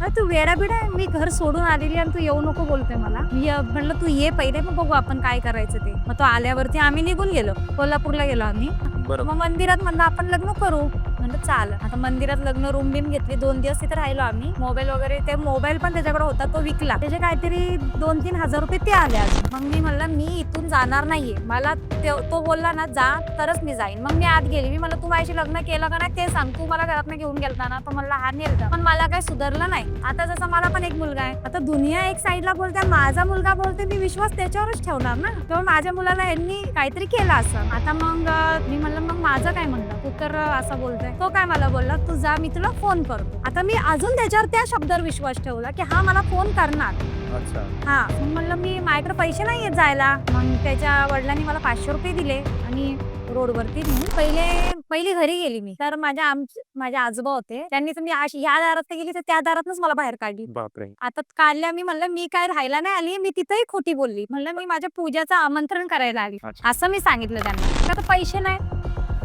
तू वेडा बिडा मी घर सोडून आलेली आणि तू येऊ नको बोलतोय मला. मी म्हणलं तू ये पहिले, मग बघू आपण काय करायचं ते. मग तो आल्यावरती आम्ही निघून गेलो, कोल्हापूरला गेलो आम्ही. मग मंदिरात म्हणलं आपण लग्न करू. म्हणलं चाल. आता मंदिरात लग्न रूम बिम घेतली, 2 दिवस तिथे राहिलो आम्ही. मोबाईल वगैरे, ते मोबाईल पण त्याच्याकडे होता, तो विकला. त्याचे काहीतरी 2-3 हजार रुपये ते आले अजून. मग मी म्हणलं मी इथून जाणार नाहीये, मला तो बोलला ना जा तरच मी जाईन. मग मी आत गेली. मी म्हणलं तू माझ्याशी लग्न केलं का नाही ते सांग, तू मला घरात घेऊन गेलता ना. तो म्हणला हा नेलता, पण मला काय सुधारलं नाही. आता जसं मला पण एक मुलगा आहे, आता दुनिया एक साईडला बोलते, माझा मुलगा बोलते, मी विश्वास त्याच्यावरच ठेवणार ना. तेव्हा माझ्या मुलाला यांनी काहीतरी केलं असं. आता मग मी म्हणलं मग माझं काय, म्हणलं तू तर असं बोलतोय. तो काय मला बोलला तू जा, मी तुला फोन करतो. आता मी अजून त्याच्यावर त्या शब्दावर विश्वास ठेवला की हा मला फोन करणार. हा, मग म्हणलं मी माझ्याकडे पैसे नाही येत जायला. मग त्याच्या वडिलांनी मला 500 रुपये दिले आणि रोडवरती नेऊन पहिली घरी गेली मी. तर माझे आजोबा होते, त्यांनी तर मी ह्या दारात गेली तर त्या दारातच मला बाहेर काढली. बापरे. आता काढल्या. मी म्हणलं मी काय राहायला नाही आली, मी तिथंही खोटी बोलली. म्हणलं मी माझ्या पूजाचं आमंत्रण करायला आली, असं मी सांगितलं त्यांना. आता पैसे नाही,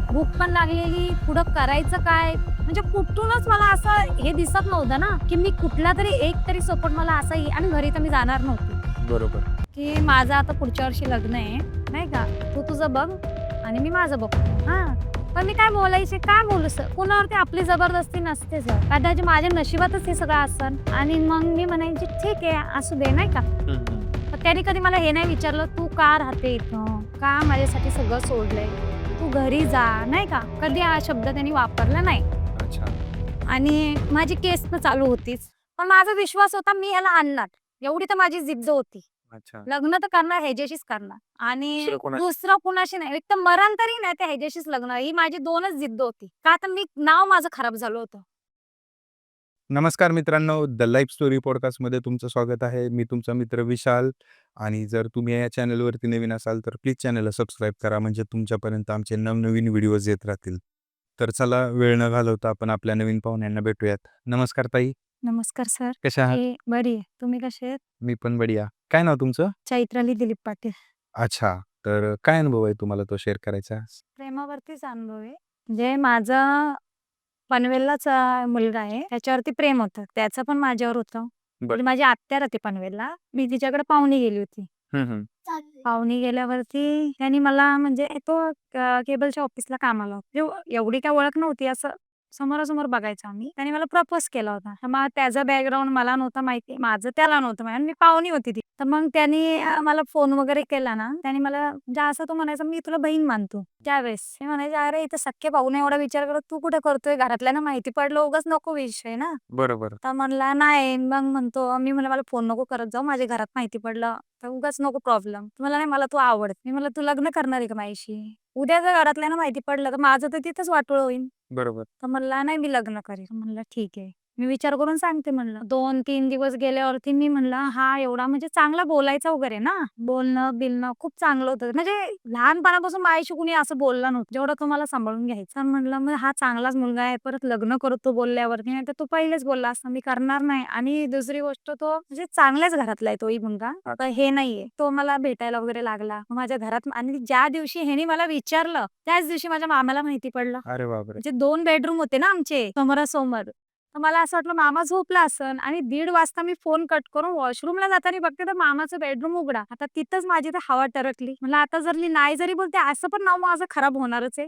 भूक पण लागलेली, पुढं करायचं काय. म्हणजे कुठूनच मला असं हे दिसत नव्हतं ना की मी कुठला तरी एक तरी सपोर्ट मला असा आणि घरी तर मी जाणार नव्हती. बरोबर. की माझं आता पुढच्या वर्षी लग्न आहे नाही का, तू तुझं बघ आणि मी माझं बघतो. हा, पण मी काय बोलायचे, काय बोलू सर, कुणावरती आपली जबरदस्ती नसते सर, कदाचित माझ्या नशिबातच हे सगळं असतं. आणि मग मी म्हणायची ठीक आहे असू दे नाही का. त्यांनी कधी मला हे नाही विचारलं तू का राहते इथं, का माझ्यासाठी सगळं सोडलंय, तू घरी जा नाही का. कधी हा शब्द त्यांनी वापरला नाही. आणि माझी केस तर चालू होतीच, पण माझा विश्वास होता मी ह्याला आणणार, एवढी तर माझी जिद्द होती. लग्न तर करणार ह्याच्याशीच करणार आणि दुसरं कुणाशी नाही, एक तर मरण तरी नाही ते ह्याच्याशीच लग्न, ही माझी 2च जिद्द होती. का तर मी नाव माझं खराब झालं होतं. नमस्कार मित्रांनो, द लाईफ स्टोरी पॉडकास्टमध्ये तुमचं स्वागत आहे. मी तुमचा मित्र विशाल. आणि जर तुम्ही या चॅनलवरती नवीन असाल तर प्लीज चॅनलला सबस्क्राईब करा, म्हणजे तुमच्यापर्यंत आमचे नवनवीन व्हिडिओज येत राहतील. तर चला वेळ न घालवता आपण आपल्या नवीन पाहुण्यांना भेटूयात. नमस्कार ताई. नमस्कार सर. कशा आहात? बरी आहे, तुम्ही कसे आहेत? मी पण बढिया. काय नाव तुमचं? चैत्राली दिलीप पाटील. अच्छा, तर काय अनुभव आहे तुम्हाला तो शेअर करायचा? प्रेमावरतीच अनुभव आहे. म्हणजे माझा पनवेललाच मुलगा आहे, त्याच्यावरती प्रेम होतं, त्याचं पण माझ्यावर होतं. म्हणजे माझी आत्या राहते पनवेलला, मी तिच्याकडे पाहुणी गेली होती. पाहुणी गेल्यावरती त्यांनी मला म्हणजे तो केबलच्या ऑफिसला कामाला होता. एवढी काय ओळख नव्हती, असं समोरासमोर बघायचं आम्ही. त्याने मला प्रपोज केला होता. मग त्याचा बॅकग्राऊंड मला नव्हतं माहिती, माझं त्याला नव्हतं माहिती, मी पाहुणी होती ती. तर मग त्यांनी मला फोन वगैरे केला ना, त्याने मला म्हणजे असं तो म्हणायचा मी तुला बहीण मानतो. त्यावेळेस मी म्हणायचे अरे इथं सख्खे पाहुणे एवढा विचार करत तू कुठे करतोय, घरातल्याना माहिती पडलं उगाच नको विषय ना. बरोबर. तर म्हणला नाही. मग म्हणतो मी म्हणलं मला फोन नको करत जाऊ, माझ्या घरात माहिती पडलं तर उगाच नको प्रॉब्लेम. मला नाही, मला तू आवडत. मी म्हणलं तू लग्न करणार आहे का माझ्याशी, उद्या जर घरातल्याना माहिती पडलं तर माझं तर तिथंच वाटोळ होईल. बरोबर. तर म्हणला नाही मी लग्न करेन. म्हणलं ठीक आहे, मी विचार करून सांगते म्हणलं. 2-3 दिवस गेल्यावरती मी म्हणलं हा एवढा म्हणजे चांगला बोलायचा वगैरे ना, बोलणं बिलणं खूप चांगलं होतं. म्हणजे लहानपणापासून माझ्याशी कुणी असं बोललं नव्हतं जेवढं तो मला सांभाळून घ्यायचा. म्हणलं मग हा चांगलाच मुलगा आहे, परत लग्न करतो बोलल्यावरती, नाही तर तो पहिलेच बोलला असता मी करणार नाही. आणि दुसरी गोष्ट तो म्हणजे चांगल्याच घरातला आहे तोही मुलगा, हे नाहीये. तो मला भेटायला वगैरे लागला माझ्या घरात. आणि ज्या दिवशी ह्यानी मला विचारलं त्याच दिवशी माझ्या मामाला माहिती पडलं. अरे बापरे. म्हणजे 2 बेडरूम होते ना आमचे समोरासमोर. तर मला असं वाटलं मामा झोपला असन आणि 1:30 वाजता मी फोन कट करून वॉशरूमला जाताना बघते तर मामाचं बेडरूम उघडा. आता तिथंच माझी तर हवा टरकली. म्हणलं आता जर मी नाही जरी बोलते असं पण नाव माझं खराब होणारच आहे.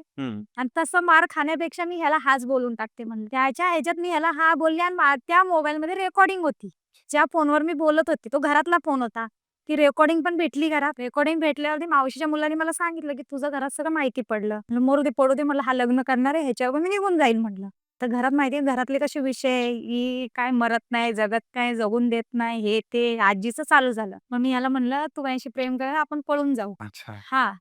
आणि तसं मार खाण्यापेक्षा मी ह्याला हाच बोलून टाकते म्हणलं. त्याच्या ह्याच्यात मी ह्याला हा बोलले आणि त्या मोबाईलमध्ये रेकॉर्डिंग होती. ज्या फोनवर मी बोलत होती तो घरातला फोन होता. ती रेकॉर्डिंग पण भेटली घरात. रेकॉर्डिंग भेटल्यावरती मावशीच्या मुलांनी मला सांगितलं की तुझं घरात सगळं माहिती पडलं. मरू दे पडू दे, म्हणलं हा लग्न करणार आहे ह्याच्यावर मी निघून जाईल म्हणलं. तर घरात माहितीये घरातले कसे विषय, ही काय मरत नाही, जगत काय, जगून देत नाही, हे ते आजीचं चालू झालं. मग मी याला म्हणलं तू माझ्याशी प्रेम कर, आपण पळून जाऊ. हा,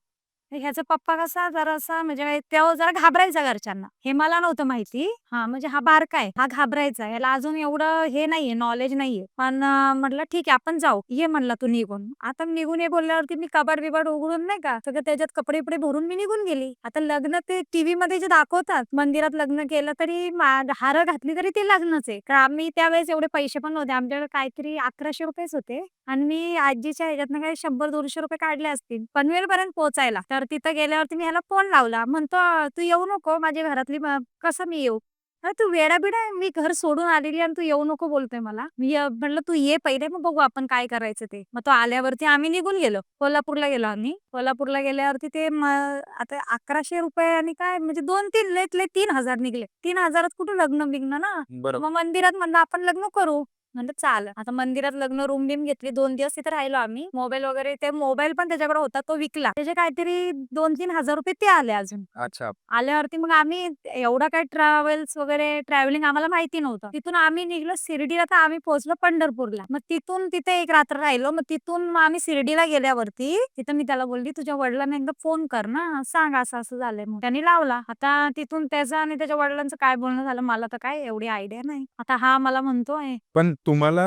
ह्याचा पप्पा कसा जरासा म्हणजे तेव्हा जरा घाबरायचा घरच्यांना, हे मला नव्हतं माहिती. हा, म्हणजे हा बारका आहे, हा घाबरायचा, याला अजून एवढं हे नाहीये, नॉलेज नाहीये. पण म्हटलं ठीक आहे आपण जाऊ, ये म्हणला तू निघून. आता निघून ये बोलल्यावरती मी कबाड बिबाड उघडून नाही का सगळं त्याच्यात कपडे बिपडे भरून मी निघून गेली. आता लग्न ते टीव्ही मध्ये जे दाखवतात, मंदिरात लग्न केलं तरी हार घातली तरी ते लग्नच आहे. कारण आम्ही त्यावेळेस एवढे पैसे पण नव्हते, आमच्याकडे काहीतरी 1100 रुपयेच होते. आणि मी आजीच्या ह्याच्यातनं काही 100-200 रुपये काढले असतील पनवेल पर्यंत पोहोचायला. तर तिथं गेल्यावरती मी ह्याला फोन लावला, म्हणतो तू येऊ नको माझ्या घरातली, कसं मी येऊ. अरे तू वेडा-बिडा आहे? मी घर सोडून आलेली आणि तू येऊ नको बोलतोय मला. म्हणलं तू ये पहिले मग बघू आपण काय करायचं ते. मग तो आल्यावरती आम्ही निघून गेलो. कोल्हापूरला गेलो आम्ही. कोल्हापूरला गेल्यावरती ते आता ₹1100 आणि काय म्हणजे 2-3 लयत लय 3,000 निघले. 3,000त कुठं लग्न-बिग्न ना. बरोबर. मग मंदिरात म्हणलं आपण लग्न करू. म्हणलं चालेल. आता मंदिरात लग्न रूम-बिम घेतली. 2 दिवस तिथे राहिलो आम्ही. मोबाईल वगैरे ते मोबाईल पण त्याच्याकडे होता तो विकला. त्याचे काहीतरी ₹2,000-3,000 ते आले अजून. अच्छा. आल्यावरती मग आम्ही एवढा काही ट्रॅव्हल्स वगैरे ट्रॅव्हलिंग आम्हाला माहिती नव्हतं. तिथून आम्ही निघलो शिर्डीला तर आम्ही पोहोचलो पंढरपूरला. मग तिथून तिथे एक रात्र राहिलो. मग तिथून मग आम्ही शिर्डीला गेल्यावरती तिथं मी त्याला बोलली, "तुझ्या वडिलांना एकदा फोन कर ना, सांग असं-असं झालंय." म्हणून. त्याने लावला. आता तिथून त्याचं आणि त्याच्या वडिलांचं काय बोलणं झालं मला तर काय एवढी आयडिया नाही. आता हा मला म्हणतोय पण तुम्हाला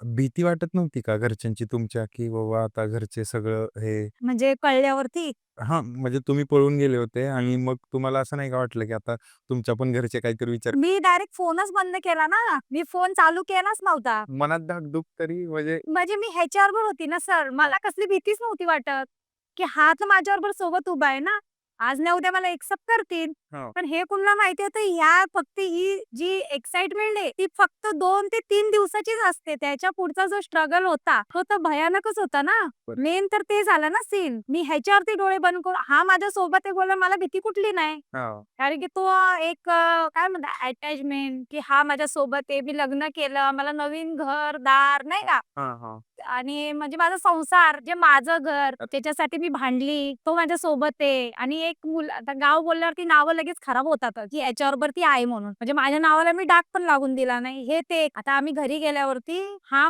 भीती वाटत नव्हती का घरच्यांची तुमच्या, की बाबा आता घरचे सगळं हे म्हणजे कळल्यावरती हां, म्हणजे तुम्ही पळून गेले होते आणि मग तुम्हाला असं नाही का वाटलं, की आता तुमच्या पण घरचे काहीतरी विचार मी डायरेक्ट फोनच बंद केला ना. मी फोन चालू केलाच नव्हता. मनात धाकधूक तरी म्हणजे म्हणजे मी ह्याच्याबरोबर होती ना सर. मला कसली भीतीच नव्हती वाटत, की हा तर माझ्याबरोबर सोबत उभा आहे ना. आज ना उद्या मला एक्सेप्ट करतील. हां, पण हे कुणाला माहिती होतं ह्या फक्त ही जी एक्साइटमेंट आहे ती फक्त 2 ते 3 दिवसाचीच असते. त्याच्या पुढचा जो स्ट्रगल होता, तो तर भयानकच होता ना. बरं. मेन तर ते झालं ना सीन. मी ह्याच्यावरती डोळे बंद करून हा माझ्या सोबत आहे बोलल्यावर मला भीती कुठली नाही. हां, कारण की तो एक काय म्हणतात अटॅचमेंट, की हा माझ्यासोबत आहे. मी लग्न केलं. मला नवीन घर-दार नाही का हां, हां. आणि म्हणजे माझा संसार, जे माझं घर, त्याच्यासाठी मी भांडली. तो माझ्यासोबत आहे आणि एक आता गाव बोलल्यावरती नावं लगेच खराब होतात, की याच्याबरोबर ती आहे म्हणून. म्हणजे माझ्या नावाला मी डाग पण लागून दिला नाही. हे ते. आता आम्ही घरी गेल्यावरती हा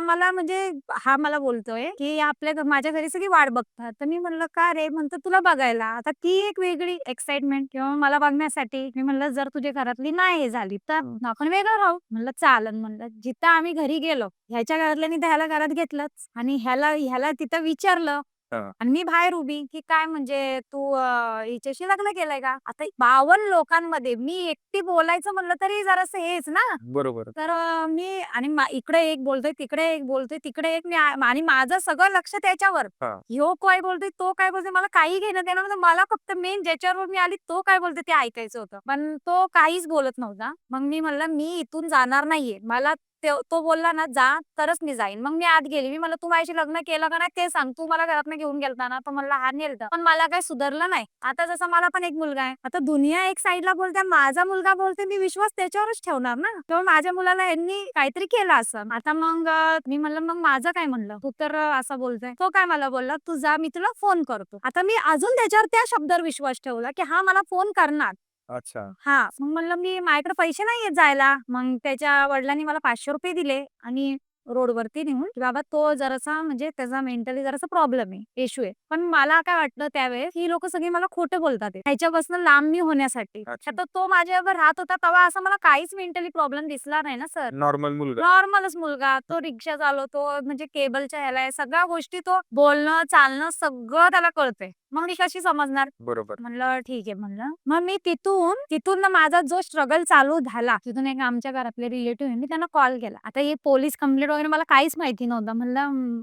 मला बोलतोय, की माझ्या घरी सगळी वाट बघतात. तर मी म्हणलं, "का रे?" म्हणतो, "तुला बघायला." आता ती एक वेगळी एक्साइटमेंट किंवा मला बघण्यासाठी. मी म्हणलं, "जर तुझ्या घरातली नाही हे झाली, तर आपण वेगळं राहू." म्हणलं, "चालेल." म्हणलं. जिथं आम्ही घरी गेलो, ह्याच्या घरातल्यांनी तर ह्याला घरात घेतलंच आणि ह्याला ह्याला तिथं विचारलं हां. आणि मी बाहेर उभी, की "काय म्हणजे तू हिच्याशी लग्न केलंय का?" आता 52 लोकांमध्ये मी एकटी बोलायचं म्हणलं तरी जरासं हेच ना. बरोबर. तर मी आणि इकडे एक बोलतोय, तिकडे एक बोलतोय, तिकडे एक आणि माझं सगळं लक्ष त्याच्यावर. हां. ह्यो काय बोलतोय, तो काय बोलतोय, मला काही घेणं देणं नव्हतं. मला फक्त मेन ज्याच्यावर मी आली तो काय बोलतोय ते ऐकायचं होतं. पण तो काहीच बोलत नव्हता. मग मी म्हणलं, "मी इथून जाणार नाहीये. मला तो बोलला ना, "जा," तरच मी जाईन. मग मी आत गेली. मी म्हणलं, "तू माझ्याशी लग्न केलं का नाही ते सांग. तू मला घरातनं घेऊन गेलता ना?" तो म्हणला, "हां, नेलतं." पण मला काही सुधारलं नाही. आता जसं मला पण एक मुलगा आहे. आता दुनिया एक साइडला बोलते, माझा मुलगा बोलते, मी विश्वास त्याच्यावरच ठेवणार ना. तेव्हा माझ्या मुलाला यांनी काहीतरी केलं असेल. आता मग मी म्हणलं, "मग माझं काय?" म्हणलं. "तू तर असं बोलतोय." तो काय मला बोलला, "तू जा, मी तुला फोन करतो." आता मी अजून त्याच्यावर त्या शब्दावर विश्वास ठेवला, की हा मला फोन करणार. अच्छा. हां, मग म्हणलं मी माझ्याकडे पैसे नाहीयेत जायला. मग त्याच्या वडिलांनी मला ₹500 दिले आणि रोडवरती नेऊन, की बाबा तो जरासा म्हणजे त्याचा मेंटली जरासा प्रॉब्लेम आहे, इश्यू आहे. पण मला काय वाटलं त्यावेळेस, ही लोकं सगळी मला खोटं बोलतात आहे. ह्याच्यापासून लांब मी होण्यासाठी. अच्छा. आता तो माझ्याबरोबर राहत होता तेव्हा असा मला काहीच मेंटली प्रॉब्लेम दिसला नाही ना सर. नॉर्मल मुलगा. नॉर्मलच मुलगा. तो रिक्षा चालवतो, म्हणजे केबलच्या ह्याला आहे. सगळ्या गोष्टी तो बोलणं, चालणं सगळं त्याला कळतंय. मग मी कशी समजणार? बरोबर. म्हणलं ठीक आहे म्हणलं. मग मी तिथून ना माझा जो स्ट्रगल चालू झाला, तिथून एक आमच्या घरातले रिलेटिव्ह आहे, मी त्यांना कॉल केला. आता हे पोलीस कंप्लेंट वगैरे मला काहीच माहिती नव्हतं. म्हणलं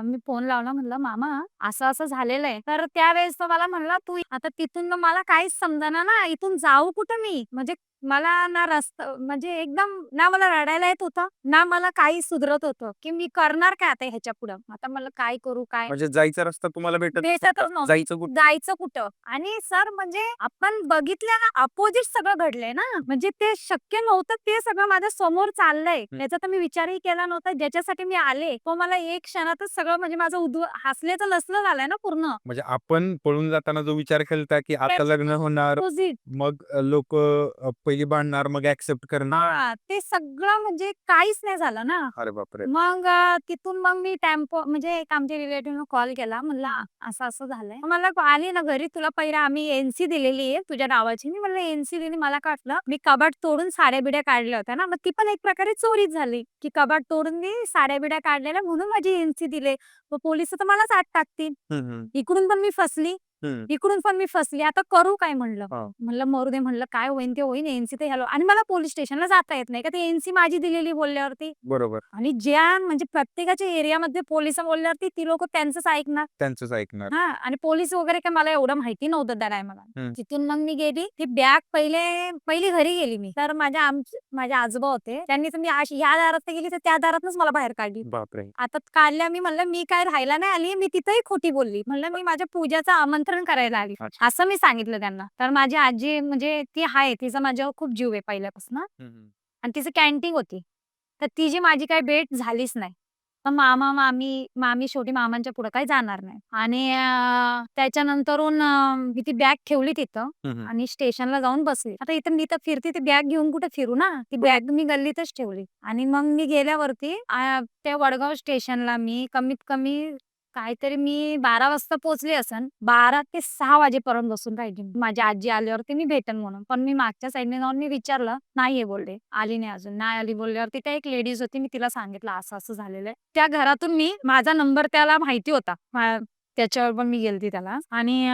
मी फोन लावला म्हणलं, "मामा असं-असं झालेलं आहे." तर त्यावेळेस तो मला म्हणला, "तू आता तिथून ना मला काहीच समजेना ना, इथून जाऊ कुठं मी?" म्हणजे मला ना रस्ता म्हणजे एकदम ना मला रडायला येत होतं, ना मला काही सुधरत होतं, की मी करणार काय आता ह्याच्यापुढं? आता मला काय करू काय? म्हणजे जायचा रस्ता तुम्हाला भेटतच नव्हतं. जायचं कुठं? जायचं कुठं? आणि सर म्हणजे आपण बघितल्या ना अपोझिट सगळं घडलंय ना. म्हणजे ते शक्य नव्हतं ते सगळं माझ्या समोर चाललंय. त्याचा तर मी विचारही केला नव्हता. ज्याच्यासाठी मी आले, तो मला एक क्षणातच सगळं म्हणजे माझं हसल्याचं लसलं झालंय ना पूर्ण. म्हणजे आपण पळून जाताना जो विचार केलता, की आता लग्न होणार, अपोझिट. मग पहिली भांडणार, मग एक्सेप्ट करणार. हां, ते सगळं म्हणजे काहीच नाही झालं ना. अरे बापरे! मग तिथून मग मी टेम्पो म्हणजे एक आमच्या रिलेटिव्हनं कॉल केला. म्हणलं असं-असं झालंय. मग मला आली ना घरी तुला पहिला आम्ही एनसी दिलेली आहे तुझ्या नावाची. मी म्हणलं एनसी दिली. मला काय वाटलं मी कपाट तोडून साड्या-बिड्या काढल्या होत्या ना. मग ती पण एक प्रकारे चोरीच झाली, की कपाट तोडून मी साड्या-बिड्या काढलेल्या म्हणून माझी एनसी दिले. मग पोलिस तर मलाच आत टाकतील. हं, हं. इकडून पण मी फसली. हं. इकडून पण मी फसली. आता करू काय म्हणलं. हां. म्हणलं मरू दे म्हणलं काय होईन ते होईन. एनसी तर ह्याला आणि मला पोलीस स्टेशनला जाता येत नाही का ते एनसी माझी दिलेली बोलल्यावरती. बरोबर. आणि ज्या म्हणजे प्रत्येकाच्या एरियामध्ये पोलिस बोलल्यावरती ती लोकं त्यांचंच ऐकणार. त्यांचंच ऐकणार. हां. आणि पोलीस वगैरे काय मला एवढं माहिती नव्हतं त्या टायमाला. हं. तिथून मग मी गेली. ती बॅग पहिली घरी गेली मी. तर माझे आजोबा होते. त्यांनी तर मी अशी ह्या दारातनं गेली तर त्या दारातनंच मला बाहेर काढली. बापरे! आता काढल्या मी म्हणलं, "मी काय राहायला नाही आली." मी तिथंही खोटी बोलली. म्हणलं, "मी माझ्या पूजाचं आमंत्रण करायला आली." अच्छा. असं मी सांगितलं त्यांना. तर माझी आजी म्हणजे ती आहे. तिचा माझ्यावर खूप जीव आहे पहिल्यापासून हं, हं. आणि तिची कॅन्टीन होती. तर ती माझी काही भेट झालीच नाही. मग मामी शेवटी मामांच्या पुढे काही जाणार नाही. आणि त्याच्यानंतरून मी ती बॅग ठेवली तिथं हं, हं. आणि स्टेशनला जाऊन बसली. आता इथं मी तर फिरते ती बॅग घेऊन कुठे फिरू ना? ती बॅग मी गल्लीतच ठेवली आणि मग मी गेल्यावरती त्या वडगाव स्टेशनला मी कमीत कमी काहीतरी मी 12 वाजता पोहोचली असेन. 12 ते 6 वाजेपर्यंत बसून राहिली. माझी आजी आल्यावरती मी भेटेन म्हणून. पण मी मागच्या साईडने जाऊन मी विचारलं, नाहीये बोलले. आली नाही अजून. नाही आली बोलल्यावरती त्या एक लेडीज होती. मी तिला सांगितलं असं-असं झालेलं आहे. त्या घरातून मी माझा नंबर त्याला माहिती होता. त्याच्यावर पण मी गेलती त्याला आणि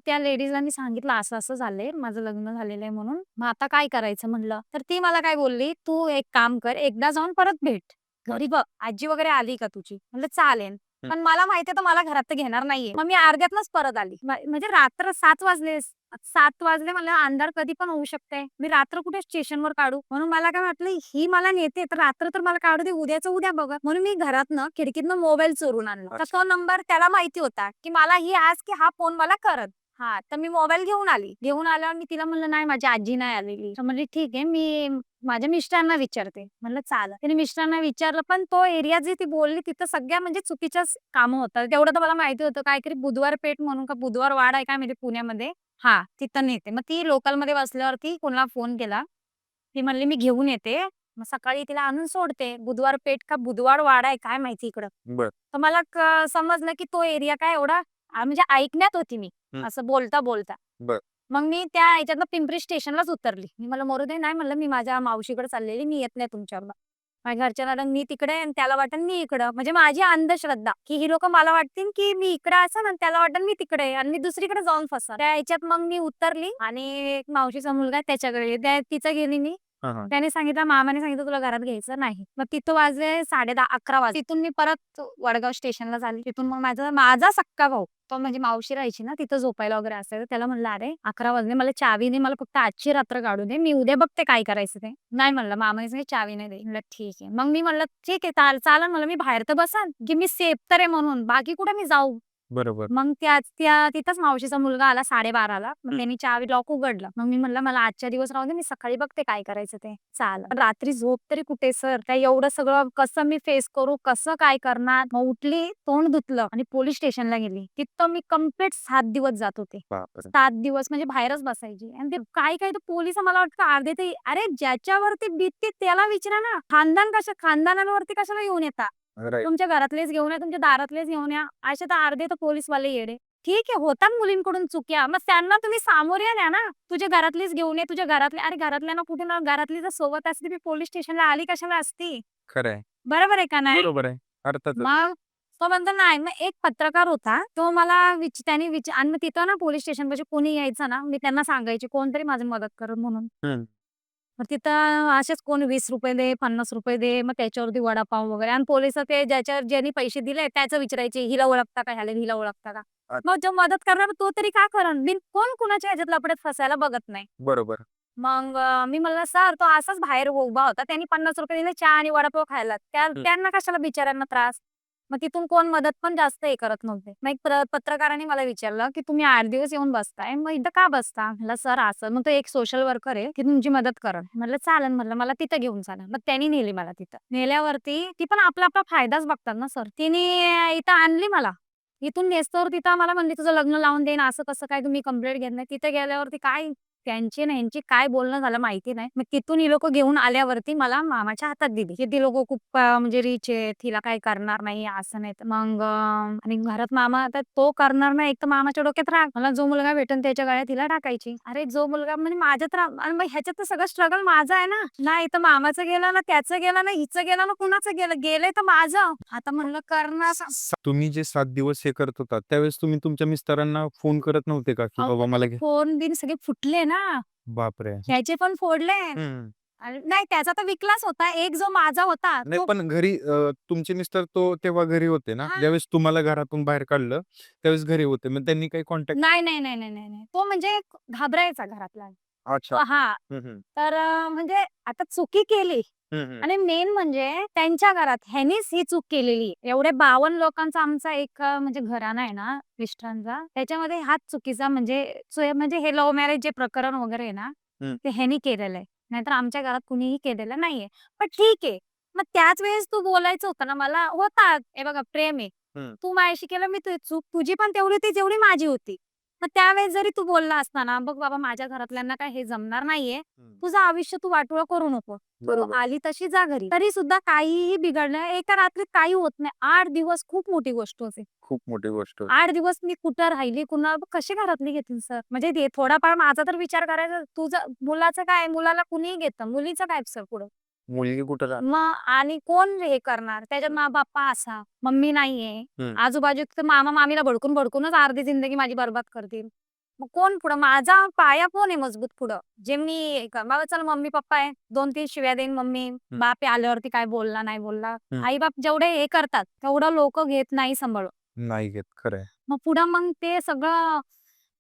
त्या लेडीजला मी सांगितलं असं-असं झालंय. माझं लग्न झालेलं आहे म्हणून. मग आता काय करायचं म्हणलं. तर ती मला काय बोलली, "तू एक काम कर, एकदा जाऊन परत भेट. घरी बघ आजी वगैरे आली का तुझी?" म्हणलं, "चालेल." हं. पण मला माहिती आहे मला घरात तर घेणार नाहीये. मग मी अर्ध्यातनच परत आली. म्हणजे रात्र 7 वाजले. 7 वाजले म्हणलं अंधार कधी पण होऊ शकते. मी रात्र कुठे स्टेशनवर काढू? म्हणून मला काय वाटलं ही मला नेते तर रात्र तर मला काढू दे. उद्याचं उद्या बघा. म्हणून मी घरातनं खिडकीतनं मोबाईल चोरून आणला. तर तो नंबर त्याला माहिती होता, की मला ही आज की हा फोन मला करल. हां, तर मी मोबाईल घेऊन आली. घेऊन आल्यावर मी तिला म्हणलं, "नाही माझी आजी नाही आलेली." तर म्हणली, "ठीक आहे मी माझ्या मिस्टरांना विचारते." म्हणलं, "चालेल." तिने मिस्टरांना विचारलं पण तो एरिया जी ती बोलली तिथं सगळ्या म्हणजे चुकीच्याच कामं होतात. तेवढं तर मला माहिती होतं काहीतरी बुधवार पेठ म्हणून का बुधवार वाड आहे काय माहिती पुण्यामध्ये. हां, तिथं नेते. मग ती लोकलमध्ये बसल्यावरती कोणाला फोन केला. ती म्हणली, "मी घेऊन येते." मग सकाळी तिला आणून सोडते. बुधवार पेठ का बुधवार वाडा आहे काय माहिती इकडं. बरं. तर मला समजलं की तो एरिया काय एवढा म्हणजे ऐकण्यात होती मी, हं. असं बोलता-बोलता. बरं. मग मी त्या ह्याच्यातनं पिंपरी स्टेशनलाच उतरली. मी म्हणलं, "मरू दे." नाही म्हणलं, "मी माझ्या मावशीकडे चाललेली. मी येत नाही तुमच्याबरोबर." माझ्या घरच्यांना वाटेल मी तिकडे आणि त्याला वाटेल मी इकडं. म्हणजे माझी अंधश्रद्धा, की ही लोकं मला वाटतील, की मी इकडे असेन आणि त्याला वाटेल मी तिकडे आहे आणि मी दुसरीकडे जाऊन फसेन. त्या ह्याच्यात मग मी उतरली आणि एक मावशीचा मुलगा आहे त्याच्याकडे तिचं गेली मी. हां, हां. त्याने सांगितलं, मामाने सांगितलं तुला घरात घ्यायचं नाही. मग तिथं वाजले 10:30 11 वाजले. तिथून मी परत वडगाव स्टेशनला झाली. तिथून मग माझा सख्खा भाऊ तो म्हणजे मावशी राहायची ना तिथं झोपायला वगैरे असायचं. त्याला म्हणलं, "अरे 11 वाजले मला चावी दे. मला फक्त आजची रात्र काढू दे. मी उद्या बघते काय करायचं ते." नाही म्हणलं, मामाने सांगितलं, "चावी नाही दे." म्हणलं, "ठीक आहे." मग मी म्हणलं, "ठीक आहे चालेल म्हणलं मी बाहेर तर बसेन, की मी सेफ तर आहे म्हणून. बाकी कुठे मी जाऊ." बरोबर. मग तिथंच मावशीचा मुलगा आला 12:30ला. मग हं. त्यांनी चावी लॉक उघडलं. मग मी म्हणलं, "मला आजच्या दिवस राहू दे. मी सकाळी बघते काय करायचं ते." चालेल. पण रात्री झोप तरी कुठे सर? त्या एवढं सगळं कसं मी फेस करू? कसं काय करणार? मग उठली, तोंड धुतलं आणि पोलीस स्टेशनला गेली. तिथं मी कंप्लीट 7 दिवस जात होते. बापरे! 7 दिवस म्हणजे बाहेरच बसायची आणि ते काही-काही तर पोलिस मला वाटतं अर्धे ते अरे ज्याच्यावरती बीतते त्याला विचारा ना. खानदानांवरती कशाला येऊन येता? राइट. तुमच्या घरातलेच घेऊन या, तुमच्या दारातलेच घेऊन या. असे तर अर्धे तर पोलिसवाले येडे. ठीक आहे, होतात मुलींकडून चुक्या. मग त्यांना तुम्ही सामोरे न्या ना. तुझ्या घरातलीच घेऊन ये, तुझ्या घरातले अरे घरातल्यांना कुठे ना घरातली जर सोबत असती, ती पोलीस स्टेशनला आली कशाला असती? खरं आहे. बरोबर आहे का नाही? बरोबर आहे. अर्थातच. मग तो म्हणतो नाही. मग एक पत्रकार होता. तो मला त्याने आणि मग तिथं ना पोलीस स्टेशनपाशी कोणी यायचं ना, मी त्यांना सांगायचे कोणतरी माझी मदत करेल म्हणून. हं. मग तिथं असेच कोण ₹20 दे, ₹50 दे, मग त्याच्यावरती वडापाव वगैरे आणि पोलिस ते ज्यांनी पैसे दिले त्याचं विचारायचे, "हिला ओळखता का? हिला ओळखता का?" अच्छा. मग जो मदत करणार तो तरी का करेल? कोण कुणाच्या ह्याच्यात लफड्यात फसायला बघत नाही. बरोबर. मग मी म्हणलं, "सर तो असाच बाहेर उभा होता. त्यांनी ₹50 दिले चहा आणि वडापाव खायला. हं. त्यांना कशाला बिचाऱ्यांना त्रास?" मग तिथून कोण मदत पण जास्त हे करत नव्हते. मग एक पत्रकाराने मला विचारलं, की "तुम्ही 8 दिवस येऊन बसताय, मग इथं का बसता?" म्हणलं, "सर असं." मग तो एक सोशल वर्कर आहे, की तुमची मदत करेल. म्हणलं, "चालेल." म्हणलं, "मला तिथं घेऊन चला." मग त्यांनी नेली मला तिथं. नेल्यावरती ती पण आपला फायदाच बघतात ना सर. तिने इथं आणली मला. इथून नेस्तोवर तिथं मला म्हणली, "तुझं लग्न लावून देईन." असं कसं काय तुम्ही कंप्लेंट घेत नाही. तिथे गेल्यावरती काय त्यांची ना ह्यांची काय बोलणं झालं माहिती नाही. मग तिथून ही लोकं घेऊन आल्यावरती मला मामाच्या हातात दिली, की ती लोकं खूप म्हणजे रिच आहेत, तिला काही करणार नाही, असं नाही. तर मग आणि घरात मामा आता तो करणार नाही, एक तर मामाच्या डोक्यात राग, मला जो मुलगा भेटेल त्याच्या गळ्यात तिला टाकायची. अरे जो मुलगा म्हणजे माझ्यात आणि मग ह्याच्यात तर सगळं स्ट्रगल माझं आहे ना. नाही तर मामाचं गेलं ना, त्याचं गेलं ना, हिचं गेलं ना, कुणाचं गेलं? गेलंय तर माझं. आता म्हणलं करणार तुम्ही जे 7 दिवस हे करत होता, त्यावेळेस तुम्ही तुमच्या मिस्टरांना फोन करत नव्हते का, की बाबा मला घे? फोन बिन सगळे फुटले ना. बापरे! त्याचे पण फोडले. हं. आणि नाही त्याचा तर विकलाच होता. एक जो माझा होता नाही तो पण घरी तुमचे मिस्टर तेव्हा घरी होते ना? हां. ज्यावेळेस तुम्हाला घरातून बाहेर काढलं, त्यावेळेस घरी होते. मग त्यांनी काही कॉन्टॅक्ट नाही, नाही, नाही, नाही, नाही, नाही. तो म्हणजे घाबरायचा घरातला. अच्छा. तो हां. हं, हं. तर म्हणजे आता चुकी केली हं, हं. आणि मेन म्हणजे त्यांच्या घरात ह्यानीच ही चूक केलेली आहे. एवढे 52 लोकांचा आमचा एक म्हणजे घराणा आहे ना मिस्टरांचा, त्याच्यामध्ये हाच चुकीचा म्हणजे म्हणजे हे लव्ह मॅरेज जे प्रकरण वगैरे आहे ना, हं. ते ह्यानी केलेलं आहे. नाहीतर आमच्या घरात कुणीही केलेलं नाहीये. पण ठीक आहे. मग त्याच वेळेस तू बोलायचं होतं ना मला होता. हे बघा प्रेम आहे. हं. तू माझ्याशी केलं मी चूक तुझी पण तेवढी होती जेवढी माझी होती. मग त्यावेळेस जरी तू बोलला असता ना, "बघ बाबा माझ्या घरातल्यांना काय हे जमणार नाहीये. हं. तुझं आयुष्य तू वाटोळं करू नको. तू बरोबर. आली तशी जा घरी." तरी सुद्धा काहीही बिघडलं एका रात्रीत काही होत नाही. 8 दिवस खूप मोठी गोष्ट होती. खूप मोठी गोष्ट. 8 दिवस मी कुठं राहिली, कशी घरातली घेतील सर? म्हणजे ते थोडाफार माझा तर विचार करायचा. तुझं मुलाचं काय? मुलाला कुणीही घेतं. मुलीचं काय सर पुढं? मुलगी कुठं राहते? मग आणि कोण हे करणार? त्याच्यात बाप्पा असा, मम्मी नाहीये. हं. आजूबाजूचं मामा-मामीला भडकून-भडकूनच अर्धी जिंदगी माझी बरबाद करतील. मग कोण पुढं? माझा पाया कोण आहे मजबूत पुढं? जे मी बाबा चल मम्मी-पप्पा आहे. 2-3 शिव्या देईन मम्मी. हं. बाप आहे आल्यावरती काय बोलला, नाही बोलला. हं. आई-बाप जेवढे हे करतात, तेवढं लोकं घेत नाही सांभाळून. नाही घेत. खरं आहे. मग पुढं मग ते सगळं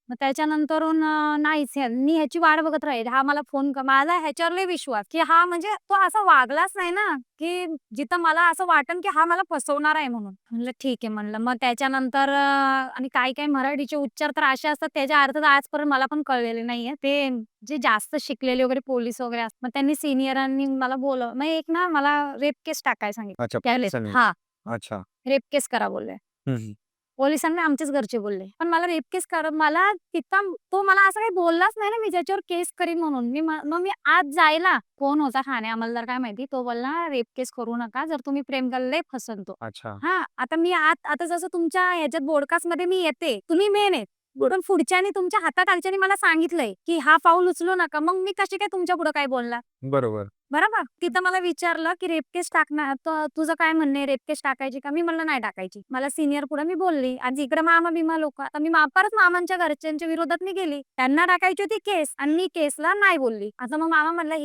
मग त्याच्यानंतरून नाहीच मी ह्याची वाट बघत राहील. हा मला फोन माझा ह्याच्यावर लय विश्वास, की हा म्हणजे तो असा वागलाच नाही ना, की जिथं मला असं वाटेल, की हा मला फसवणार आहे म्हणून. म्हणलं ठीक आहे म्हणलं. मग त्याच्यानंतर आणि काही-काही मराठीचे उच्चार तर असे असतात त्याचा अर्थ तर आजपर्यंत मला पण कळलेले नाहीये. ते जे जास्त शिकलेले वगैरे पोलीस वगैरे असतात. मग त्यांनी सिनियरांनी मला मग एक ना मला रेप केस टाकायला सांगितलं. अच्छा. त्यावेळेस पोलिसांनी. हां, अच्छा. रेप केस करा बोलले. हं, हं. पोलिसांना आमचेच घरचे बोलले. पण मला रेप केस मला तिथं तो मला असं काही बोललाच नाही ना, मी ज्याच्यावर केस करीन म्हणून. मग मी आत जायला कोण होता ठाणे अंमलदार काय माहिती. तो बोलला, "रेप केस करू नका. जर तुम्ही प्रेम केलं लय फसन तो." अच्छा. हां, आता मी आता जसं तुमच्या ह्याच्यात ब्रॉडकास्टमध्ये मी येते. तुम्ही मेन आहेत. पण पुढच्यानी तुमच्या हाताखालच्यानी मला सांगितलंय, की हा पाऊल उचलू नका. मग मी कशी काय तुमच्यापुढे काय बोलणार? बरोबर. बरोबर. तिथं मला विचारलं, की रेप केस टाकणार तर तुझं काय म्हणणं आहे, रेप केस टाकायची का? मी म्हणलं नाही टाकायची. मला सीनियर पुढे मी बोलली. आज इकडे मामा-बिमा लोकं. आता मी परत मामांच्या घरच्यांच्या विरोधात मी गेली. त्यांना टाकायची होती केस आणि मी केसला नाही बोलली. आता मग मामा म्हणला,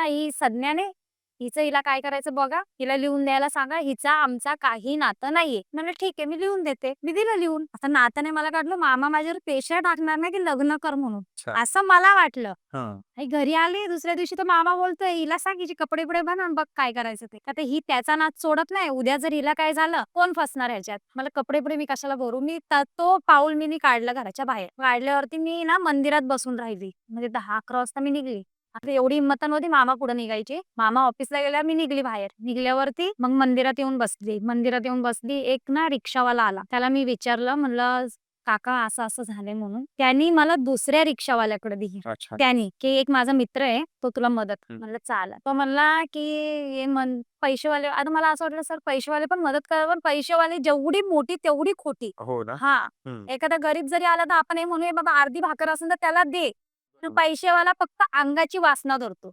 ही संज्ञाने हिला काय करायचं बघा. हिला लिहून द्यायला सांगा. हिचा आमचा काही नातं नाहीये. म्हणलं ठीक आहे मी लिहून देते. मी दिलं लिहून. आता नात्याने मला काढलं मामा माझ्यावर प्रेशर टाकणार नाही, की लग्न कर म्हणून. अच्छा. असं मला वाटलं. हां. आणि घरी आले दुसऱ्या दिवशी तर मामा बोलतोय, "हिला सांग हिचे कपडे-बिपडे बनव बघ काय करायचं ते." आता ही त्याचा नाद सोडत नाही. उद्या जर हिला काय झालं, कोण फसणार ह्याच्यात? मला कपडे-बिपडे मी कशाला भरू? तो पाऊल मी काढला घराच्या बाहेर. काढल्यावरती मी ना मंदिरात बसून राहिली. म्हणजे 10-11 वाजता मी निघली. आता एवढी हिंमत नव्हती मामा पुढे निघायची. मामा ऑफिसला गेल्यावर मी निघली बाहेर. निघाल्यावरती मग मंदिरात येऊन बसली. मंदिरात येऊन बसली. एक ना रिक्षावाला आला. त्याला मी विचारलं म्हणलं, "काका असं-असं झालंय" म्हणून. त्यांनी मला दुसऱ्या रिक्षावाल्याकडे दिली. अच्छा. की एक माझा मित्र आहे, तो तुला मदत हं. म्हणलं चालेल. तो म्हणला, की हे पैसेवाले आता मला असं वाटलं सर पैसेवाले पण मदत करा, पण पैसेवाले जेवढी मोठी तेवढी खोटी. हो ना? हां. हं. एखादा गरीब जरी आला तर आपण हे म्हणूया बाबा अर्धी भाकर असेल तर त्याला दे. पण पैसेवाला फक्त अंगाची वासना धरतो.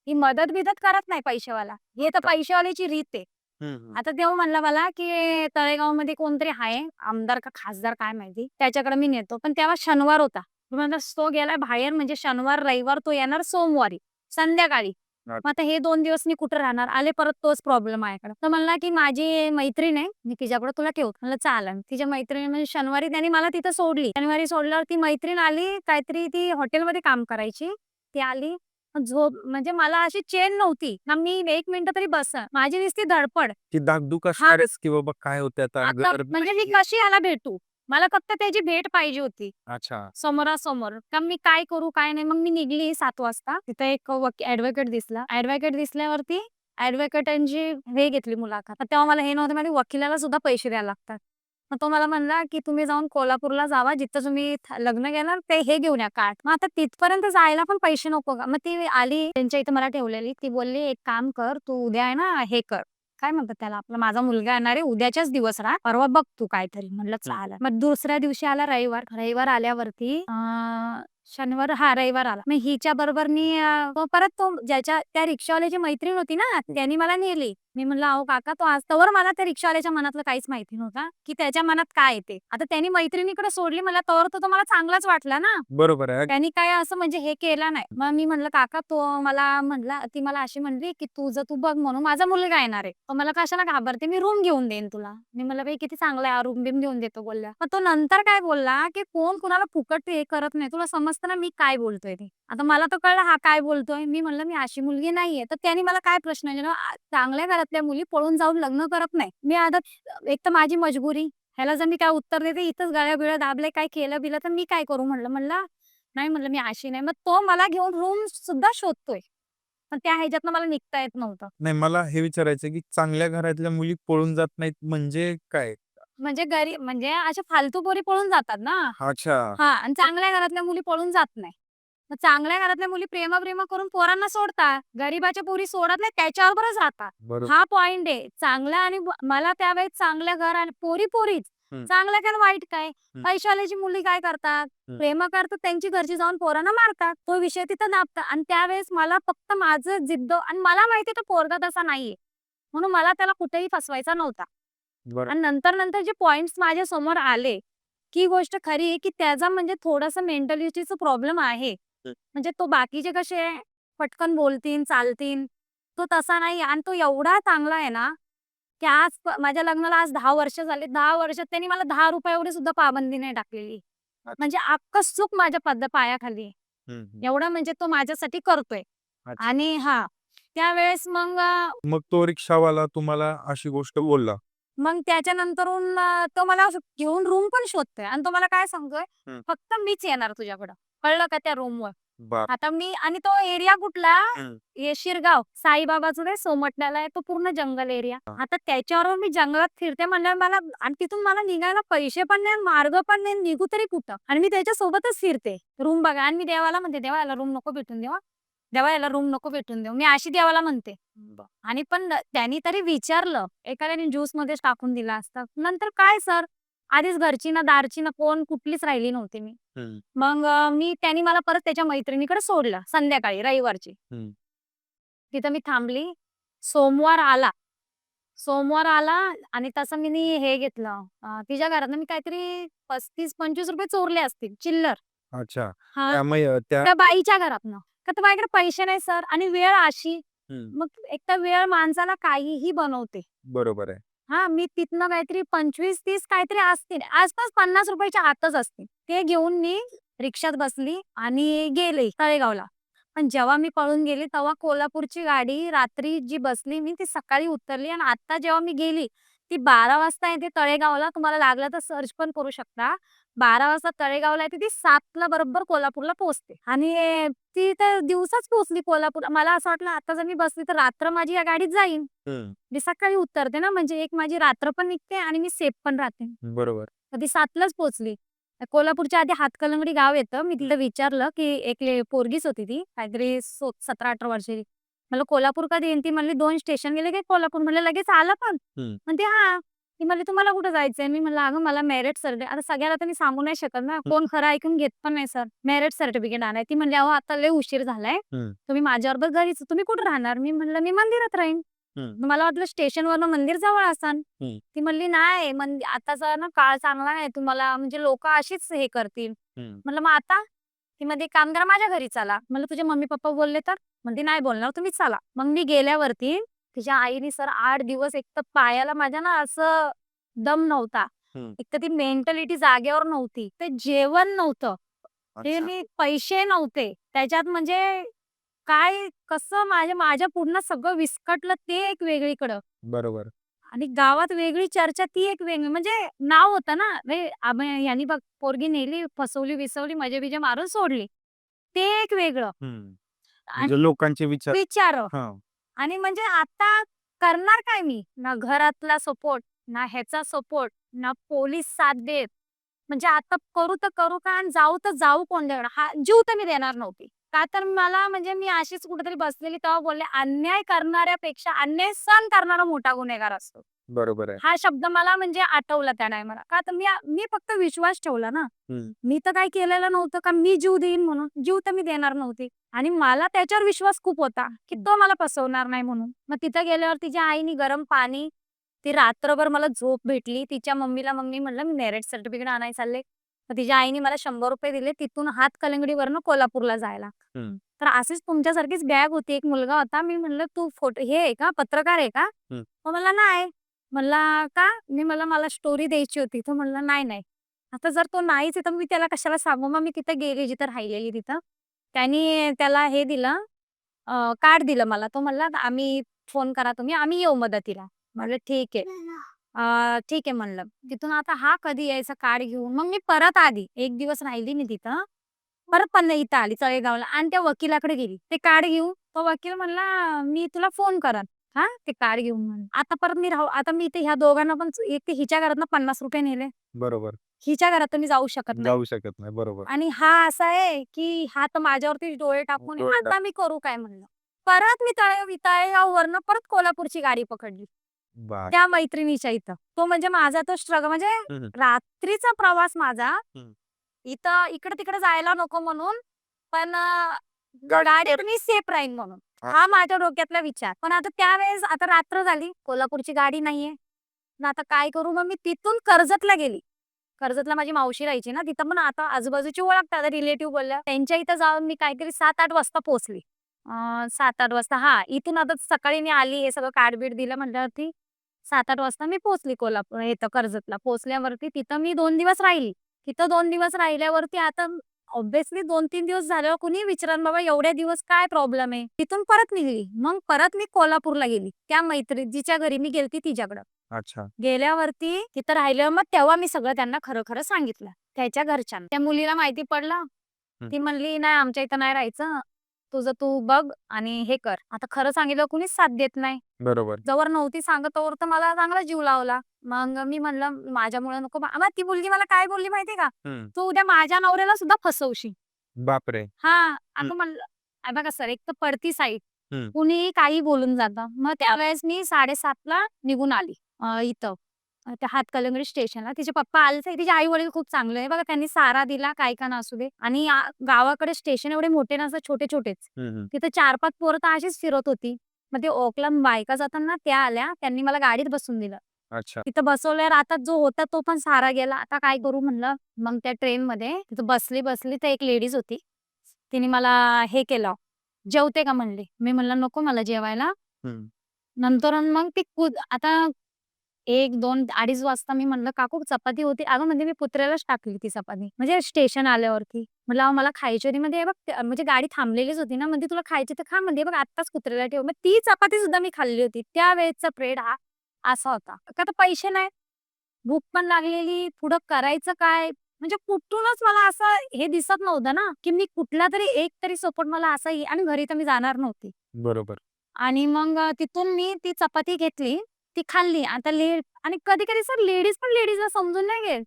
ही मदत-बिदत करत नाही पैसेवाला. हे तर पैसेवाल्याची रीत आहे. हं, हं. आता तेव्हा म्हणला मला, की तळेगावमध्ये कोणतरी आहे, आमदार का खासदार काय माहिती, त्याच्याकडे मी नेतो. पण तेव्हा शनिवार होता. म्हणलं तो गेलाय बाहेर म्हणजे शनिवार, रविवार तो येणार सोमवारी संध्याकाळी. मग आता हे 2 दिवस मी कुठे राहणार? आले परत तोच प्रॉब्लेम माझ्याकडे. तर म्हणला, की माझी मैत्रीण आहे, मी तिच्याकडे तुला ठेवतो. म्हणलं चालेल. तिच्या मैत्रिणी म्हणजे शनिवारी त्यांनी मला तिथं सोडली. शनिवारी सोडल्यावर ती मैत्रीण आली, काहीतरी ती हॉटेलमध्ये काम करायची. ती आली झोप म्हणजे मला अशी चैन नव्हती ना मी 1 मिनिटं तरी माझी नुसती धडपड. ती धाकधूक हां. असणारच की बाबा काय होतंय आता आता घर म्हणजे मी कशी ह्याला भेटू? मला फक्त त्याची भेट पाहिजे होती. अच्छा. समोरासमोर. का मी काय करू काय नाही. मग मी निघाली 7 वाजता. तिथं एक ॲडव्होकेट दिसला. ॲडव्होकेट दिसल्यावरती ॲडव्होकेटांची हे घेतली मुलाखत. तर तेव्हा मला हे नव्हतं माहिती वकिलाला सुद्धा पैसे द्यायला लागतात. मग तो मला म्हणला, की "तुम्ही जाऊन कोल्हापूरला जावा, जिथं तुम्ही लग्न केलं ते हे घेऊन या कार्ड." मग आता तिथपर्यंत जायला पण पैसे नको का? मग ती आली त्यांच्या इथं मला ठेवलेली. ती बोलली, "एक काम कर, तू उद्या आहे ना हे कर." काय म्हणतात त्याला, आपला माझा मुलगा येणार आहे, उद्याच्याच दिवस राहा. परवा बघ तू काहीतरी. म्हणलं चालेल. मग दुसऱ्या दिवशी आला रविवार. रविवार आल्यावरती शनिवार रविवार आला. मग हिच्या बरोबरनी तो परत तो ज्याच्या त्या रिक्षावाल्याची मैत्रीण होती ना, त्यांनी मला नेली. मी म्हणलं, "अहो काका, तो आज." तोवर मला त्या रिक्षावाल्याच्या मनातलं काहीच माहिती नव्हतं, की त्याच्या मनात काय आहे आता त्यांनी मैत्रिणीकडे सोडली मला, तोवर तो मला चांगलाच वाटला ना. बरोबर आहे. त्यांनी काय असं म्हणजे हे केलं नाही. मग मी म्हणलं, "काका." तो मला म्हणला, ती मला अशी म्हणली, की "तुझं तू बघ म्हणून माझा मुलगा येणार आहे. तर मला कशाला घाबरते, मी रूम घेऊन देईन तुला." मी म्हणलं, "बाई किती चांगला आहे, रूम बिम घेऊन देतो." बोलल्या. मग तो नंतर काय बोलला, की "कोण कुणाला फुकट हे करत नाही. तुला समजतं ना मी काय बोलतोय ते." आता मला तर कळलं हा काय बोलतोय. मी म्हणलं, "मी अशी मुलगी नाहीये." तर त्याने मला काय प्रश्न विचारला, चांगल्या घरातल्या मुली पळून जाऊन लग्न करत नाही. मी आता एक तर माझी मजबुरी, ह्याला जर मी काय उत्तर देते, इथंच गळ्या-बिळ्या दाबले, काय केलं-बिलं तर मी काय करू म्हणलं. नाही म्हणलं, "मी अशी नाही." मग तो मला घेऊन रूम सुद्धा शोधतोय. पण त्या ह्याच्यातनं मला निघता येत नव्हतं. नाही, मला हे विचारायचं की चांगल्या घरातल्या मुली पळून जात नाहीत म्हणजे काय? म्हणजे म्हणजे अशा फालतू पोरी पळून जातात ना. अच्छा. हां, आणि चांगल्या घरातल्या मुली पळून जात नाही. मग चांगल्या घरातल्या मुली प्रेम करून पोरांना सोडतात. गरीबाच्या पोरी सोडत नाहीत, त्याच्याबरोबरच राहतात. बरोबर. हा पॉइंट आहे. चांगल्या आणि मला त्यावेळेस चांगलं घर आणि पोरीच. हं. चांगलं काय आणि वाईट काय? हं. पैशावाल्याची मुली काय करतात? हं. प्रेम करतात, त्यांची घरची जाऊन पोरांना मारतात. तो विषय तिथं दाबतात आणि त्यावेळेस मला फक्त माझं जिद्द आणि मला माहिती तो पोरगा तसा नाहीये. म्हणून मला त्याला कुठेही फसवायचा नव्हता. बरं. आणि नंतर जे पॉइंट्स माझ्या समोर आले, की गोष्ट खरी आहे, की त्याचा म्हणजे थोडासा मेंटॅलिटीचा प्रॉब्लेम आहे. हं. म्हणजे तो बाकीचे कसे पटकन बोलतील, चालतील. तो तसा नाही आणि तो एवढा चांगला आहे ना, की आज माझ्या लग्नाला आज 10 वर्ष झाले. 10 वर्षात त्यांनी मला ₹10 एवढी सुद्धा पाबंदी नाही टाकलेली. अच्छा. म्हणजे अख्खं सुख माझ्या पायाखाली आहे. हं, हं. एवढं म्हणजे तो माझ्यासाठी करतोय. अच्छा. आणि हां, त्यावेळेस मग मग तो रिक्षावाला तुम्हाला अशी गोष्ट बोलला? मग त्याच्यानंतरून तो मला असं घेऊन रूम पण शोधतोय आणि तो मला काय सांगतोय, हं. "फक्त मीच येणार तुझ्याकडं. कळलं का त्या रूमवर." बाप! आता मी आणि तो एरिया कुठला? हं. हे शिरगाव. साईबाबाचं ते सोमटण्याला आहे. तो पूर्ण जंगल एरिया. हां. आता त्याच्याबरोबर मी जंगलात फिरते म्हणल्यावर मला आणि तिथून मला निघायला पैसे पण नाही, मार्ग पण नाही, निघू तरी कुठं? आणि मी त्याच्यासोबतच फिरते. रूम बघा आणि मी देवाला म्हणते, "देवा याला रूम नको भेटून देऊ देवा याला रूम नको भेटून देऊ." मी अशी देवाला म्हणते. आणि पण त्यांनी तरी विचारलं. एखाद्याने ज्यूसमध्येच टाकून दिला असता. नंतर काय सर, आधीच घरची ना दारची ना कोण कुठलीच राहिली नव्हती मी. हं. मग त्यांनी मला परत त्याच्या मैत्रिणीकडे सोडलं संध्याकाळी रविवारची. हं. तिथं मी थांबली. सोमवार आला. सोमवार आला आणि तसं मी हे घेतलं तिच्या घरातनं मी काहीतरी ₹35-25 चोरले असतील चिल्लर. अच्छा. हां, त्यामुळे त्या त्या बाईच्या घरातनं. का तर माझ्याकडे पैसे नाही सर आणि वेळ अशी. हं. मग एकतर वेळ माणसाला काहीही बनवते. बरोबर आहे. हां, मी तिथनं काहीतरी 25-30 काहीतरी असतील. आसपास ₹50च्या आतच असतील. ते घेऊन मी रिक्षात बसली आणि गेले तळेगावला. पण जेव्हा मी पळून गेली तेव्हा कोल्हापूरची गाडी रात्री जी बसली मी ती सकाळी उतरली आणि आता जेव्हा मी गेली, ती 12 वाजता येते तळेगावला. तुम्हाला लागलं तर सर्च पण करू शकता. 12 वाजता तळेगावला येते ती 7ला बरोबर कोल्हापूरला पोहोचते आणि ती तर दिवसाच पोहोचली कोल्हापूर. मला असं वाटलं आता जर मी बसली तर रात्र माझी या गाडीत जाईल. हं. मी सकाळी उतरते ना, म्हणजे एक माझी रात्र पण निघते आणि मी सेफ पण राहते. बरोबर. तर ती 7लाच पोहोचली. कोल्हापूरच्या आधी हातकणंगले गाव येतं. मी तिला विचारलं, की एक पोरगीच होती ती, काहीतरी 17-18 वर्षाची. म्हणलं, "कोल्हापूर कधी येईन?" ती म्हणली, "2 स्टेशन गेले की कोल्हापूर." म्हणलं, "लगेच आलं पण?" हं. म्हणते, "हां." ती म्हणली, "तुम्हाला कुठं जायचंय?" मी म्हणलं, "अगं मला मॅरेज सर्टिफिकेट." आता सगळ्याला तर मी सांगू नाही शकत ना, कोण खरं ऐकून घेत पण नाही सर. "मॅरेज सर्टिफिकेट आणाय." ती म्हणली, "अहो आता लय उशीर झालाय. हं. तुम्ही माझ्याबरोबर घरीच तुम्ही कुठं राहणार?" मी म्हणलं, "मी मंदिरात राहीन." हं. मग मला वाटलं स्टेशनवरनं मंदिर जवळ असन. हं. ती म्हणली, "नाही, आताचा ना काळ चांगला नाही. तुम्हाला म्हणजे लोकं अशीच हे करतील." हं. म्हणलं, "मग आता?" ती म्हणते, "एक काम करा माझ्या घरी चला." म्हणलं, "तुझे मम्मी-पप्पा बोलले तर?" म्हणते, "नाही बोलणार, तुम्ही चला." मग मी गेल्यावरती तिच्या आईने सर 8 दिवस एक तर पायाला माझ्या ना असं दम नव्हता. हं. एक तर ती मेंटॅलिटी जागेवर नव्हती. ते जेवण नव्हतं. ते अच्छा. मी पैसे नव्हते. त्याच्यात म्हणजे काय कसं माझ्या पूर्ण सगळं विस्कटलं ते एक वेगळीकडं. बरोबर. आणि गावात वेगळी चर्चा ती एक वेगळी म्हणजे नाव होतं ना, ह्यानी बघ पोरगी नेली, फसवली-बिसवली, मजे-बिजे मारून सोडली. ते एक वेगळं हं. आणि म्हणजे लोकांचे विचार विचार हां. आणि म्हणजे आता करणार काय मी? ना घरातला सपोर्ट, ना ह्याचा सपोर्ट. ना पोलीस साथ देत. म्हणजे आता करू तर करू काय आणि जाऊ तर जाऊ कोण देणार? हा जीव तर मी देणार नव्हती. का तर मला म्हणजे मी अशीच कुठेतरी बसलेली तेव्हा बोलले, "अन्याय करणाऱ्यापेक्षा अन्याय सहन करणारा मोठा गुन्हेगार असतो." बरोबर आहे. हा शब्द मला म्हणजे आठवला त्या टायमाला. का तर मी फक्त विश्वास ठेवला ना. हं. मी तर काही केलेलं नव्हतं का मी जीव देईन म्हणून. जीव तर मी देणार नव्हती. आणि मला त्याच्यावर विश्वास खूप होता, की तो मला फसवणार नाही म्हणून. मग तिथं गेल्यावर तिच्या आईनी गरम पाणी, ती रात्रभर मला झोप भेटली. तिच्या मम्मीला मग मी म्हटलं, "मी मॅरेज सर्टिफिकेट आणायला चालले." तर तिच्या आईने मला ₹100 दिले तिथून हातकणंगलेवरनं कोल्हापूरला जायला. हं. तर अशीच तुमच्यासारखीच बॅग होती. एक मुलगा होता. मी म्हटलं, "तू फोटो हे आहे का? पत्रकार आहे का?" हं. तो म्हणला, "नाही." म्हणला, "का?" मी म्हणलं, "मला स्टोरी द्यायची होती." तो म्हणला, "नाही, नाही." आता जर तो नाहीच आहे, तर मी त्याला कशाला सांगू? मग मी तिथं गेली जिथं राहिलेली तिथं. त्यानी त्याला हे दिलं कार्ड दिलं मला. तो म्हणला, "आम्ही फोन करा तुम्ही, आम्ही येऊ मदतीला." म्हटलं, "ठीक आहे." ठीक आहे म्हणलं. तिथून आता हा कधी यायचा कार्ड घेऊन. मग मी परत आली. 1 दिवस राहिली मी तिथं. परत पुन्हा इथं आली तळेगावला आणि त्या वकिलाकडे गेली. ते कार्ड घेऊन तो वकील म्हणला, "मी तुला फोन करेन." हां, ते कार्ड घेऊन म्हणून. आता परत मी आता मी इथे ह्या दोघांना पण एक ते हिच्या घरातनं ₹50 नेले. बरोबर. हिच्या घरात तर मी जाऊ शकत नाही. जाऊ शकत नाही. बरोबर. आणि हा असा आहे, की हा तर माझ्यावरती डोळे टाकून आहे. डोळे आता मी करू काय म्हणलं. परत मी तळेगाववरनं परत कोल्हापूरची गाडी पकडली. बाय. त्या मैत्रिणीच्या इथं. तो म्हणजे माझा तो म्हणजे हं, हं. रात्रीचा प्रवास माझा हं. इथं इकडे-तिकडे जायला नको म्हणून, पण गाडी गाडीत मी सेफ राहीन म्हणून. हां. हा माझ्या डोक्यातला विचार. पण आता त्यावेळेस आता रात्र झाली, कोल्हापूरची गाडी नाहीये. मग आता काय करू? मग मी तिथून कर्जतला गेली. कर्जतला माझी मावशी राहायची ना, तिथं पण आता आजूबाजूची ओळखतात रिलेटिव्ह बोलल्या. त्यांच्या इथं जाऊन मी काहीतरी 7-8 वाजता पोहोचली. 7-8 वाजता हां, इथून आता सकाळी मी आली, हे सगळं कार्ड-बीड दिलं म्हटल्यावरती 7-8 वाजता मी पोहोचली कोल्हापूर इथं कर्जतला. पोहोचल्यावरती तिथं मी 2 दिवस राहिली. तिथं 2 दिवस राहिल्यावरती आता ऑब्व्हियसली 2-3 दिवस झाल्यावर कुणीही विचारेल, "बाबा एवढ्या दिवस काय प्रॉब्लेम आहे?" तिथून परत निघाली. मग परत मी कोल्हापूरला गेली. त्या जिच्या घरी मी गेलती तिच्याकडं. अच्छा. गेल्यावरती तिथं राहिल्यावर मग तेव्हा मी सगळं त्यांना खरं-खरं सांगितलं, त्याच्या घरच्यांना. त्या मुलीला माहिती पडलं. हं. ती म्हणली, "नाही आमच्या इथं नाही राहायचं. तुझं तू बघ आणि हे कर." आता खरं सांगितलं कुणीच साथ देत नाही. बरोबर. जोवर नव्हती सांगत तोवर तर मला चांगला जीव लावला. मग मी म्हणलं, "माझ्यामुळे नको." मग ती मुलगी मला काय बोलली माहितीये का? हं. "तू उद्या माझ्या नवऱ्याला सुद्धा फसवशील." बापरे! हां, हं. अगं म्हणलं बघा सर एक तर पडती साईड. हं. कुणीही काही बोलून जातं. मग त्यावेळेस मी 7:30ला निघून आली इथं त्या हातकणंगले स्टेशनला. तिचे पप्पा आलते. तिचे आई-वडील खूप चांगले आहे. बघा त्यांनी सहारा दिला, काही का नसू दे. आणि गावाकडे स्टेशन एवढे मोठे नसतात, छोटे-छोटेच. हं, हं. तिथं 4-5 पोरं तर अशीच फिरत होती. मग ते ओखला बायका जाताना त्या आल्या. त्यांनी मला गाडीत बसवून दिलं. अच्छा. तिथं बसवल्यावर आता जो होता तो पण सहारा गेला. आता काय करू म्हणलं. मग त्या ट्रेनमध्ये तिथं बसली तर एक लेडीज होती. तिने मला हे केलं, "जेवते का?" म्हणली. मी म्हणलं, "नको मला जेवायला." हं. नंतर मग ती आता 1, 2, 2:30 वाजता मी म्हणलं, "काकू चपाती होती." अगं म्हणजे मी कुत्र्यालाच टाकली ती चपाती. म्हणजे स्टेशन आल्यावरती. म्हटलं, "अहो मला खायची होती." म्हणते, "हे बघ म्हणजे गाडी थांबलेलीच होती ना." म्हणते, "तुला खायची तर खा." म्हणते, "बघ आत्ताच कुत्र्याला ठेव." मग ती चपाती सुद्धा मी खाल्ली होती. त्यावेळेचा पिरियड हा असा होता. का तर पैसे नाहीत, भूक पण लागलेली, पुढं करायचं काय? म्हणजे कुठूनच मला असं हे दिसत नव्हतं ना, की मी कुठलातरी एक तरी सपोर्ट मला असा येईल आणि घरी तर मी जाणार नव्हती. बरोबर. आणि मग तिथून मी ती चपाती घेतली, ती खाल्ली. आता आणि कधी-कधी सर लेडीज पण लेडीजला समजून नाही घेत.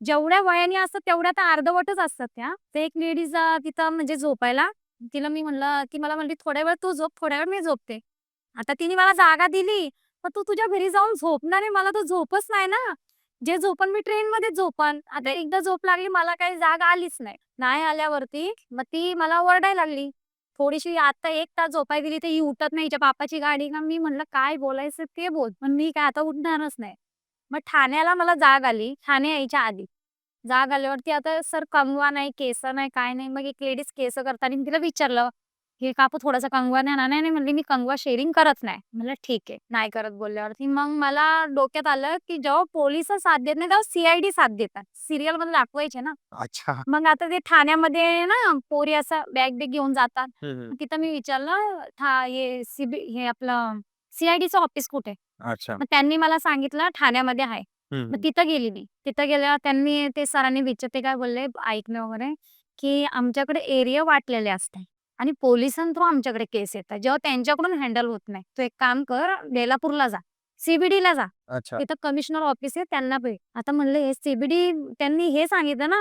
जेवढ्या वयाने असतात तेवढ्या तर अर्धवटच असतात त्या. तर एक लेडीज तिथं म्हणजे झोपायला, तिला मी म्हणलं ती मला म्हणली, "थोड्या वेळ तू झोप, थोड्या वेळ मी झोपते." आता तिने मला जागा दिली, "मग तू तुझ्या घरी जाऊन झोपणार आहे, मला तर झोपच नाही ना. जे झोपन मी ट्रेनमध्येच झोपन." आता एकदा झोप लागली, मला काही जाग आलीच नाही. नाही आल्यावरती मग ती मला ओरडायला लागली. थोडीशी आता 1 तास झोपाय दिली तर ही उठत नाही, हिच्या बापाची गाडी का? मी म्हणलं, "काय बोलायचं ते बोल, पण मी काय आता उठणारच नाही." मग ठाण्याला मला जाग आली, ठाणे यायच्या आधी. जाग आल्यावरती आता सर कंगवा नाही, केस नाही, काय नाही. मग एक लेडीज केस करताना तिला विचारलं, "हे काकू थोडासा कंगवा द्या ना." "नाही, नाही," म्हणली, "मी कंगवा शेअरिंग करत नाही." म्हणलं, "ठीक आहे." नाही करत बोलल्यावरती मग मला डोक्यात आलं, की जेव्हा पोलिस साथ देत नाही, तेव्हा सी साथ देतात. सीरियलमध्ये दाखवायचे ना. अच्छा. मग आता ते ठाण्यामध्ये ना पोरी असं बॅग-बिग घेऊन जातात. हं, हं. मग तिथं मी विचारलं, हे आपलं सी-आय-डीचं ऑफिस कुठे आहे? अच्छा. मग त्यांनी मला सांगितलं ठाण्यामध्ये आहे. हं, मग हं. तिथं गेली मी. तिथं गेल्यावर ते सरांनी ते काय बोलले ऐकलं वगैरे, की आमच्याकडे एरिया वाटलेले असतात आणि पोलिसां थ्रू आमच्याकडे केस येतात. जेव्हा त्यांच्याकडून हँडल होत नाही. तू एक काम कर बेलापूरला जा. CBD ला जा. अच्छा. तिथं कमिशनर ऑफिस आहे त्यांना भेट. आता म्हणलं हे CBD त्यांनी हे सांगितलं ना,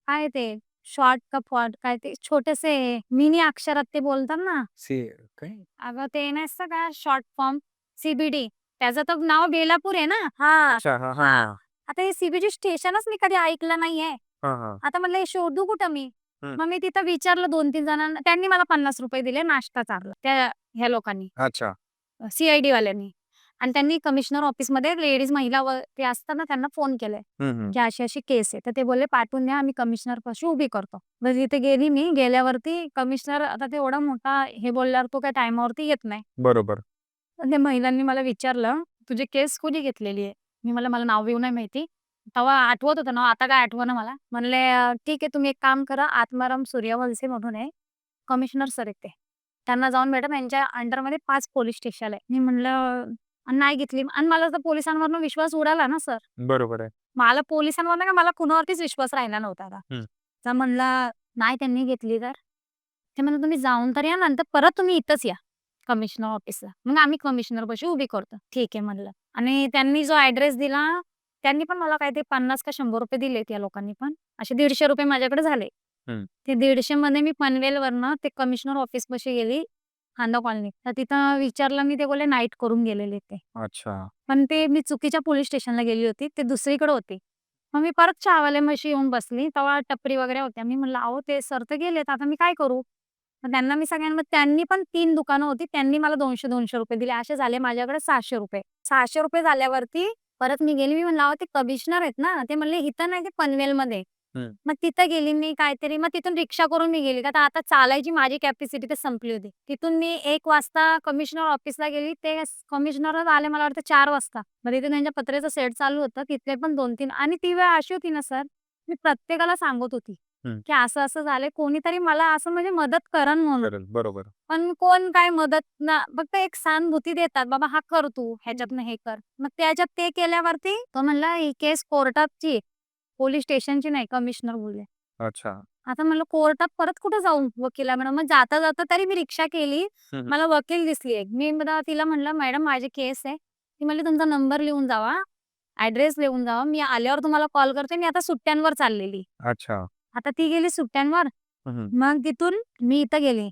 काय ते शॉर्ट का फॉन्ट काय ते छोटेसे मिनी अक्षरात ते बोलतात ना. सी काय? अगं ते नसतं का शॉर्ट फॉर्म CBD त्याचं तर नाव बेलापूर आहे ना. हां. अच्छा. हां, हां. हां. आता हे CBD स्टेशनच मी कधी ऐकलं नाहीये. हां, हां. आता म्हणलं हे शोधू कुठं मी? हं. मग मी तिथं विचारलं 2-3 जणांना. त्यांनी मला ₹50 दिले नाश्ता चारला. ह्या लोकांनी. अच्छा. CID वाल्यांनी. आणि त्यांनी कमिशनर ऑफिसमध्ये लेडीज महिला ते असतात ना त्यांना फोन केलाय, हं, हं. की अशी-अशी केस आहे. तर ते बोलले पाठवून द्या आम्ही कमिशनरपाशी उभी करतो. मग तिथे गेली मी. गेल्यावरती कमिशनर आता ते एवढा मोठा हे बोलल्यावर तो काही टाईमावरती येत नाही. बरोबर. तर त्या महिलांनी मला विचारलं, "तुझी केस कोणी घेतलेली आहे?" मी म्हणलं, "मला नाव-बिव नाही माहिती." तेव्हा आठवत होतं नाव, आता काय आठवेना मला. म्हणले, ठीक आहे तुम्ही एक काम करा, आत्माराम सूर्यवंशी म्हणून आहे, कमिशनर सर आहेत ते. त्यांना जाऊन भेटा, त्यांच्या अंडरमध्ये 5 पोलीस स्टेशन आहे." मी म्हणलं, नाही घेतली आणि मला तर पोलिसांवरनं विश्वास उडाला ना सर. बरोबर आहे. मला पोलिसांवरनं का मला कुणावरतीच विश्वास राहिला नव्हता आता. हं. तर म्हणला, "नाही त्यांनी घेतली तर?" ते म्हणले, "तुम्ही जाऊन तर या, नंतर परत तुम्ही इथंच या कमिशनर ऑफिसला. मग आम्ही कमिशनरपाशी उभी करतो." ठीक आहे म्हणलं. आणि त्यांनी जो ॲड्रेस दिला, त्यांनी पण मला काय ते 50 का ₹100 दिले त्या लोकांनी पण. असे ₹150 माझ्याकडे झाले. हं. ते 150 मध्ये मी पनवेलवरनं ते कमिशनर ऑफिसपाशी गेली, खांदा कॉलनीत. तर तिथं विचारलं मी, ते बोलले नाईट करून गेलेले ते. अच्छा. पण ते मी चुकीच्या पोलीस स्टेशनला गेली होती. ते दुसरीकडे होते. मग मी परत चहावाल्यापाशी येऊन बसली. तेव्हा टपरी वगैरे होत्या. मी म्हणलं, "अहो ते सर तर गेलेत, आता मी काय करू?" मग त्यांना मी सगळ्यांना त्यांनी पण 3 दुकानं होती. त्यांनी मला ₹200-200 दिले. असे झाले माझ्याकडे ₹600. ₹600 झाल्यावरती परत मी गेली. मी म्हणलं, "अहो ते कमिशनर आहेत ना." ते म्हणले, "इथं नाही, ते पनवेलमध्ये." हं. मग तिथं गेली मी काहीतरी. मग तिथून रिक्षा करून मी गेली. का आता चालायची माझी कॅपॅसिटी तर संपली होती. तिथून मी 1 वाजता कमिशनर ऑफिसला गेली. ते कमिशनरच आले मला वाटतं 4 वाजता. मग तिथे त्यांच्या पत्रेचं सेट चालू होतं. तिथले पण 2-3 आणि ती वेळ अशी होती ना सर, मी प्रत्येकाला सांगत होती, हं. की असं-असं झालंय. कोणीतरी मला असं म्हणजे मदत करण म्हणून. करेल. बरोबर. पण कोण काय मदत ना फक्त एक सहानुभूती देतात, "बाबा हा कर तू, ह्याच्यातनं हे कर." मग त्याच्यात ते केल्यावरती तो म्हणला, "ही केस कोर्टाची आहे, पोलीस स्टेशनची नाही." कमिशनर बोलले. अच्छा. आता म्हणलं कोर्टात परत कुठे जाऊ वकिलाकडे. मग जाता-जाता तरी मी रिक्षा केली. हं, हं. मला वकील दिसली एक. मी तिला म्हणलं, "मॅडम माझी केस आहे." ती म्हणली, "तुमचा नंबर लिहून जावा, ॲड्रेस लिहून जावा. मी आल्यावर तुम्हाला कॉल करते. मी आता सुट्ट्यांवर चाललेली." अच्छा. आता ती गेली सुट्ट्यांवर. हं, हं. मग तिथून मी इथं गेले.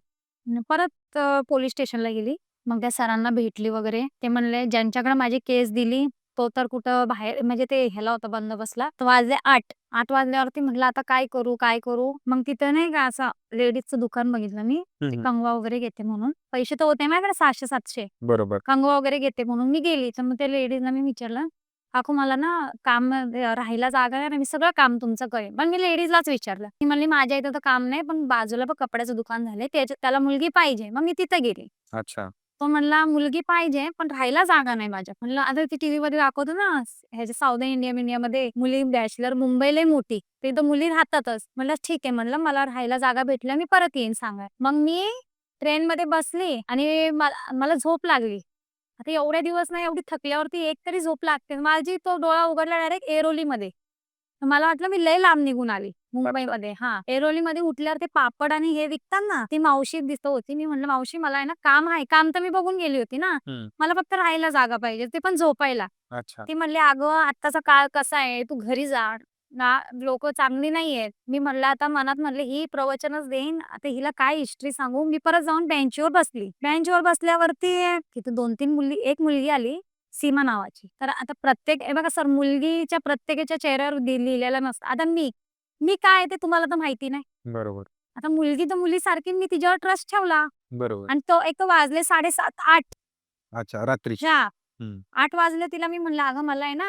परत पोलीस स्टेशनला गेली. मग त्या सरांना भेटली वगैरे. ते म्हणले, "ज्यांच्याकडे माझी केस दिली, तो तर कुठं बाहेर म्हणजे ते ह्याला होता बंदोबस्तला." तर वाजले 8. 8 वाजल्यावरती म्हटलं, "आता काय करू, काय करू?" मग तिथं नाही का असं लेडीजचं दुकान बघितलं मी. हं, ते हं. कंगवा वगैरे घेते म्हणून. पैसे तर होते माझ्याकडे 600-700. बरोबर. कंगवा वगैरे घेते म्हणून मी गेली. तर मग त्या लेडीजला मी विचारलं, "काकू मला ना काम राहायला जागा नाही ना, मी सगळं काम तुमचं करेन." पण मी लेडीजलाच विचारलं. ती म्हणली, "माझ्या इथं तर काम नाही, पण बाजूला बघ कपड्याचं दुकान झालंय, त्याला मुलगी पाहिजे." मग मी तिथं गेली. अच्छा. तो म्हणला, "मुलगी पाहिजे, पण राहायला जागा नाही माझ्यात." म्हणलं, "आता ती टीव्हीमध्ये दाखवतो ना, ह्याच्या साऊथ इंडियामध्ये मुली बॅचलर मुंबई लय मोठी, तिथं मुली राहतातच." म्हणलं, "ठीक आहे." म्हणलं, "मला राहायला जागा भेटल्या मी परत येईन सांगायला." मग मी ट्रेनमध्ये बसली आणि मला झोप लागली. आता एवढे दिवस ना एवढी थकल्यावरती एक तरी झोप लागते. माझी तो डोळा उघडला डायरेक्ट ऐरोलीमध्ये. तर मला वाटलं मी लय लांब निघून आली अच्छा. मुंबईमध्ये. हां, ऐरोलीमध्ये उठल्यावर ते पापड आणि हे विकतात ना, ती मावशी दिसत होती. मी म्हणलं, "मावशी मला आहे ना काम आहे." काम तर मी बघून गेली होती ना. हं. मला फक्त राहायला जागा पाहिजे, ते पण झोपायला. अच्छा. ती म्हणली, "अगं आत्ताचा काळ कसा आहे, तू घरी जा ना, लोकं चांगली नाहीयेत." मी म्हणलं आता मनात म्हणले ही प्रवचनच देईन, आता हिला काय हिस्ट्री सांगू. मी परत जाऊन बेंचवर बसली. बेंचवर बसल्यावरती तिथे 2-3 एक मुलगी आली, सीमा नावाची. तर आता प्रत्येक हे बघा सर मुलगीच्या प्रत्येकाच्या चेहऱ्यावर लिहिलेलं नसतं. आता मी काय आहे ते तुम्हाला तर माहिती नाही. बरोबर. आता मुलगी तर मुलीसारखी मी तिच्यावर ट्रस्ट ठेवला बरोबर. आणि तो एक तर वाजले 7:30-8 अच्छा. रात्री. च्या हं. 8 वाजले तिला मी म्हणलं, "अगं मला आहे ना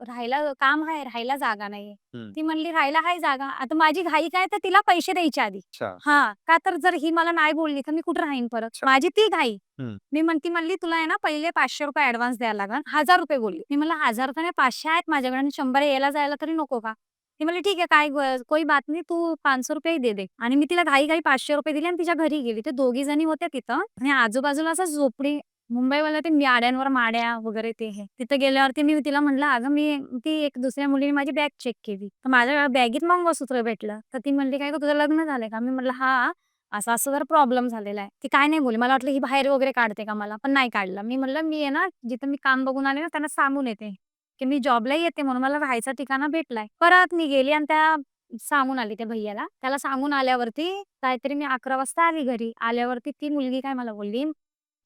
राहायला काम आहे, राहायला जागा नाहीये." हं. ती म्हणली, "राहायला आहे जागा." आता माझी घाई काय तर तिला पैसे द्यायचे आधी. अच्छा. हां, का तर जर ही मला नाही बोलली तर मी कुठे राहीन परत. अच्छा. माझी ती घाई. हं. ती म्हणली, "तुला आहे ना पहिले ₹500 ॲडव्हान्स द्यायला लागेल." ₹1000 बोलली. मी म्हणलं, "1000 तर नाही 500 आहेत माझ्याकडे आणि 100 यायला जायला तरी नको का?" ती म्हणली, "ठीक है, कोई बात नहीं, तू ₹500 ही दे दे." आणि मी तिला घाई-घाई ₹500 दिले आणि तिच्या घरी गेली. ते दोघी जणी होत्या तिथं आणि आजूबाजूला असं झोपडी मुंबईवाल्या ते म्याड्यांवर माड्या वगैरे ते हे. तिथं गेल्यावरती मी तिला म्हणलं, "अगं ती एक दुसऱ्या मुलीने माझी बॅग चेक केली. तर माझ्या बॅगेत मंगळसूत्र भेटलं." तर ती म्हणली, "काय गं तुझं लग्न झालंय का?" मी म्हटलं, "हां." असं असं जर प्रॉब्लेम झालेला आहे. ती काय नाही बोलली. मला वाटलं ही बाहेर वगैरे काढते का मला, पण नाही काढलं. मी म्हणलं, "मी आहे ना, जिथं मी काम बघून आले ना, त्यांना सांगून येते, की मी जॉबला येते म्हणून मला राहायचा ठिकाणा भेटलाय." परत मी गेली आणि सांगून आली त्या भैय्याला. त्याला सांगून आल्यावरती काहीतरी मी 11 वाजता आली घरी. आल्यावरती ती मुलगी काय मला बोलली,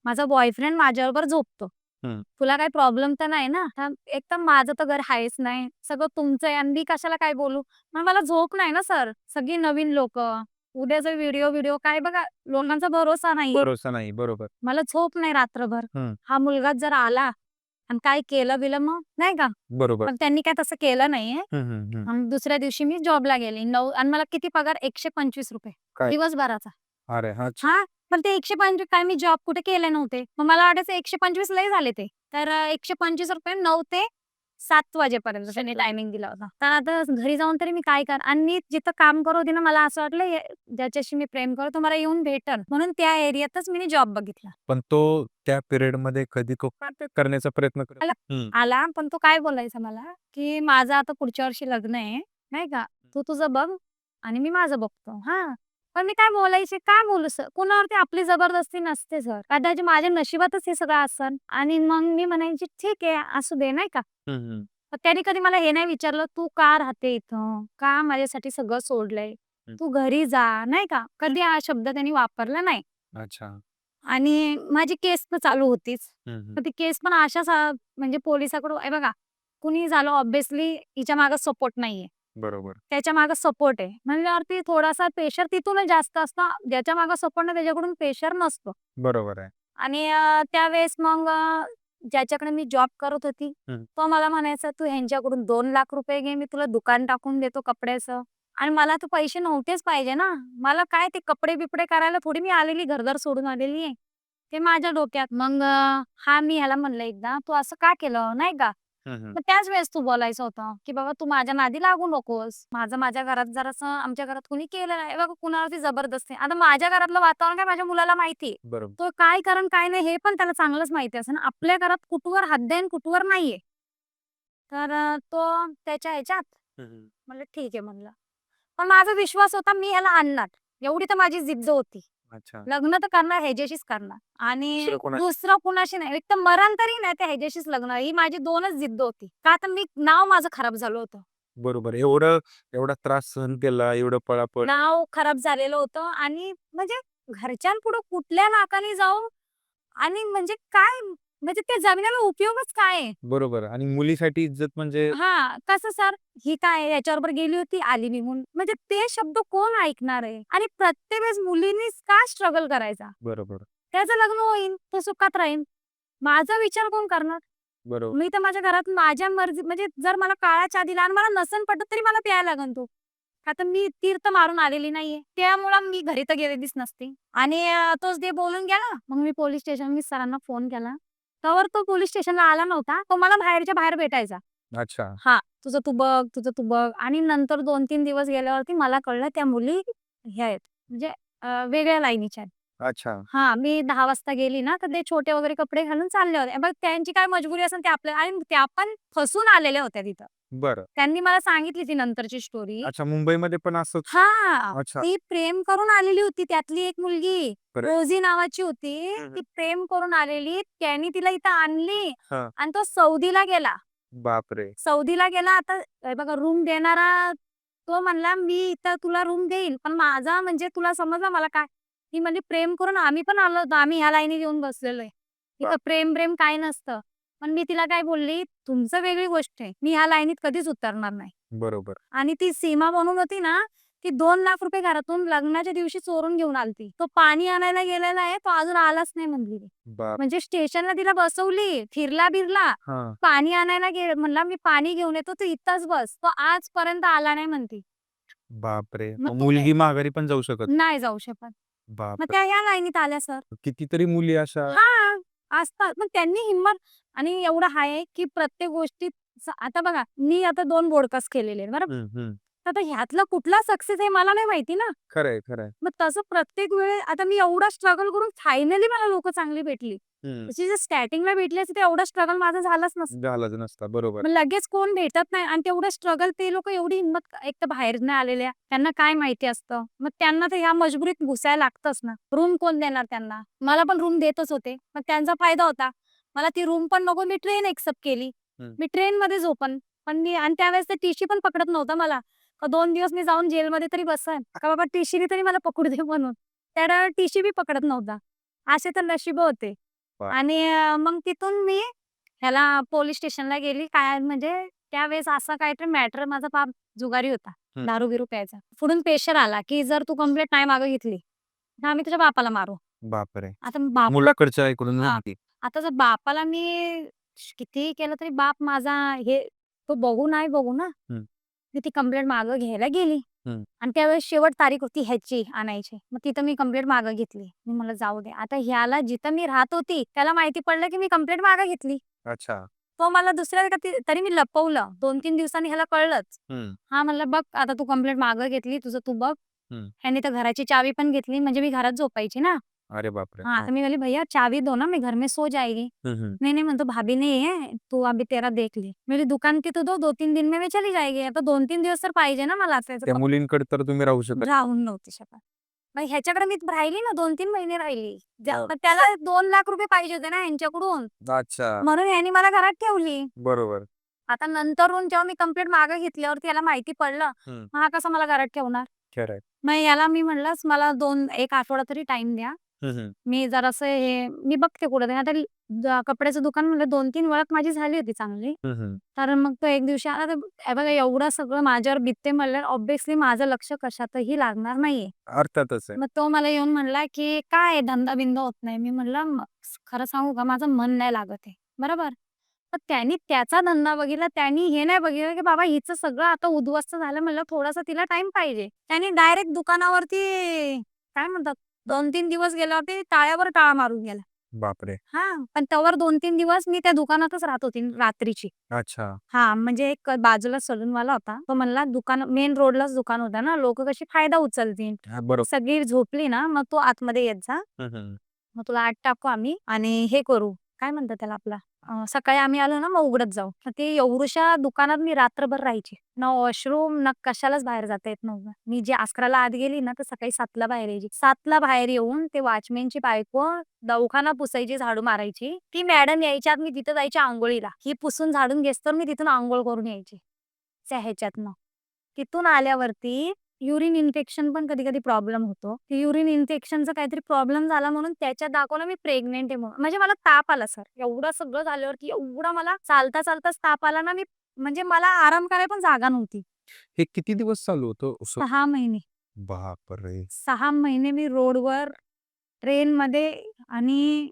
"माझा बॉयफ्रेंड माझ्याबरोबर झोपतो. हं. तुला काही प्रॉब्लेम तर नाही ना?" एक तर माझं तर घर आहेच नाही. सगळं तुमचं आहे आणि मी कशाला काय बोलू? मग मला झोप नाही ना सर. सगळी नवीन लोकं. उद्याचा व्हिडिओ काय बघा, लोकांचा भरोसा नाही. भरोसा नाही. बरोबर. मला झोप नाही रात्रभर. हं. हा मुलगाच जर आला आणि काय केलं-बिलं मग नाही का? बरोबर. पण त्यांनी काय तसं केलं नाहीये. हं, हं, हं. आणि दुसऱ्या दिवशी मी जॉबला गेली. आणि मला किती पगार ₹125 काय? दिवसभराचा. अरे हां. हां, पण ते 125 काय मी जॉब कुठे केले नव्हते. मग मला वाटायचं 125 लय झाले ते. तर ₹125 9 ते 7 वाजेपर्यंत त्यांनी टायमिंग दिला होता. तर आता घरी जाऊन तरी मी काय आणि मी जिथं काम करत होती ना, मला असं वाटलं ज्याच्याशी मी प्रेम करतो मला येऊन भेटेल. म्हणून त्या एरियातच मी जॉब बघितला. पण तो त्या पिरियडमध्ये कधी तो कॉन्टॅक्ट करण्याचा प्रयत्न करत आला हं. आला, पण तो काय बोलायचा मला, की माझं आता पुढच्या वर्षी लग्न आहे, नाही का. तू तुझं बघ आणि मी माझं बघतो. हां. पण मी काय बोलायचे, काय बोलू सर? कुणावरती आपली जबरदस्ती नसते सर. कदाचित माझ्या नशिबातच हे सगळं असन आणि मग मी म्हणायची, "ठीक आहे, असू दे," नाही का. हं, हं. मग त्याने कधी मला हे नाही विचारलं, "तू का राहते इथं? का माझ्यासाठी सगळं सोडलंय? हं. तू घरी जा," नाही का. कधी हा शब्द त्यांनी वापरला नाही. अच्छा. आणि माझी केस तर चालू होतीच. हं, हं. तर ती केस पण अशाच म्हणजे पोलिसाकडून हे बघा, कुणीही झालं ऑब्व्हियसली हिच्या मागे सपोर्ट नाहीये. बरोबर. त्याच्या मागे सपोर्ट आहे. म्हणल्यावरती थोडासा प्रेशर तिथूनच जास्त असतो. ज्याच्या मागे सपोर्ट नाही त्याच्याकडून प्रेशर नसतो. बरोबर आहे. आणि त्यावेळेस मग ज्याच्याकडे मी जॉब करत होती, हं. तो मला म्हणायचा, "तू ह्यांच्याकडून ₹2,00,000 घे, मी तुला दुकान टाकून देतो कपड्याचं." आणि मला तर पैसे नव्हतेच पाहिजे ना. मला काय ते कपडे-बिपडे करायला थोडी मी आलेली, घरदार सोडून आलेली आहे. ते माझ्या डोक्यात. मग मी ह्याला म्हणलं एकदा, "तू असं का केलं?" नाही का. हं, हं. मग त्याच वेळेस तू बोलायचं होतं, की "बाबा तू माझ्या नादी लागू नकोस. माझ्या घरात जरासं आमच्या घरात कुणी केलं नाही." हे बघा कुणावरती जबरदस्ती. आता माझ्या घरातलं वातावरण काय माझ्या मुलाला माहिती बरोबर. तो काय कारण काय नाही हे पण त्याला चांगलंच माहिती असेल ना. आपल्या घरात कुठवर हद्द आहे आणि कुठवर नाहीये. तर तो त्याच्या ह्याच्यात हं, हं. म्हणलं ठीक आहे म्हणलं. पण माझा विश्वास होता मी ह्याला आणणार. एवढी तर माझी जिद्द होती. अच्छा. लग्न तर करणार ह्याच्याशीच करणार आणि दुसरं कोणा दुसरं कुणाशी नाही. एक तर मरण तरी नाही, तर ह्याच्याशीच लग्न. ही माझी 2च जिद्द होती. का तर मी नाव माझं खराब झालं होतं. बरोबर. एवढा त्रास सहन केला, एवढं पळापळ. नाव खराब झालेलं होतं आणि म्हणजे घरच्यांपुढं कुठल्या नाकाने जाऊ आणि म्हणजे काय म्हणजे त्या जगण्याला उपयोगच काय आहे? बरोबर आणि मुलीसाठी इज्जत म्हणजे कसं सर, ही काय याच्याबरोबर गेली होती, आली निघून. म्हणजे ते शब्द कोण ऐकणार आहे? आणि प्रत्येक वेळेस मुलींनीच का स्ट्रगल करायचा? बरोबर, त्याचं लग्न होईन, तो सुखात राहीन. माझा विचार कोण करणार? बरोबर. मी तर माझ्या घरात माझ्या मर्जी म्हणजे जर मला काळा चहा दिला आणि मला नसेल पटत तरी मला प्यायला लागेल तो. का तर मी तीर्थ मारून आलेली नाहीये. त्यामुळं मी घरी तर गेलेलीच नसते. आणि तोच ते बोलून गेला. मग मी पोलिस स्टेशन मी सरांना फोन केला. तोवर तो पोलिस स्टेशनला आला नव्हता. तो मला बाहेरच्या बाहेर भेटायचा. अच्छा. तुझं तू बघ, तुझं तू बघ. आणि नंतर 2-3 दिवस गेल्यावरती मला कळलं त्या मुली ह्या आहेत. म्हणजे वेगळ्या लाईनीच्या आहेत. अच्छा. मी 10 वाजता गेली ना, तर ते छोटे वगैरे कपडे घालून चालले होते. बघ त्यांची काय मजबुरी असेल ते आपल्या आणि त्या पण फसून आलेल्या होत्या तिथं. बरं. त्यांनी मला सांगितली ती नंतरची स्टोरी. अच्छा मुंबईमध्ये पण असंच. अच्छा. ती प्रेम करून आलेली होती त्यातली एक मुलगी. बरं. रोजी नावाची होती. हं, हं. ती प्रेम करून आलेली. त्यांनी तिला इथं आणली हां. आणि तो सौदीला गेला. बापरे! सौदीला गेला आता हे बघा रूम देणारा तो म्हणला, "मी इथं तुला रूम देईल." पण माझा म्हणजे तुला समजलं मला काय? ती म्हणली, "प्रेम करून आम्ही पण आलो होतो. आम्ही ह्या लाईनीत येऊन बसलेलो आहे. इथं प्रेम-ब्रेम काही नसतं." पण मी तिला काय बोलली, "तुमचं वेगळी गोष्ट आहे. मी ह्या लाईनीत कधीच उतरणार नाही." बरोबर. आणि ती सीमा म्हणून होती ना, ती ₹2,00,000 घरातून लग्नाच्या दिवशी चोरून घेऊन आलती. तो पाणी आणायला गेलेला आहे, तो अजून आलाच नाही म्हणली ती. बाप म्हणजे स्टेशनला तिला बसवली, फिरला-बिरला. हां. पाणी आणायला म्हणला, "मी पाणी घेऊन येतो, तू इथंच बस." तो आजपर्यंत आला नाही म्हणती. बापरे! मग मग तुम्ही मुलगी माघारी पण जाऊ शकत. नाही जाऊ शकत. मग बापरे! त्या ह्या लाईनीत आल्या सर. कितीतरी मुली अशा. हां, असतात. मग त्यांनी हिंमत आणि एवढं आहे, की प्रत्येक गोष्टीत आता बघा, मी आता 2 पॉडकास्ट केलेले आहेत बरोबर. हं, हं. आता ह्यातला कुठला सक्सेस आहे मला नाही माहिती ना. खरंय, खरंय. मग तसं प्रत्येक वेळेस आता मी एवढा स्ट्रगल करून फायनली मला लोकं चांगली भेटली. तशी जर स्टार्टिंगला भेटली असती तर एवढा स्ट्रगल माझा झालाच नसता. झालाच नसता. बरोबर. मग लगेच कोण भेटत नाही आणि तेवढं स्ट्रगल ते लोकं एवढी हिंमत एक तर बाहेरनं आलेल्या, त्यांना काय माहिती असतं. मग त्यांना तर ह्या मजबुरीत घुसायला लागतंच ना. रूम कोण देणार त्यांना? मला पण रूम देतच होते. मग त्यांचा फायदा होता. मला ती रूम पण नको, मी ट्रेन एक्सेप्ट केली. हं. मी ट्रेनमध्ये झोपन. पण मी आणि त्यावेळेस ते टीसी पण पकडत नव्हता मला. 2 दिवस मी जाऊन जेलमध्ये तरी बसेन, का बाबा टीसीने तरी मला पकडू दे म्हणून. त्या टीसी बी पकडत नव्हता. असे तर नशीब होते. वाह! आणि मग तिथून मी ह्याला पोलिस स्टेशनला गेली. काय म्हणजे त्यावेळेस असा काहीतरी मॅटर माझा बाप जुगारी होता. हं. दारू-बिरू प्यायचा. पुढून प्रेशर आला, की जर तू कंप्लेंट नाही मागे घेतली, तर आम्ही तुझ्या बापाला मारू. बापरे! आता बाप मुलाकडच्या ऐकडून हां. माहिती. आता जर बापाला मी कितीही केलं तरी बाप माझा हे तो बघू नाही बघू ना. हं. मी ती कंप्लेंट मागे घ्यायला गेली. हं. आणि त्यावेळेस शेवट तारीख होती ह्याची आणायची. मग तिथं मी कंप्लेंट मागे घेतली. मी म्हणलं जाऊ दे. आता ह्याला जिथं मी राहत होती, त्याला माहिती पडलं, की मी कंप्लेंट मागे घेतली. अच्छा. तो मला दुसऱ्या का तरी मी लपवलं. 2-3 दिवसांनी ह्याला कळलंच. हं. हा म्हणला, "बघ आता तू कंप्लेंट मागे घेतली. तुझं तू बघ." हं. ह्याने तर घराची चावी पण घेतली. म्हणजे मी घरात झोपायची ना. अरे बापरे! हाँ, हां. तो मैं बोली भैया चाबी दो ना मैं घर में सो जाएगी। हं, हं. नहीं नहीं मैं तो भाभी नहीं है तू अभी तेरा देख ले मेरी दुकान की तो दो 2-3 दिन में मैं चली जाएगी आता 2-3 दिवस तर पाहिजे ना मला त्या मुलींकडे तर तुम्ही राहू शकत. राहून नव्हती शकत मग ह्याच्याकडे मी राहिली ना 2-3 महिने राहिली हो. मग त्याला 2 लाख रुपये पाहिजे होते ना यांच्याकडून अच्छा. म्हणून यांनी मला घरात ठेवली बरोबर. आता नंतरून जेव्हा मी कंप्लेंट मागे घेतल्यावरती याला माहिती पडलं हं. मग हा कसं मला घरात ठेवणार खरंय. मग याला मी म्हणलंच मला 1 आठवडा तरी टाइम द्या हं, हं. मी जरासं हे मी बघते कुठं आता कपड्याचं दुकान म्हणलं 2-3 ओळख माझी झाली होती चांगली. हं, हं. तर मग तो एक दिवशी आला तर हे बघा एवढं सगळं माझ्यावर बितते म्हणल्यावर ऑब्व्हियसली माझं लक्ष कशातही लागणार नाहीये. अर्थातच आहे. मग तो मला येऊन म्हणला, की "काय धंदा-बिंदा होत नाही." मी म्हणलं, खरं सांगू का माझं मन नाही लागत आहे." बरोबर. तर त्यांनी त्याचा धंदा बघितला. त्यांनी हे नाही बघितलं, की बाबा हिचं सगळं आता उद्ध्वस्त झालं म्हणलं थोडासा तिला टाईम पाहिजे. त्यांनी डायरेक्ट दुकानावरती काय म्हणतात 2-3 दिवस गेल्यावरती टाळ्यावर टाळा मारून गेला. बापरे! हां, पण तोवर 2-3 दिवस मी त्या दुकानातच राहत होती रात्रीची. अच्छा. हां, म्हणजे एक बाजूला सलूनवाला होता. तो म्हणला दुकान मेन रोडलाच दुकान होतं ना, लोकं कशी फायदा उचलतील. हां, बरोबर. सगळी झोपली ना, मग तू आतमध्ये येत जा. हं, हं. मग तुला आत टाकू आम्ही आणि हे करू, काय म्हणतात त्याला आपला सकाळी आम्ही आलो ना, मग उघडत जाऊ. तर ते एवढ्याशा दुकानात मी रात्रभर राहायची. ना वॉशरूम ना कशालाच बाहेर जाता येत नव्हतं. मी जे 11ला आत गेली ना, तर सकाळी 7ला बाहेर यायची. 7ला बाहेर येऊन ते वॉचमनची बायको दवाखाना पुसायची, झाडू मारायची. ती मॅडम यायच्या आत मी तिथं जायची अंघोळीला. ही पुसून झाडून घेस्तोवर मी तिथून अंघोळ करून यायची. त्या ह्याच्यातनं. तिथून आल्यावरती युरिन इन्फेक्शन पण कधी-कधी प्रॉब्लेम होतो. ते युरिन इन्फेक्शनचा काहीतरी प्रॉब्लेम झाला म्हणून त्याच्यात दाखवलं मी प्रेग्नंट आहे म्हणून. म्हणजे मला ताप आला सर. एवढं सगळं झाल्यावरती एवढा मला चालता-चालताच ताप आला ना, मी म्हणजे मला आराम करायला पण जागा नव्हती. हे किती दिवस चालू होतं? 6 महिने. बापरे! 6 महिने मी रोडवर, ट्रेनमध्ये आणि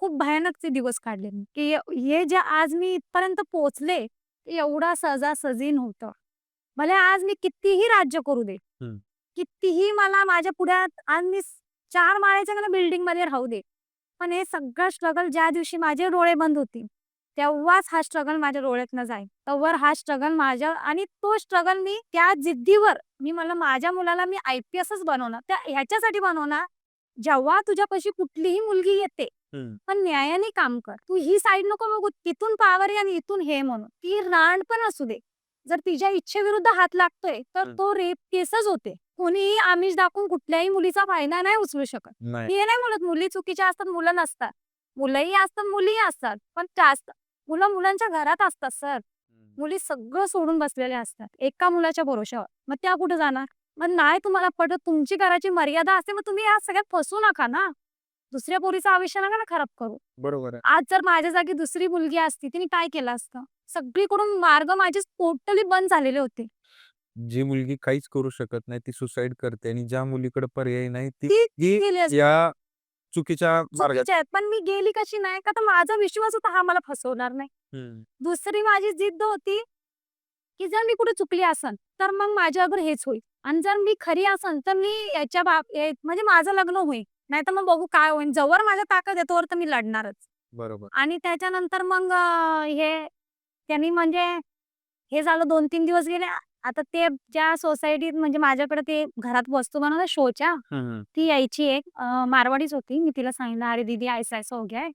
खूप भयानक ते दिवस काढले मी, की हे जे आज मी इथपर्यंत पोहोचले, ते एवढा सहजासहजी नव्हतं. भले आज मी कितीही राज्य करू दे. हं. कितीही मला माझ्या पुढ्यात आज मी 4 माळ्याच्या मला बिल्डिंगमध्ये राहू दे. पण हे सगळं स्ट्रगल ज्या दिवशी माझे डोळे बंद होतील, तेव्हाच हा स्ट्रगल माझ्या डोळ्यातनं जाईल. तोवर हा स्ट्रगल माझ्या आणि तो स्ट्रगल मी त्या जिद्दीवर मी म्हणलं माझ्या मुलाला मी आय-पी-एसच बनवणार. त्या ह्याच्यासाठी बनवणार, जेव्हा तुझ्यापाशी कुठलीही मुलगी येते, हं. पण न्यायाने काम कर. तू ही साईड नको बघू, तिथून पॉवर आहे आणि इथून हे म्हणून. ती रांड पण असू दे. जर तिच्या इच्छेविरुद्ध हात लागतोय, तर हं. तो रेप केसच होते. कोणीही आमिष दाखवून कुठल्याही मुलीचा फायदा नाही उचलू शकत. नाही. मी हे नाही म्हणत मुली चुकीच्या असतात, मुलं नसतात. मुलंही असतात, मुलीही असतात. पण जास्त मुलं मुलांच्या घरात असतात सर. मुली सगळं सोडून बसलेल्या असतात. एका मुलाच्या भरोश्यावर. मग त्या कुठे जाणार? मग नाही तुम्हाला पटत, तुमची घराची मर्यादा असते, मग तुम्ही या सगळ्यात फसू नका ना. दुसऱ्या पोरीचं आयुष्य नका ना खराब करू. बरोबर आहे. आज जर माझ्या जागी दुसरी मुलगी असती, तिने काय केलं असतं? सगळीकडून मार्ग माझे टोटली बंद झालेले होते. जी मुलगी काहीच करू शकत नाही, ती सुसाईड करते आणि ज्या मुलीकडे पर्याय नाही, ती ती ती गेली असती. या चुकीच्या मार्गात. चुकीच्या आहेत. पण मी गेली कशी नाही? का तर माझा विश्वास होता हा मला फसवणार नाही. हं. दुसरी माझी जिद्द होती, की जर मी कुठे चुकली असन, तर मग माझ्याबरोबर हेच होईल. आणि जर मी खरी असन, तर मी याच्या म्हणजे माझं लग्न होईल. नाहीतर मग बघू काय होईल. जोवर माझ्या ताकद आहे, तोवर तर मी लढणारच. बरोबर. आणि त्याच्यानंतर मग हे त्यांनी म्हणजे हे झालं 2-3 दिवस गेले. आता ते ज्या सोसायटीत म्हणजे माझ्याकडे ते घरात वस्तू बनवतात शोच्या, ती यायची एक मारवाडीच होती. मी तिला सांगितलं, "अरे दीदी ऐसा-ऐसा हो गया है.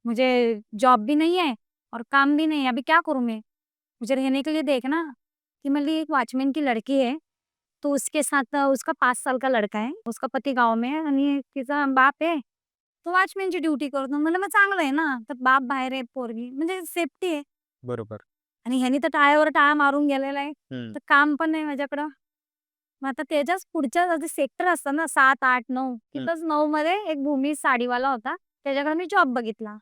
मुझे जॉब भी नहीं है और काम भी नहीं है. अभी क्या करूँ मैं? मुझे रहने के लिए देखना." ती म्हणली, "एक वॉचमैन की लड़की है, तो उसके साथ उसका 5 साल का लड़का है. उसका पती गाव में है आणि तिचा बाप आहे. तो वॉचमॅनची ड्युटी करतो." म्हणलं, "मग चांगलं आहे ना. तर बाप बाहेर आहे, पोरगी म्हणजे सेफ्टी आहे." बरोबर. आणि ह्यानी तर टाळ्यावर टाळा मारून गेलेला आहे. हं. तर काम पण नाही माझ्याकडं. मग आता त्याच्याच पुढच्या जे सेक्टर असतात ना 7, 8, 9 तिथंच 9 मध्ये एक भूमी साडीवाला होता. त्याच्याकडे मी जॉब बघितला.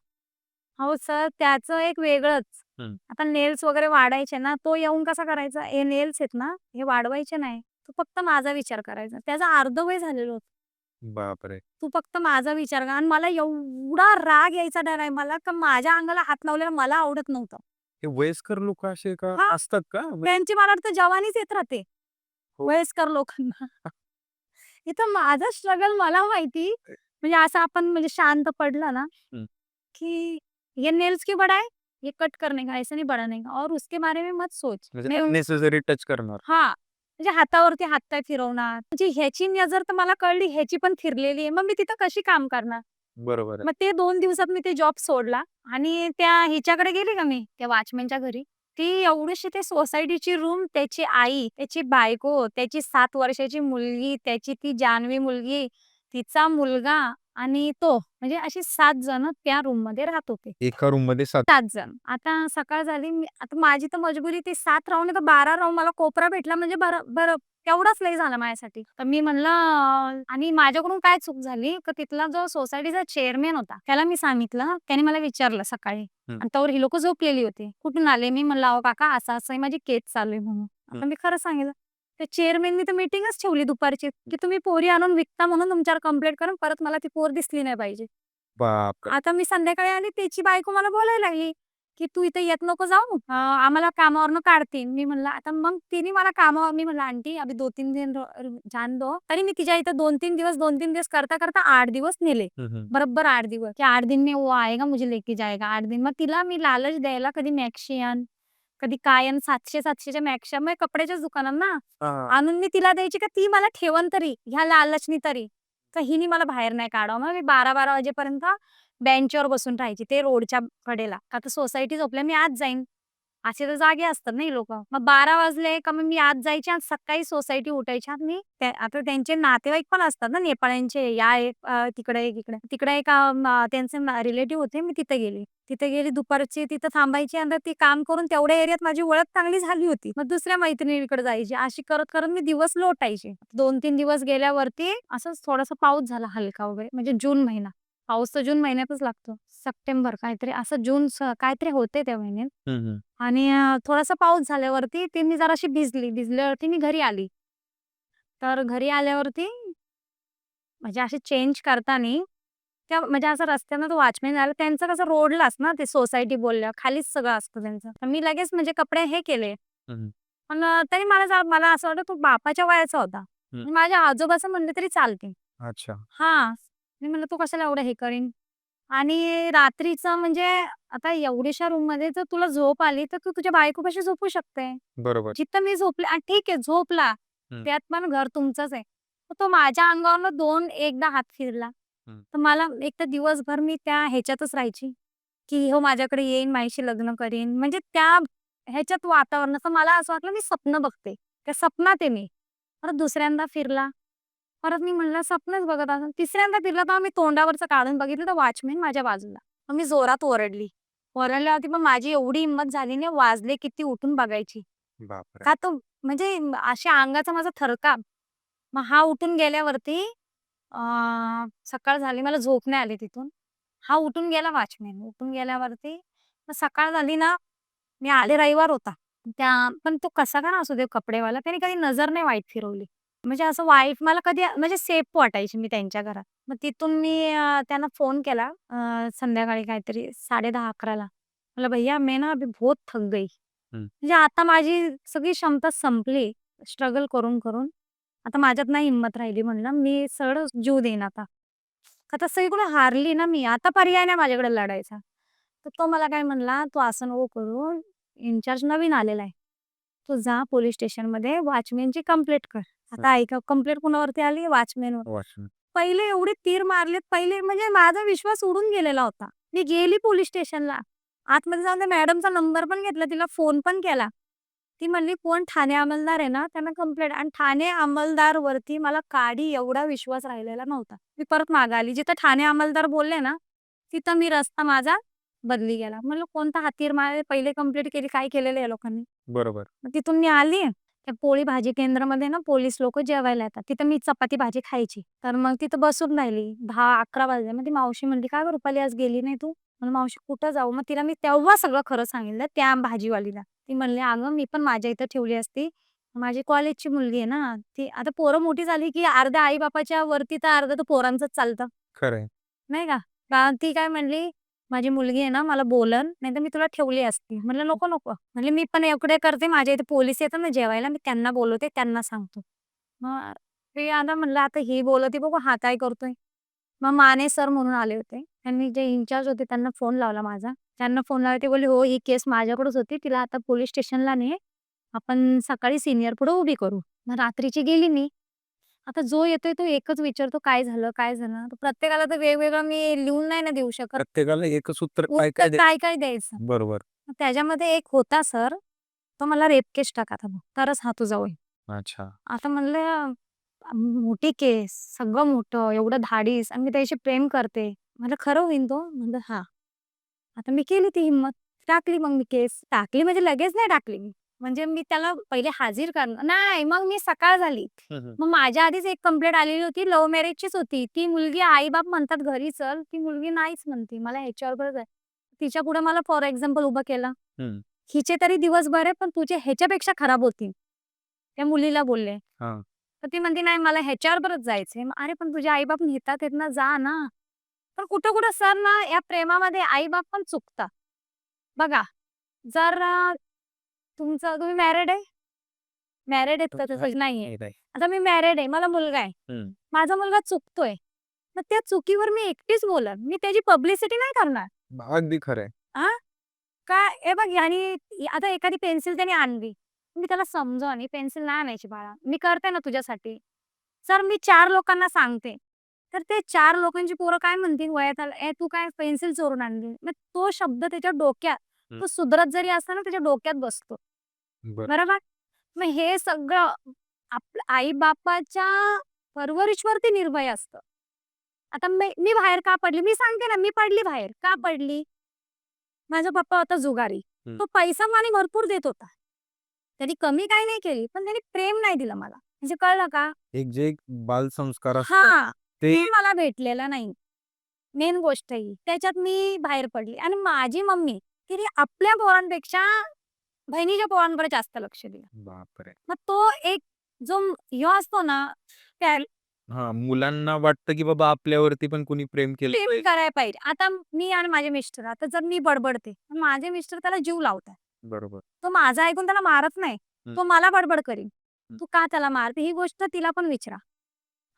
हो सर, त्याचं एक वेगळंच. हं. आता नेल्स वगैरे वाढायचे ना, तो येऊन कसा करायचा, हे नेल्स आहेत ना, हे वाढवायचे नाही. तू फक्त माझा विचार करायचा. त्याचं अर्धवय झालेलं होतं. बापरे! तू फक्त माझा विचार कर आणि मला एवढा राग यायचा डर आहे मला, का माझ्या अंगाला हात लावलेला मला आवडत नव्हतं. हे वयस्कर लोकं असे का हां, असतात का? त्यांची मला वाटतं जवानीच येत राहते, हो. वयस्कर लोकांना. इथं माझा स्ट्रगल मला माहिती. म्हणजे असं आपण म्हणजे शांत पडलं ना, हं. कि ये नेल्स क्यों बढ़ाए? ये कट करने का, ऐसे नहीं बढ़ाने का और उसके बारे में मत सोच. म्हणजे मैं अननेसेसरी टच करणार. हां, म्हणजे हातावरती हातपाय फिरवणार. म्हणजे ह्याची नजर तर मला कळली, ह्याची पण फिरलेली आहे. मग मी तिथं कशी काम करणार? बरोबर आहे. मग ते 2 दिवसात मी ते जॉब सोडला आणि त्या हिच्याकडे गेली का मी, त्या वॉचमनच्या घरी. ती एवढीशी ते सोसायटीची रूम, त्याची आई, त्याची बायको, त्याची 7 वर्षाची मुलगी, त्याची ती जानवी मुलगी, तिचा मुलगा आणि तो. म्हणजे अशी 7 जण त्या रूममध्ये राहत होते. एका रूममध्ये 7. 7 जण. आता सकाळ झाली, आता माझी तर मजबुरी ती 7 राहून नाही तर 12 राहून मला कोपरा भेटला म्हणजे बरं बरं तेवढाच लय झालं माझ्यासाठी. तर मी म्हणलं आणि माझ्याकडून काय चूक झाली, का तिथला जो सोसायटीचा चेअरमन होता, त्याला मी सांगितलं. त्याने मला विचारलं सकाळी हं. आणि तोवर ही लोकं झोपलेली होती. "कुठून आले?" मी म्हणलं, "अहो काका असं-असं आहे, माझी केस चालू आहे" म्हणून. हं. आता मी खरं सांगितलं. त्या चेअरमननी तर मीटिंगच ठेवली दुपारची, की तुम्ही पोरी आणून विकता म्हणून तुमच्यावर कंप्लेंट करेन, परत मला ती पोर दिसली नाही पाहिजे. बापरे! आता मी संध्याकाळी आली, त्याची बायको मला बोलायला लागली, की "तू इथे येत नको जाऊ, आम्हाला कामावरनं काढतील." मी म्हणलं आता मग तिने मला कामावर मी म्हणलं, "आंटी अभी 2-3 दिन जान दो." तरी मी तिच्या इथं 2-3 दिवस 2-3 दिवस करता-करता 8 दिवस नेले. हं, हं. बरोबर 8 दिवस, की 8 दिन में वो आएगा, मुझे लेके जाएगा 8 दिन. मग तिला मी लालच द्यायला कधी मॅक्सी आण, कधी काय आण, 700-700च्या मॅक्स्या मग कपड्याच्याच दुकानात ना, हां. आणून मी तिला द्यायची का ती मला ठेवन तरी, ह्या लालचनी तरी. तर हिने मला बाहेर नाही काढावं. मग मी 12-12 वाजेपर्यंत बेंचवर बसून राहायची ते रोडच्या कडेला. आता सोसायटी झोपल्या मी आत जाईन. असे तर जागे असतात ना ही लोकं. मग 12 वाजले का मग मी आत जायची आणि सकाळी सोसायटी उठायची आणि मी आता त्यांचे नातेवाईक पण असतात ना नेपाळ्यांचे. या एक तिकडे एक इकडे. तिकडे एक त्यांचे रिलेटिव्ह होते. मी तिथे गेली. तिथे गेली दुपारची तिथं थांबायची आणि ती काम करून तेवढ्या एरियात माझी ओळख चांगली झाली होती. मग दुसऱ्या मैत्रिणीकडे जायची. अशी करत-करत मी दिवस लोटायचे. 2-3 दिवस गेल्यावरती असंच थोडासा पाऊस झाला हलका वगैरे म्हणजे जून महिना. पाऊस तर जून महिन्यातच लागतो. सप्टेंबर काहीतरी असं जून काहीतरी होते त्या महिन्यात. हं, हं. आणि थोडासा पाऊस झाल्यावरती ती मी जराशी भिजली. भिजल्यावरती मी घरी आली. तर घरी आल्यावरती म्हणजे असे चेंज करतानी त्या म्हणजे असं रस्त्यानं तो वॉचमन आला. त्यांचं कसं रोडलाच ना ते सोसायटी बोलल्यावर खालीच सगळं असतं त्यांचं. तर मी लगेच म्हणजे कपडे हे केले. हं, हं. पण तरी मला असं वाटलं तो बापाच्या वयाचा होता. हं. आणि माझ्या आजोबाचं म्हणलं तरी चालते. अच्छा. हां. मी म्हणलं, "तू कशाला एवढं हे करीन?" आणि रात्रीचं म्हणजे आता एवढ्याशा रूममध्ये जर तुला झोप आली, तर तू तुझ्या बायकोपाशी झोपू शकते. बरोबर. जिथं मी झोपले ठीक आहे झोपला. हं. त्यात पण घर तुमचंच आहे. तर तो माझ्या अंगावरनं 2 एकदा हात फिरला. हं. तर मला एक तर दिवसभर मी त्या ह्याच्यातच राहायची, की हो माझ्याकडे येईन, माझ्याशी लग्न करीन. म्हणजे त्या ह्याच्यात वातावरणाचं मला असं वाटलं मी स्वप्न बघते. त्या स्वप्नात आहे मी. परत दुसऱ्यांदा फिरला. परत मी म्हणलं स्वप्नच बघत असेल. तिसऱ्यांदा फिरला तेव्हा मी तोंडावरचं काढून बघितलं तर वॉचमन माझ्या बाजूला. मग मी जोरात ओरडली. ओरडल्यावरती पण माझी एवढी हिंमत झाली नाही, वाजले किती उठून बघायची. बापरे! का तो म्हणजे अशा अंगाचा माझा थरकाप. मग हा उठून गेल्यावरती अ, सकाळ झाली मला झोप नाही आली तिथून. हा उठून गेला वॉचमन. उठून गेल्यावरती मग सकाळ झाली ना, मी आले रविवार होता. पण तो कसा का असू दे कपडेवाला, त्याने कधी नजर नाही वाईट फिरवली. म्हणजे असं वाईफ मला कधी म्हणजे सेफ वाटायची मी त्यांच्या घरात. मग तिथून मी त्यांना फोन केला संध्याकाळी काहीतरी 10:30-11 ला. म्हणलं, "भैय्या मैं ना अभी बहुत थक गई." हं. म्हणजे आता माझी सगळी क्षमता संपली स्ट्रगल करून. आता माझ्यात नाही हिंमत राहिली म्हणलं, मी सरळ जीव देईन आता. आता सगळीकडे हारली ना मी, आता पर्याय नाही माझ्याकडे लढायचा. तर तो मला काय म्हणला, "तू असं नको करू, इन्चार्ज नवीन आलेला आहे. तू जा पोलीस स्टेशनमध्ये वॉचमॅनची कंप्लेंट कर. आता ऐका कंप्लेंट कुणावरती आली? वॉचमॅनवर. वॉचमन. पहिले एवढे तीर मारलेत पहिले म्हणजे माझा विश्वास उडून गेलेला होता. मी गेली पोलीस स्टेशनला. आतमध्ये जाऊन त्या मॅडमचा नंबर पण घेतला, तिला फोन पण केला. ती म्हणली, "कोण ठाणे अंमलदार आहे ना, त्यांना कंप्लेंट." आणि ठाणे अंमलदारवरती मला काडी एवढा विश्वास राहिलेला नव्हता. मी परत मागे आली. जिथं ठाणे अंमलदार बोलले ना, तिथं मी रस्ता माझा बदली गेला. म्हणलं कोणता हा तीर मारले, पहिले कंप्लेंट केली, काय केलेलं आहे या लोकांनी. बरोबर. मग तिथून मी आली. त्या पोळी भाजी केंद्रामध्ये ना पोलीस लोकं जेवायला येतात. तिथं मी चपाती भाजी खायची. तर मग तिथं बसून राहिली. 10-11 वाजले. मग ती मावशी म्हणली, "काय गं रुपाली आज गेली नाही तू?" म्हणलं, "मावशी कुठं जाऊ?" मग तिला मी तेव्हा सगळं खरं सांगितलं त्या भाजीवालीला. ती म्हणली, "अगं मी पण माझ्या इथं ठेवली असती. माझी कॉलेजची मुलगी आहे ना, ती आता पोरं मोठी झाली की अर्ध्या आई-बापाच्या वरती तर अर्धं तर पोरांचंच चालतं." खरंय. नाही का? ती काय म्हणली, "माझी मुलगी आहे ना, मला बोलन, नाहीतर मी तुला ठेवली असती." म्हणलं, "नको, नको." म्हणले, "मी पण एवढे करते, माझ्या इथे पोलीस येतात ना जेवायला, मी त्यांना बोलवते, त्यांना सांगतो." मग ते आता म्हणलं, आता ही बोलवते बघू हा काय करतोय. मग माने सर म्हणून आले होते. त्यांनी जे इन्चार्ज होते त्यांना फोन लावला माझा. त्यांना फोन लावला ते बोलले, "हो, ही केस माझ्याकडेच होती. तिला आता पोलीस स्टेशनला ने. आपण सकाळी सीनियर पुढे उभी करू." मग रात्रीची गेली मी. आता जो येतोय तो एकच विचारतो, "काय झालं? काय झालं?" तर प्रत्येकाला तर वेगवेगळं मी लिहून नाही ना देऊ शकत. प्रत्येकाला एकच उत्तर काय उत्तर काय दे. काय-काय द्यायचं. बरोबर. मग त्याच्यामध्ये एक होता सर, तो मला रेप केस टाका आता तरच हा तुझा होईल. अच्छा. आता म्हणलं मोठी केस, सगळं मोठं, एवढं धाडीस आणि मी त्याच्याशी प्रेम करते. म्हणलं, "खरं होईन तो?" म्हणलं, "हां." आता मी केली ती हिंमत. टाकली मग मी केस. टाकली म्हणजे लगेच नाही टाकली मी. म्हणजे मी त्याला पहिले हाजीर करणार नाही, मग मी सकाळ झाली. मग माझ्या आधीच एक कंप्लेंट आलेली होती, लव्ह मॅरेजचीच होती. ती मुलगी आई-बाप म्हणतात घरी चल, ती मुलगी नाहीच म्हणते. मला ह्याच्यावरच आहे. तिच्यापुढे मला फॉर एक्झाम्पल उभं केलं. हं. हिचे तरी दिवस बरे, पण तुझे ह्याच्यापेक्षा खराब होतील. त्या मुलीला बोलले. हां. तर ती म्हणते, "नाही मला ह्याच्याबरोबरच जायचंय." अरे पण तुझे आई-बाप नेतात आहेत ना, जा ना. पण कुठं-कुठं सर ना या प्रेमामध्ये आई-बाप पण चुकतात. बघा, जर तुम्ही मॅरिड आहे? मॅरिड आहेत का तसं नाहीये. नाही, नाही. आता मी मॅरिड आहे, मला मुलगा आहे. हं. माझा मुलगा चुकतोय. मग त्या चुकीवर मी एकटीच बोलेन. मी त्याची पब्लिसिटी नाही करणार. अगदी खरंय. हां? का हे बघ आता एखादी पेन्सिल त्याने आणली. मी त्याला समजावून, "ही पेन्सिल नाही आणायची बाळा. मी करते ना तुझ्यासाठी." जर मी 4 लोकांना सांगते, तर ते 4 लोकांची पोरं काय म्हणतील वयात आलं, "ए तू काय पेन्सिल चोरून आणली?" मग तो शब्द त्याच्या डोक्यात, हं. तो सुधरत जरी असला ना त्याच्या डोक्यात बसतो. बरं. बरोबर? मग हे सगळं आपल्या आई-बापाच्या परवरिशवरती निर्भय असतं. आता मी बाहेर का पडली? मी सांगते ना, मी पडली बाहेर. का पडली? माझा पप्पा होता जुगारी. हं. तो पैसा-पाणी भरपूर देत होता. त्यांनी कमी काही नाही केली, पण त्यांनी प्रेम नाही दिलं मला. म्हणजे कळलं का? एक बालसंस्कार असतात हां, ते. ते मला भेटलेलं नाही. मेन गोष्ट ही. त्याच्यात मी बाहेर पडली आणि माझी मम्मी तिने आपल्या पोरांपेक्षा बहिणीच्या पोरांकडे जास्त लक्ष दिलं. बापरे! मग तो एक जो ह्यो असतो ना, त्या हां, मुलांना वाटतं, की बाबा आपल्यावरती पण कुणी प्रेम केलं प्रेम पाहिजे. करायला पाहिजे. आता मी आणि माझे मिस्टर आता जर मी बडबडते, तर माझे मिस्टर त्याला जीव लावतात. बरोबर. तो माझं ऐकून त्याला मारत नाही. हं. तो मला बडबड करीन. हं. "तू का त्याला मारते?" ही गोष्ट तिला पण विचारा.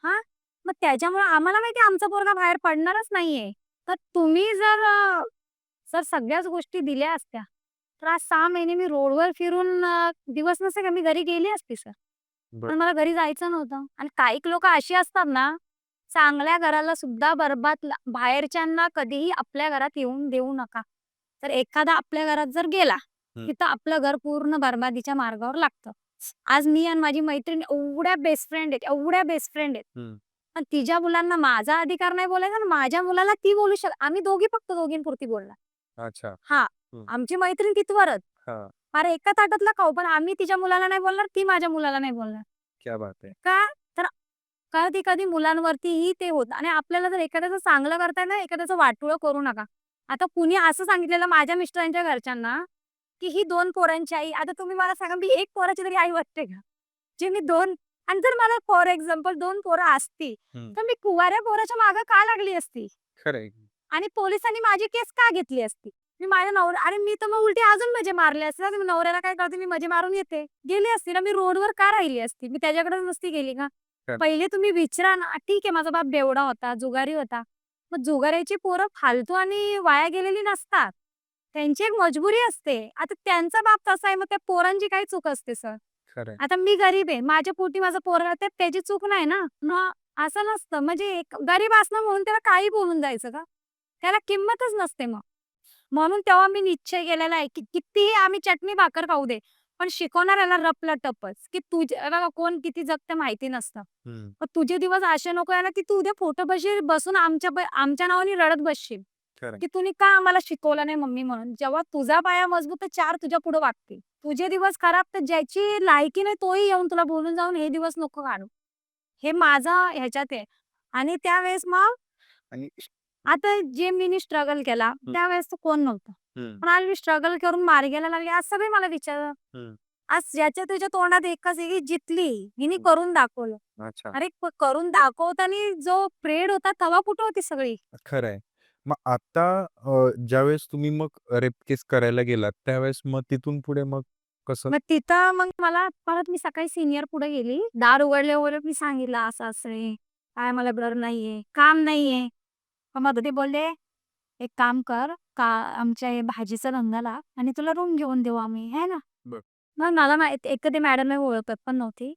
हां? मग त्याच्यामुळे आम्हाला माहिती आहे आमचा पोरगा बाहेर पडणारच नाहीये. तर तुम्ही जर सगळ्याच गोष्टी दिल्या असत्या, तर आज 6 महिने मी रोडवर फिरून दिवस नसते का मी घरी गेली असती सर. बरं. पण मला घरी जायचं नव्हतं. आणि काही लोकं अशी असतात ना, चांगल्या घराला सुद्धा बाहेरच्यांना कधीही आपल्या घरात येऊन देऊ नका. तर एखादा आपल्या घरात जर गेला, हं. तिथं आपलं घर पूर्ण बरबादीच्या मार्गावर लागतं. आज मी आणि माझी मैत्रीण एवढ्या बेस्ट फ्रेंड आहेत, एवढ्या बेस्ट फ्रेंड आहेत. हं. पण तिच्या मुलांना माझा अधिकार नाही बोलायचा आणि माझ्या मुलाला ती बोलू आम्ही दोघी फक्त दोघींपुरती बोलणार. अच्छा. हां, हं. आमची मैत्रीण तिथवरच. हां. अरे एका ताटातला खाऊ, पण आम्ही तिच्या मुलाला नाही बोलणार, ती माझ्या मुलाला नाही बोलणार. क्या बात है! का? तर कधी-कधी मुलांवरतीही ते होतं आणि आपल्याला जर एखाद्याचं चांगलं करताय ना, एखाद्याचं वाटोळं करू नका. आता कुणी असं सांगितलेलं माझ्या मिस्टरांच्या घरच्यांना, की ही 2 पोरांची आई. आता तुम्ही मला सांगा, मी 1 पोराची तरी आई वाटते का? जे मी 2 आणि जर मला फॉर एक्झाम्पल 2 पोरं असती, हं. तर मी कुवाऱ्या पोराच्या मागे का लागली असती? खरंय. आणि पोलिसांनी माझी केस का घेतली असती? मी माझ्या अरे मी तर मग उलटे अजून मजे मारले असते ना, मी नवऱ्याला काय करते, मी मजे मारून येते. गेली असती ना, मी रोडवर का राहिली असती? मी त्याच्याकडे नसती गेली का? खरं. पहिले तुम्ही विचारा ना, ठीक आहे माझा बाप बेवडा होता, जुगारी होता. मग जुगाऱ्याची पोरं फालतू आणि वाया गेलेली नसतात. त्यांची एक मजबुरी असते. आता त्यांचा बाप तसा आहे, मग त्या पोरांची काय चूक असते सर? खरंय. आता मी गरीब आहे, माझ्या पोटी माझं पोरगं आहे, त्याची चूक नाही ना. मग असं नसतं. म्हणजे एक गरीब असणं म्हणून त्याला काही बोलून जायचं का? त्याला किंमतच नसते मग. म्हणून तेव्हा मी निश्चय केलेला आहे, की कितीही आम्ही चटणी भाकर खाऊ दे, पण शिकवणाऱ्याला रपला टपच, की तुझ्या कोण किती जगतं माहिती नसतं. हं. पण तुझे दिवस असे नको यायला, की तू उद्या पोटोपाशी बसून आमच्या नावाने रडत बसशील, खरंय. की तुम्ही का आम्हाला शिकवलं नाही मम्मी म्हणून. जेव्हा तुझा पाया मजबूत तर 4 तुझ्या पुढे वागतील. तुझे दिवस खराब तर ज्याची लायकी नाही तोही येऊन तुला बोलून जाऊन हे दिवस नको काढू. हे माझं ह्याच्यात आहे. आणि त्यावेळेस मग आणि आता जे मीनी स्ट्रगल केला, हं. त्यावेळेस तर कोण नव्हतं. हं. पण आज मी स्ट्रगल करून मार्गाला लागले. आज सगळे मला विचारतात. हं. आज ज्याच्या त्याच्या तोंडात एकच आहे, की जितली हिने हं. करून दाखवलं. अच्छा. अरे करून दाखवताना जो प्रेड होता तेव्हा कुठं होती सगळी? खरंय. मग आता ज्यावेळेस तुम्ही मग रेप केस करायला गेलात, त्यावेळेस मग तिथून पुढे मग कसं? मग तिथं मग मला परत मी सकाळी सीनियर पुढे गेली. दार उघडल्यावर मी सांगितलं असं-असं आहे. काय मला ब्लर नाहीये, काम नाहीये. मग ते बोलले, "एक काम कर, का आमच्या हे भाजीचा धंदा लाव आणि तुला रूम घेऊन देऊ आम्ही, आहे ना?" बरं. मग मला माहिती एक तर ते मॅडम मी ओळखत पण नव्हती.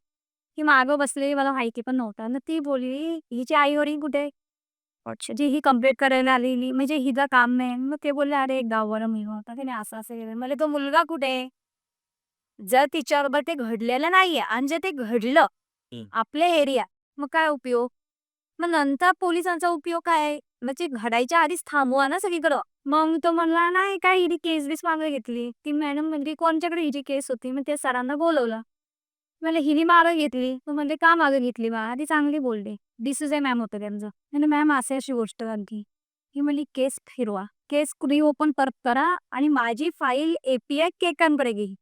ती मागं बसलेली मला माहिती पण नव्हतं. आणि ती बोलली, "हिची आई-वडील कुठे?" अच्छा. जी ही कंप्लेंट करायला आलेली म्हणजे हिचं काम नाही. मग ते बोलले, "अरे एक गाववाला मुलगा होता, त्याने असं-असं केलं." म्हणले, "तो मुलगा कुठे?" जर तिच्याबरोबर ते घडलेलं नाहीये आणि जर ते घडलं हं. आपल्या एरियात, मग काय उपयोग? मग नंतर पोलिसांचा उपयोग काय आहे? म्हणजे घडायच्या आधीच थांबवा ना सगळीकडं. मग तो म्हणला, "नाही काय हिने केस-बीस मागे घेतली." ती मॅडम म्हणली, "कोणच्याकडे हिची केस होती?" मग त्या सरांना बोलवलं. म्हणले, "हिने मागे घेतली." मग म्हणले, "का मागे घेतली बा?" ती चांगली बोलली. डिसूजा मॅम होतं त्यांचं. म्हणलं, "मॅम अशी गोष्ट झाली." ही म्हणली, "केस फिरवा. केस रिओपन परत करा आणि माझी फाईल एपीआय केकांकडे घेईल."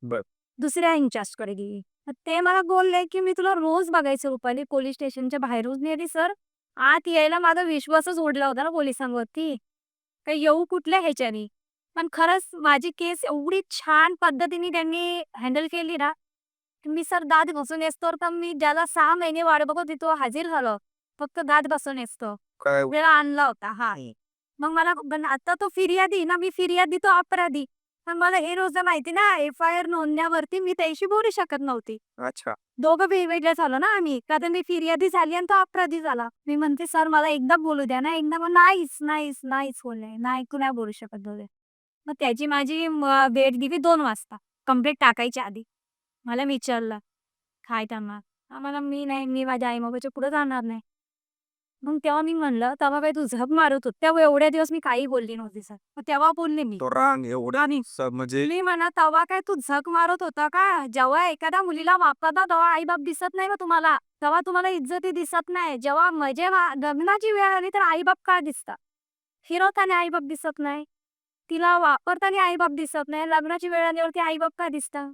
बरं. दुसऱ्या इन्चार्जकडे गेली. मग ते मला बोलले, की "मी तुला रोज बघायचं रुपाली पोलीस स्टेशनच्या बाहेरून." मी आली सर आत यायला माझा विश्वासच उडला होता ना पोलिसांवरती. काही येऊ कुठल्या ह्याच्यानी. पण खरंच माझी केस एवढी छान पद्धतीने त्यांनी हँडल केली ना, की मी सर दात घासून येस्तोवर तर मी ज्याला 6 महिने वाट बघत होती तो हजीर झालो. फक्त दात घासून येस्तोवर. काय वेळ आणला होता. हां. मग मला पण आता तो फिर्यादी ना, मी फिर्यादी तो अपराधी. पण मला हे रोज माहिती ना, एफ-आय-आर नोंदण्यावरती मी त्याच्याशी बोलू शकत नव्हती. अच्छा. दोघं वेगवेगळे झालो ना आम्ही. का तर मी फिर्यादी झाली आणि तो अपराधी झाला. मी म्हणते, "सर मला एकदा बोलू द्या ना." एकदा मग नाहीच बोलले. नाही, तू नाही बोलू शकत बोलले. मग त्याची माझी भेट दिली 2 वाजता. कंप्लेंट टाकायच्या आधी. मला विचारलं, "काय करणार?" आम्हाला मी माझ्या आई-बाबाच्या पुढे जाणार नाही. मग तेव्हा मी म्हणलं, "तेव्हा काय तू झक मारत होती." तेव्हा एवढ्या दिवस मी काही बोलली नव्हती सर. मग तेव्हा बोलले मी. तो राग एवढा आणि म्हणजे मी म्हणा, "तेव्हा काय तू झक मारत होता का? जेव्हा एखाद्या मुलीला वापरता तेव्हा आई-बाप दिसत नाही का तुम्हाला? तेव्हा तुम्हाला इज्जती दिसत नाही. जेव्हा लग्नाची वेळ आली तर आई-बाप का दिसतात? फिरवताना आई-बाप दिसत नाही. तिला वापरताना आई-बाप दिसत नाही. लग्नाची वेळ आल्यावरती आई-बाप का दिसतात?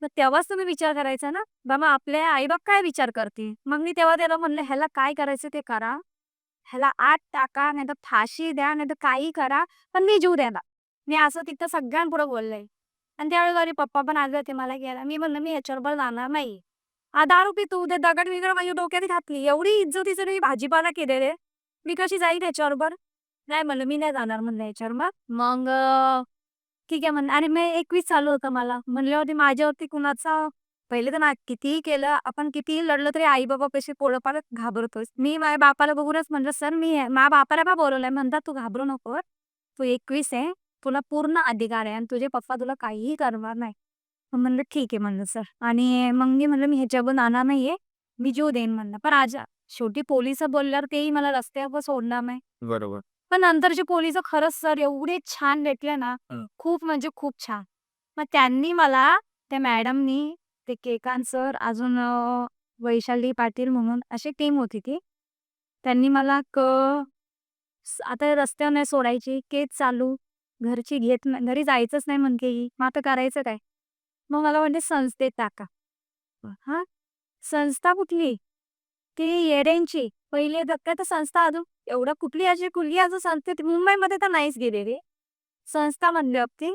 मग तेव्हाच तुम्ही विचार करायचा ना, बाबा आपले आई-बाप काय विचार करतील?" मग मी तेव्हा त्याला म्हणलं, "ह्याला काय करायचं ते करा. ह्याला आत टाका, नाहीतर फाशी द्या, नाहीतर काही करा, पण मी जीव देणार." मी असं तिथं सगळ्यांपुढे बोलले. आणि त्यावेळेस माझे पप्पा पण आले होते मला घ्यायला. मी म्हणलं, "मी ह्याच्याबरोबर जाणार नाही. दारू पितो, उद्या दगड-बिगड माझ्या डोक्यात घातली. एवढी इज्जतीचं मी भाजीपाला केलेले. मी कशी जाईन ह्याच्याबरोबर?" नाही म्हणलं, "मी नाही जाणार" म्हणलं ह्याच्याबरोबर. मग ठीक आहे म्हणलं आणि मी 21 चालू होतं मला. म्हणल्यावरती माझ्यावरती कुणाचा पहिले तर ना कितीही केलं, आपण कितीही लढलं तरी आई-बाबापाशी पोळपाला घाबरतोच. मी माझ्या बापाला बघूनच म्हणलं, "सर मी माझ्या बापाला का बोलवलंय?" म्हणतात, "तू घाबरू नको. तू 21 आहे. तुला पूर्ण अधिकार आहे आणि तुझे पप्पा तुला काहीही करणार नाही." मग म्हणलं, "ठीक आहे" म्हणलं सर आणि मग मी म्हणलं, "मी ह्याच्यावर जाणार नाहीये. मी जीव देईन" म्हणलं. पण शेवटी पोलिस बोलल्यावर तेही मला रस्त्यावर सोडणार नाही. बरोबर. पण नंतरचे पोलिस खरंच सर एवढे छान भेटले ना, खूप म्हणजे खूप छान. मग त्यांनी मला त्या मॅडमनी, ते केकांत सर, अजून वैशाली पाटील म्हणून अशी टीम होती ती. त्यांनी मला आता रस्त्यावर नाही सोडायची, केस चालू, घरची घेत नाही, घरी जायचंच नाही म्हणते ही, मग आता करायचं काय? मग मला म्हणते संस्थेत टाका. हां, संस्था कुठली? ती येड्यांची. पहिली धक्का तर संस्था अजून एवढं कुठली अशी कुठली अजून संस्थेत मुंबईमध्ये तर नाहीच गेलेली. संस्था म्हणली होती.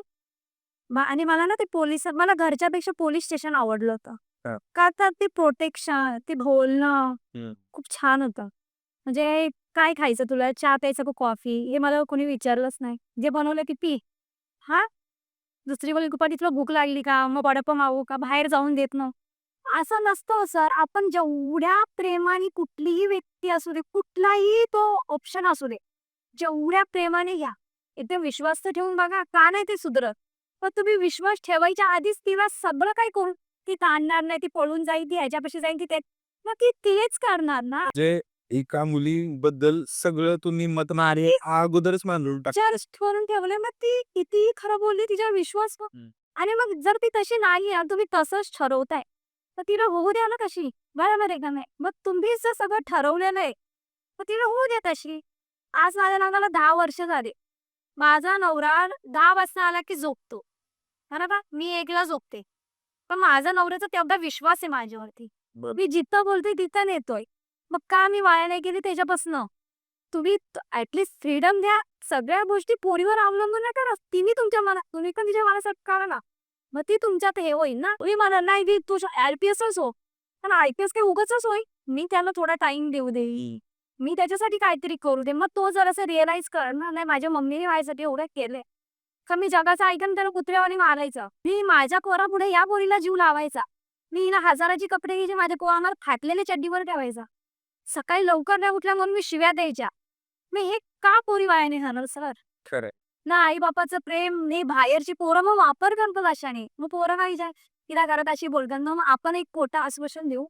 आणि मला ना ते मला घरच्यापेक्षा पोलिस स्टेशन आवडलं होतं. हां. का तर ते प्रोटेक्शन, ते बोलणं हं. खूप छान होतं. म्हणजे काय खायचं तुला? चहा प्यायचा का कॉफी? हे मला कोणी विचारलंच नाही. जे बनवलं ते पी. हा दुसरी बोलली "पप्पा तुला भूक लागली का? मग वडापाव मागवू का? बाहेर जाऊन देत ना." असं नसतं सर. आपण जेवढ्या प्रेमाने कुठलीही व्यक्ती असू दे, कुठलाही तो ऑप्शन असू दे, जेवढ्या प्रेमाने घ्या. एकदम विश्वास तर ठेवून बघा, का नाही ते सुधरत. पण तुम्ही विश्वास ठेवायच्या आधीच तिला सगळं काही करून ती ताणणार नाही, ती पळून जाईल, ती ह्याच्यापाशी जाईल, ती ते मग ती तेच करणार ना. म्हणजे एका मुलीबद्दल सगळं तुम्ही मत मारे अगोदरच मांडून टाकता. विचार करून ठेवले, मग ती कितीही खरं बोलली तिच्यावर विश्वास ठेव. हं. आणि मग जर ती तशी नाही आहे, तुम्ही तसंच ठरवताय, तर तिला होऊ द्या ना तशी. बरोबर आहे का नाही? मग तुम्हीच जर सगळं ठरवलेलं आहे, तर तिला होऊ द्या तशी. आज माझ्या लग्नाला 10 वर्ष झाले. माझा नवरा 10 वाजता आला की झोपतो. बरोबर? मी 1ला झोपते. पण माझा नवऱ्याचा तेवढा विश्वास आहे माझ्यावरती. बरं. मी जिथं बोलते तिथं नेतोय. मग का मी वाया नाही गेली त्याच्यापासनं? तुम्ही फ्रीडम द्या. सगळ्या गोष्टी पोरीवर अवलंबून नका करा. तिने तुमच्या मनात तुम्ही पण तिच्या मनासारखं करा ना. मग ती तुमच्यात हे होईल ना. तुम्ही म्हणाल नाही की तू आय-पी-एसच हो. पण आय-पी-एस काही उगाचच होईल. मी त्याला थोडा टाईम देऊ देईल. मी त्याच्यासाठी काहीतरी करू दे. मग तो जरासं रिअलाईज करणार नाही माझ्या मम्मीने माझ्यासाठी एवढं केलंय. का मी जगाचं ऐकन त्याला कुत्र्यावानी मारायचं. मी माझ्या पोरापुढे या पोरीला जीव लावायचा. मी हिला 1000ची कपडे घ्यायचे माझ्या पोराला फाटलेल्या चड्डीवर ठेवायचा. सकाळी लवकर नाही उठल्या म्हणून मी शिव्या द्यायच्या. मी हे का पोरी वाया नाही घालवणार सर? खरंय. ना आई-बापाचं प्रेम, नाही बाहेरची पोरं मग वापर करतात अशाने. मग पोरं काय तिला घरात अशी बोलतात ना, मग आपण एक खोटं आश्वासन देऊ.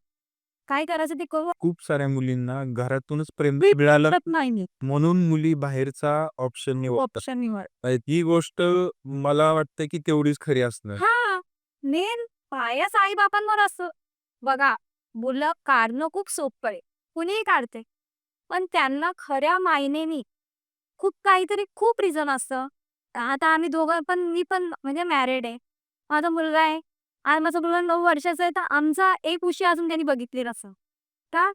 काय करायचं ते करू. खूप साऱ्या मुलींना घरातूनच प्रेम मिळालं करत नाही म्हणून मुली बाहेरचा ऑप्शन निवडतात. ऑप्शन निवड. ही गोष्ट मला वाटतं की तेवढीच खरी असणार. हां, मेन बायस आई-बापांवर असतं. बघा, मुलं काढणं खूप सोपं आहे. कुणीही काढते. पण त्यांना खऱ्या मायनेनी खूप काहीतरी खूप रिझन असतं. आता आम्ही दोघं पण मी पण म्हणजे मॅरिड आहे. माझा मुलगा आहे. आज माझा मुलगा 9 वर्षाचा आहे, तर आमचा एक उशी अजून त्यांनी बघितली नसेल. का?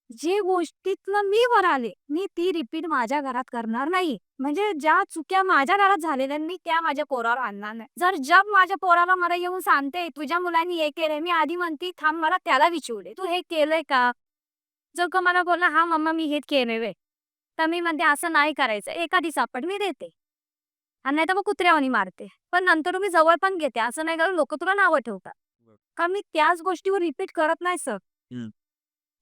जे गोष्टीतनं मी वर आले, मी ती रिपीट माझ्या घरात करणार नाही. म्हणजे ज्या चुक्या माझ्या घरात झालेल्या आहेत, मी त्या माझ्या पोरावर आणणार नाही. जर जग माझ्या पोराला मला येऊन सांगते, "तुझ्या मुलांनी हे केलंय," मी आधी म्हणते, "थांब मला त्याला विचारू दे. तू हे केलंय का?" जर का मला बोलला, "हां मम्मा मी हे केलंय." तर मी म्हणते, "असं नाही करायचं." एखादी सापट मी देते. आणि नाहीतर मग कुत्र्यावानी मारते. पण नंतर मी जवळ पण घेते. असं नाही कारण लोकं तुला नावं ठेवतात. कारण मी त्याच गोष्टीवर रिपीट करत नाही सर. हं.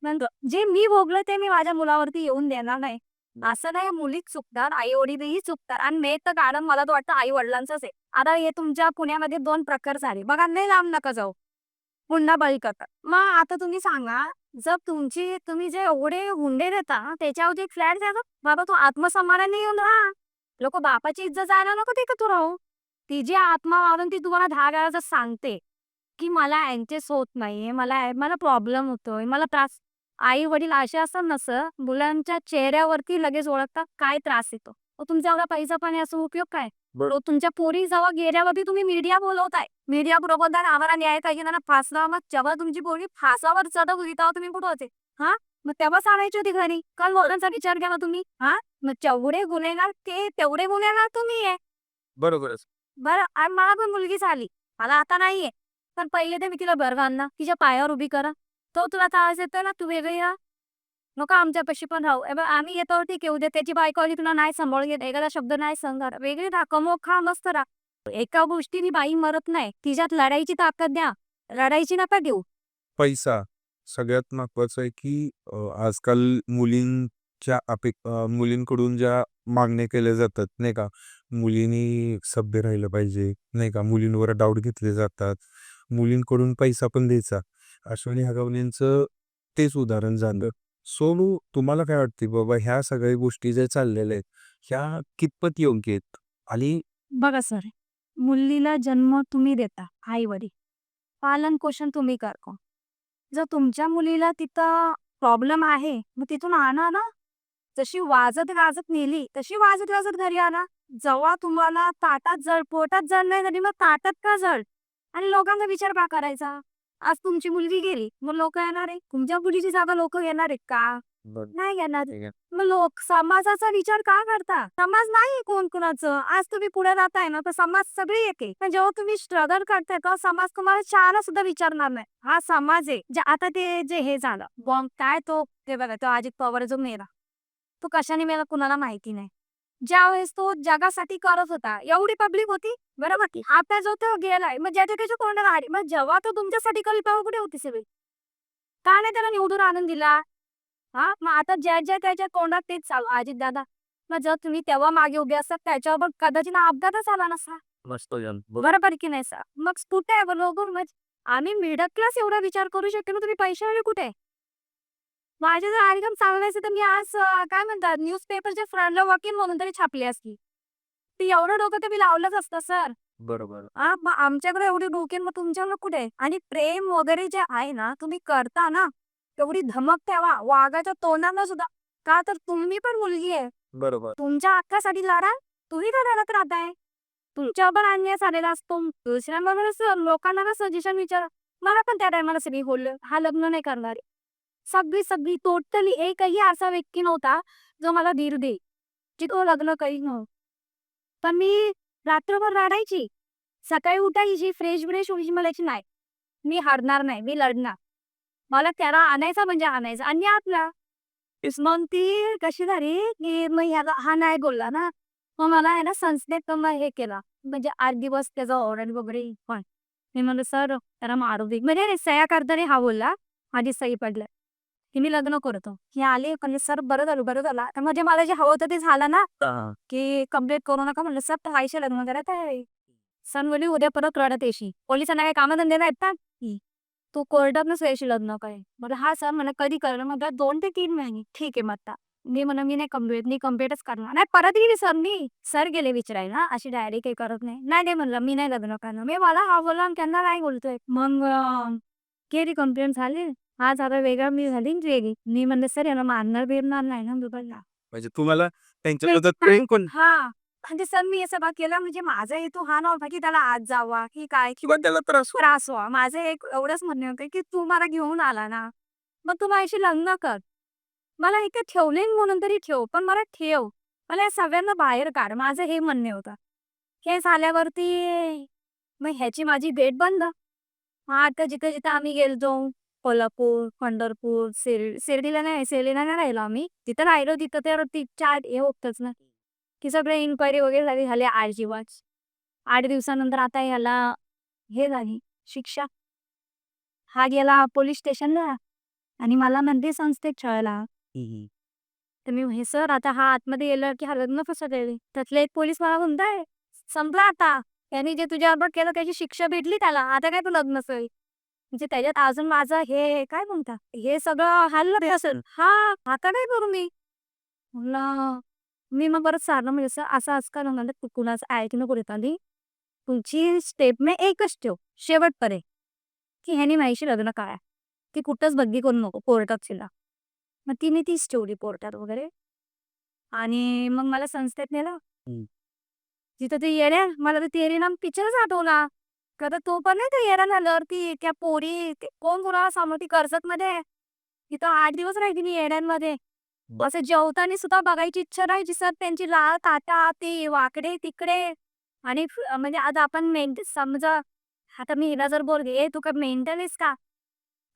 नंतर जे मी भोगलं ते मी माझ्या मुलावरती येऊन देणार नाही. असं नाही मुलीच चुकतात, आई-वडीलही चुकतात आणि मेन तर कारण मला तर वाटतं आई-वडिलांचंच आहे. आता हे तुमच्या पुण्यामध्ये 2 प्रकार झाले. बघा लय लांब नका जाऊ. हुंडा बळी करतात. मग आता तुम्ही सांगा, जर तुम्ही जे एवढे हुंडे देता ना, त्याच्यावरती एक फ्लॅट द्या ना. बाबा तू आत्मसन्मानाने येऊन राहा. लोकं बापाची इज्जत जायला नको तिथे तू राहू. तिची आत्मा मारून ती तुम्हाला 10 वेळा जर सांगते, की मला ॲडजस्ट होत नाहीये, मला प्रॉब्लेम होतोय, मला त्रास आई-वडील असे असतात ना सर, मुलांच्या चेहऱ्यावरती लगेच ओळखतात काय त्रास येतो. मग तुमचा एवढा पैसा पाणी असून उपयोग काय? बरं. तो तुमच्या पोरी जेव्हा गेल्यावरती तुम्ही मीडिया बोलवताय. मीडिया प्रबोधन आम्हाला न्याय पाहिजे ना फासला मग जेव्हा तुमची पोरगी फासावर चढत होती तेव्हा तुम्ही कुठं होते? हां? मग तेव्हाच आणायची होती घरी. का लोकांचा विचार केला तुम्ही? हां? मग जेवढे गुन्हेगार ते तेवढे गुन्हेगार तुम्ही आहे. बरोबरच. बरं आणि मला पण मुलगी झाली. मला आता नाहीये. पण पहिले तर मी तिला बरं आणला. तिच्या पायावर उभी करा. तो तुला त्रास देतोय ना, तू वेगळी राहा. नको आमच्यापाशी पण राहू. हे बघ आम्ही येतो ठीक आहे. उद्या त्याची बायको आली तुला नाही सांभाळून घेत. एखादा शब्द नाही सहन करत. वेगळी राहा. कमव, खा, मस्त राहा. एका गोष्टीने बाई मरत नाही. तिच्यात लढायची ताकद द्या. लढायची नका देऊ. पैसा सगळ्यात महत्वाचं आहे की आजकाल मुलींकडून ज्या मागण्या केल्या जातात नाही का, मुलींनी सभ्य राहिलं पाहिजे नाही का, मुलींवर डाऊट घेतले जातात, मुलींकडून पैसा पण द्यायचा. अश्विनी हगवणेंचं तेच उदाहरण झालं. सोनू तुम्हाला काय वाटते बाबा ह्या सगळ्या गोष्टी ज्या चाललेल्या आहेत ह्या कितपत योग्य आहेत आणि बघा सर, मुलीला जन्म तुम्ही देता, आई-वडील. पालन-पोषण तुम्ही करता. जर तुमच्या मुलीला तिथं प्रॉब्लेम आहे, मग तिथून आणा ना. जशी वाजत-गाजत नेली, तशी वाजत-गाजत घरी आणा. जेव्हा तुम्हाला पोटात जळ नाही झाली, मग ताटात का जळ? आणि लोकांचा विचार का करायचा? आज तुमची मुलगी गेली, मग लोकं येणार आहे. तुमच्या मुलीची जागा लोकं घेणार आहेत का? नाही घेणार. मग समाजाचा विचार का करता? समाज नाही कोण कुणाचं. आज तुम्ही पुढे राहताय ना, तर समाज सगळी एके. पण जेव्हा तुम्ही स्ट्रगल करताय तेव्हा समाज तुम्हाला चहाला सुद्धा विचारणार नाही. हा समाज आहे. आता ते जे हे झालं बॉम्ब काय तो ते बघा तो अजित पवार जो मेला. तो कशाने मेला कुणाला माहिती नाही. ज्यावेळेस तो जगासाठी करत होता, एवढी पब्लिक होती, बरोबर की. आता जो तो गेलाय, मग ज्याच्या त्याच्या तोंडाला आली. मग जेव्हा तो तुमच्यासाठी करेल तेव्हा कुठे होती सगळी? का नाही त्याला निवडून आणून दिला? हां, मग आता ज्याच्या त्याच्या तोंडात तेच चालू. अजितदादा, मग जर तुम्ही तेव्हा मागे उभे असतात त्याच्यावर कदाचित हा अपघातच झाला नसता. बरोबर की नाही सर? मग कुठे आहे बरोबर मग आम्ही मिडल क्लास एवढा विचार करू शकतो, मग तुम्ही पैशावाले कुठे आहे? माझे जर आयटम चांगले असते तर मी आज काय म्हणतात न्यूजपेपरच्या फ्रंटला वकील म्हणून तरी छापली असती. ते एवढं डोकं तर मी लावलंच असतं सर. बरोबर. हां, मग आमच्याकडे एवढी डोके मग तुमच्याकडे कुठे आहे? आणि प्रेम वगैरे जे आहे ना, तुम्ही करता ना, तेवढी धमक ठेवा. वाघाच्या तोंडानं सुद्धा. का तर तुम्ही पण मुलगी आहे. बरोबर. तुमच्या हक्कासाठी लढा. तुम्ही का रडत राहताय? तुमच्यावर पण अन्याय झालेला असतो. दुसऱ्यांबरोबर असं लोकांना का सजेशन विचारा. मला पण त्या टायमाला सगळी बोललं, "हा लग्न नाही करणार आहे." सगळी टोटली एकही असा व्यक्ती नव्हता, जो मला धीर देईल, की तो लग्न करीन म्हणून. पण मी रात्रभर रडायची. सकाळी उठायची, फ्रेश-ब्रेश व्हायची. म्हणायची, "नाही, मी हारणार नाही, मी लढणार." मला त्याला आणायचा म्हणजे आणायचा आणि आणला. मग ती कशी झाली, की मग ह्याला हा नाही बोलला ना, मग मला आहे ना संस्थेत मग हे केलं, म्हणजे 8 दिवस त्याचा ऑर्डर वगैरे पण. मी म्हणलं, "सर त्याला मारू दे." म्हणजे सह्या करताना हा बोलला, माझी सही पडली, की "मी लग्न करतो." हे आले म्हणले, "सर बरं झालं, बरं झालं." आता म्हणजे मला जे हवं होतं ते झालं ना, की कंप्लेंट करू नका. म्हणलं, "सर तर आईशी लग्न करत आहे." सर बोलली, "उद्या परत रडत येशील. पोलिसांना काही कामधंदे नाहीत का? तू कोर्टातनंच यायची लग्न काय?" म्हटलं, "हां सर." म्हणलं, "कधी करणार?" म्हटलं, "2 ते 3 महिने." "ठीक आहे मग आता." मी म्हणलं, "मी नाही कंप्लेंटच करणार." नाही परत गेली सर मी. सर गेले विचारायला, अशी डायरेक्ट काही करत नाही. "नाही, नाही," म्हणलं, "मी नाही लग्न करणार." मी मला हा बोलला आणि त्यांना नाही बोलतोय. मग केली कंप्लेंट झाली. हा झाला वेगळा, मी झाली आणि वेगळी. मी म्हणलं, "सर याला मारणार-बिरणार नाही ना दुबईला." म्हणजे तुम्हाला त्यांच्या विरोधात प्रेम पण हां. म्हणजे सर मी हे सगळं केलं म्हणजे माझा हेतू हा नव्हता, की त्याला आत जावा की काय किंवा त्याला त्रास त्रास व्हावा. माझं एक एवढंच म्हणणं होतं, की तू मला घेऊन आला ना, मग तू माझ्याशी लग्न कर. मला इथे ठेवले म्हणून तरी ठेव, पण मला ठेव. मला या सगळ्यांना बाहेर काढ. माझं हे म्हणणं होतं. हे झाल्यावरती मग ह्याची माझी भेट बंद. मग आता जिथे-जिथे आम्ही गेलतो, कोल्हापूर, पंढरपूर, शिर्डीला नाही, शिर्डीला नाही राहिलो आम्ही. तिथं राहिलो तिथं तर ती 4 हे होतंच ना, की सगळे इन्क्वायरी वगैरे झाली आर्जीवाच. 8 दिवसानंतर आता ह्याला हे झाली शिक्षा. हा गेला पोलिस स्टेशनला आणि मला म्हणते संस्थेत ठेवायला. तर मी म्हणे, "सर आता हा आतमध्ये गेला की हा लग्न कसं करेल?" त्यातले एक पोलीस मला म्हणताय, "संपला आता. त्याने जे तुझ्याबरोबर केलं त्याची शिक्षा भेटली त्याला. आता काय तू लग्न कर." म्हणजे त्याच्यात अजून माझं हे काय म्हणता, हे सगळं हललं असेल. हां, आता काय करू मी? म्हणलं मी मग परत सारलं म्हणजे असं आजकाल म्हणलं तू कुणाचं ऐकू नको रे तुमची स्टेप मी एकच ठेव शेवटपर्यंत, की ह्याने माझ्याशी लग्न करा. ती कुठंच बदली करू नको कोर्टात तिला. मग तिने तीच ठेवली कोर्टात वगैरे आणि मग मला संस्थेत नेलं. तिथं ते येड्या मला तर तेरे नाम पिक्चरच आठवला. का तर तो पण नाही का येडा झाल्यावर ती त्या पोरी कोण कोणाला सांभाळती कर्जतमध्ये. तिथं 8 दिवस राहिली मी येड्यांमध्ये. असं जेवताना सुद्धा बघायची इच्छा राहायची सर त्यांची लाळ ताटा ते वाकडे-तिकडे आणि म्हणजे आज आपण समजा आता मी हिला जर बोलले, "ए तू काय मेंटल आहेस का?"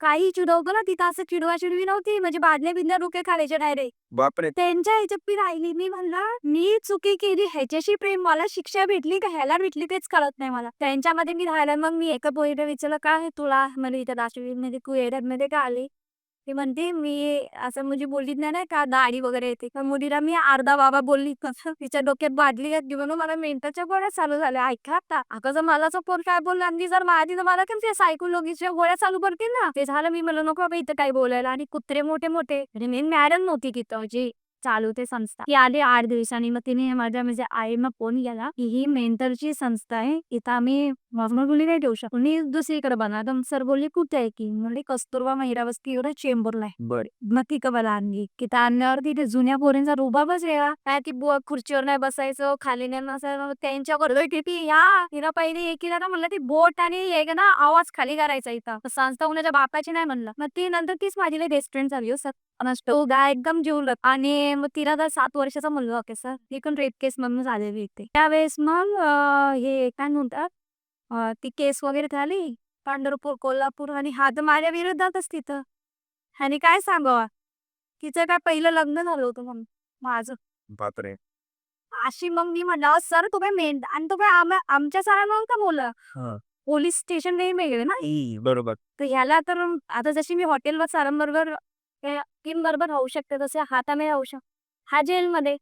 काही चिडवतो ना तिथं असं चिडवा-चिडवी नव्हती म्हणजे बादल्या-बिदल्या डोके खायचे डायरेक्ट. बापरे! त्यांच्या ह्याच्यात मी राहिली. मी म्हणलं, मी चुकी केली ह्याच्याशी प्रेम मला शिक्षा भेटली का ह्याला भेटली तेच कळत नाही मला. त्यांच्यामध्ये मी राहिला मग मी एका पोरीला विचारलं, "काय आहे तुला?" म्हणे, "इथं राष्ट्रवादीमध्ये तू येड्यामध्ये का आली?" ती म्हणते, "मी असं म्हणजे बोललीच नाही नाही का दाढी वगैरे येते." तर मुलीला मी अर्धा बाबा बोलली कसं तिच्या डोक्यात बादली घातली म्हणून मला मेंटलच्या गोळ्या चालू झाल्या. ऐका आता. अगं जर मला पोर काय बोलला आणि जर माझी तर मला पण ते सायकोलॉजीच्या गोळ्या चालू करतील ना. ते झालं मी म्हणलं नको बाबा इथं काही बोलायला आणि कुत्रे मोठे-मोठे म्हणजे मी मॅडम नव्हती तिथं जी चालू ते संस्था. ती आली 8 दिवसांनी मग तिने माझ्या म्हणजे आईला फोन केला, की ही मेंटरची संस्था आहे. इथं आम्ही नॉर्मल मुली नाही ठेवू शकत. मी दुसरीकडे बनवा. तर सर बोलले, "कुठे आहे की?" म्हणले, "कस्तुरबा महिला वस्ती एवढं चेंबूरला आहे." बरं. मग तिथं मला आणली. तिथं आणल्यावर तिथे जुन्या पोरींचा रुबाबच वेगळा. काय ती खुर्चीवर नाही बसायचं, खाली नाही बसायचं. त्यांच्यावर लय किती या तिला पहिले एकीला ना म्हणलं ती बोट आणि एक ना आवाज खाली करायचा इथं. तर संस्था कुणाच्या बापाची नाही म्हणलं. मग ती नंतर तीच माझी लय बेस्ट फ्रेंड झाली हो सर. तो गाय एकदम जिवलग आणि मग तिला तर 7 वर्षाचा मुलगा होता सर. ती पण रेप केस मधून झालेली इथे. त्यावेळेस मग हे काय म्हणतात ती केस वगैरे झाली. पंढरपूर, कोल्हापूर आणि हा तर माझ्या विरोधातच तिथं. ह्याने काय सांगावं? तिचं काय पहिलं लग्न झालं होतं म्हणून माझं. बापरे! अशी मग मी म्हटलं, "सर तुम्ही आणि तुम्ही आमच्या सरांवर का बोलला?" हां. पोलीस स्टेशन नाही गेले ना. बरोबर. तर ह्याला तर आता जशी मी हॉटेलवर सरांबरोबर टीमबरोबर राहू शकते, तसे हा तर नाही राहू शकत. हा जेलमध्ये.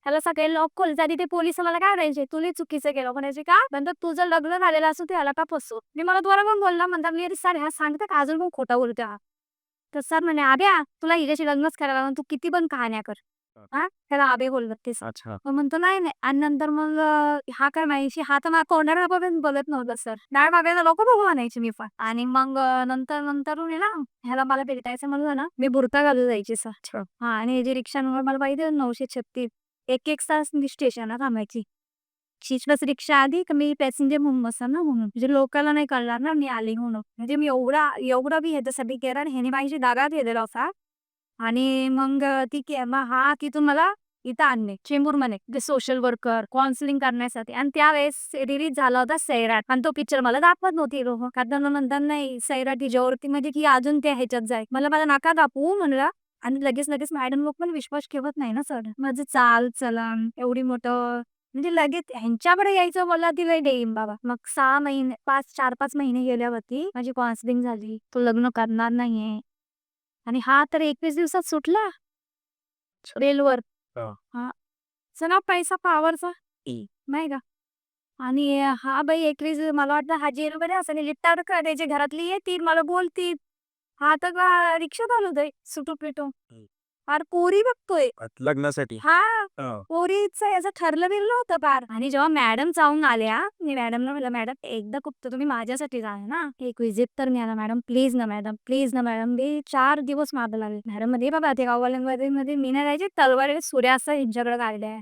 ह्याला सकाळी लॉक खोल तरी ते पोलिस मला काय म्हणायचे, "तू लई चुकीचं केलं." म्हणायचे, "का?" म्हणतात, "तुझं लग्न झालेलं असून तू ह्याला का फसवू?" मी मला बरोबर बोलला. म्हणतात, "मी अरे सर ह्या सांगता का अजून पण खोटं बोलतोय हा." तर सर म्हणे, "आब्या तुला हिच्याशी लग्नच करायला लावलं, तू किती पण कहाण्या कर." हां, त्याला आबे बोलतात ते सर. अच्छा. मग म्हणतो, "नाही, नाही." आणि नंतर मग हा काय म्हणायची, "हा तर मला कोणाला पण बोलत नव्हता सर." डाळ बाबेला नको बघू म्हणायची मी पण. आणि मग नंतरून आहे ना, ह्याला मला भेटायचं म्हणलं ना, मी बुरका घालून जायची सर. अच्छा. हां, आणि ह्याची रिक्षांवर मला माहिती आहे 936 एक तास मी स्टेशनला थांबायची. बस रिक्षा आली का मी पॅसेंजर म्हणून बसणार ना म्हणून. म्हणजे लोकांना नाही कळणार ना मी आली म्हणून. म्हणजे मी एवढा मी ह्याच्यासाठी केलं आणि ह्याने माझी दगा दिलेला होता. आणि मग मग हा तिथून मला इथं आणले चेंबूरमध्ये. ते सोशल वर्कर, काउन्सिलिंग करण्यासाठी. आणि त्यावेळेस रिलीज झाला होता सैराट. आणि तो पिक्चर मला दाखवत नव्हती लोकं. कारण मग म्हणतात नाही सैराट हिच्यावरती म्हणजे की अजून त्या ह्याच्यात जाईल. मला नका दाखवू म्हणलं. आणि लगेच मॅडम लोक पण विश्वास ठेवत नाही ना सर. माझं चाल-चलन एवढी मोठं म्हणजे लगेच ह्यांच्याकडे यायचं मला ती लई देईन बाबा. मग 6 महिने 4-5 महिने गेल्यावरती माझी काउन्सिलिंग झाली. तो लग्न करणार नाहीये. आणि हा तर 21 दिवसात सुटला बेलवर. हां. हां. चला पैसा पॉवरचा नाही का? आणि हा बाई 21 मला वाटतं हा जेलमध्ये असेल आणि लिफ्टावर का त्याच्या घरातली येतील मला बोलतील. हा तर का रिक्षा चालवतोय सुटू-पिटू. फार पोरी बघतोय. लग्नासाठी. हां. हां. पोरीचं याचं ठरलं-बिरलं होतं पार. आणि जेव्हा मॅडम चावून आल्या, मी मॅडमला म्हटलं, "मॅडम एकदा फक्त तुम्ही माझ्यासाठी जा ना. एक व्हिजिट तर न्या ना मॅडम. प्लीज ना मॅडम, प्लीज ना मॅडम." मी 4 दिवस मागे लागले. मॅडम म्हणे, "बाबा ते गाववाल्यांमध्ये मध्ये मी नाही राहायचे तलवार सूर्या असं ह्यांच्याकडे काढल्या."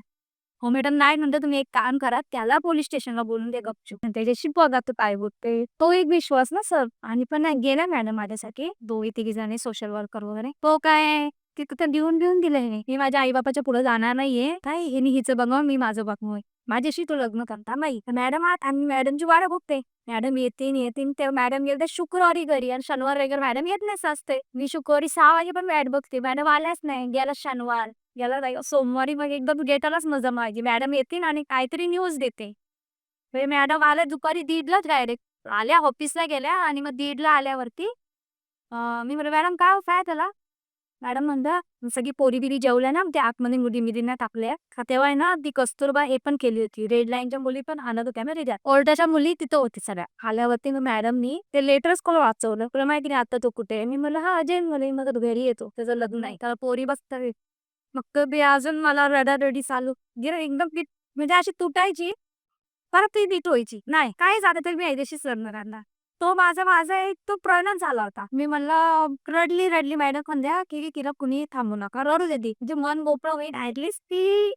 हो मॅडम नाही म्हणलं तुम्ही एक काम करा त्याला पोलीस स्टेशनला बोलून द्या गपचूप. आणि त्याच्याशी बघा तो काय बोलते. तो एक विश्वास ना सर. आणि पण नाही गेल्या मॅडम माझ्यासाठी. दोघी-तिघी जणी सोशल वर्कर वगैरे. तो काय तिथं तर देऊन दिलं ह्याने. मी माझ्या आई-बापाच्या पुढे जाणार नाहीये. काय ह्यानी हिचं बघावं, मी माझं बघावं. माझ्याशी तो लग्न करता नाही. मॅडम आणि मॅडमची वाट बघते. मॅडम येतील. तेव्हा मॅडम गेल्या शुक्रवारी घरी आणि शनिवार वगैरे मॅडम येत नाहीच असते. मी शुक्रवारी 6 वाजेपर्यंत वाट बघते. मॅडम आल्याच नाही. गेला शनिवार, गेला सोमवारी मग एकदम गेटालाच मजा माझी. मॅडम येतील आणि काहीतरी न्यूज देते. मॅडम आल्या दुपारी 1:30लाच डायरेक्ट. आल्या ऑफिसला गेल्या आणि मग 1:30ला आल्यावरती मी म्हटलं, "मॅडम काय हो काय त्याला?" मॅडम म्हणतात, "सगळी पोरी-बिरी जेवल्या ना, ते आतमध्ये मुली-मुलींना टाकल्या." का तेव्हा आहे ना, ती कस्तुरबा हे पण केली होती. रेड लाईनच्या मुली पण आणत होत्या ना त्याच्यात. कोर्टाच्या मुली तिथं होत्या सगळ्या. आल्यावरती मग मॅडमनी ते लेटरच कोण वाचवलं. तुला माहिती नाही आता तो कुठे आहे? मी म्हणलं, "हां, जेलमध्ये." मग तो घरी येतो. त्याचं लग्न आहे. त्याला पोरी बघतात. मग ते अजून मला रडारडी चालू. एकदम म्हणजे अशी तुटायची. परत ती नीट व्हायची. नाही, काही झालं तरी मी ह्याच्याशीच लग्न करणार. तो माझा एक तो प्रणय झाला होता. मी म्हणलं रडली मॅडम म्हणल्या, की "तिला कुणी थांबवू नका. रडू दे ती. म्हणजे मन मोकळं होईल. ॲटलीस्ट ती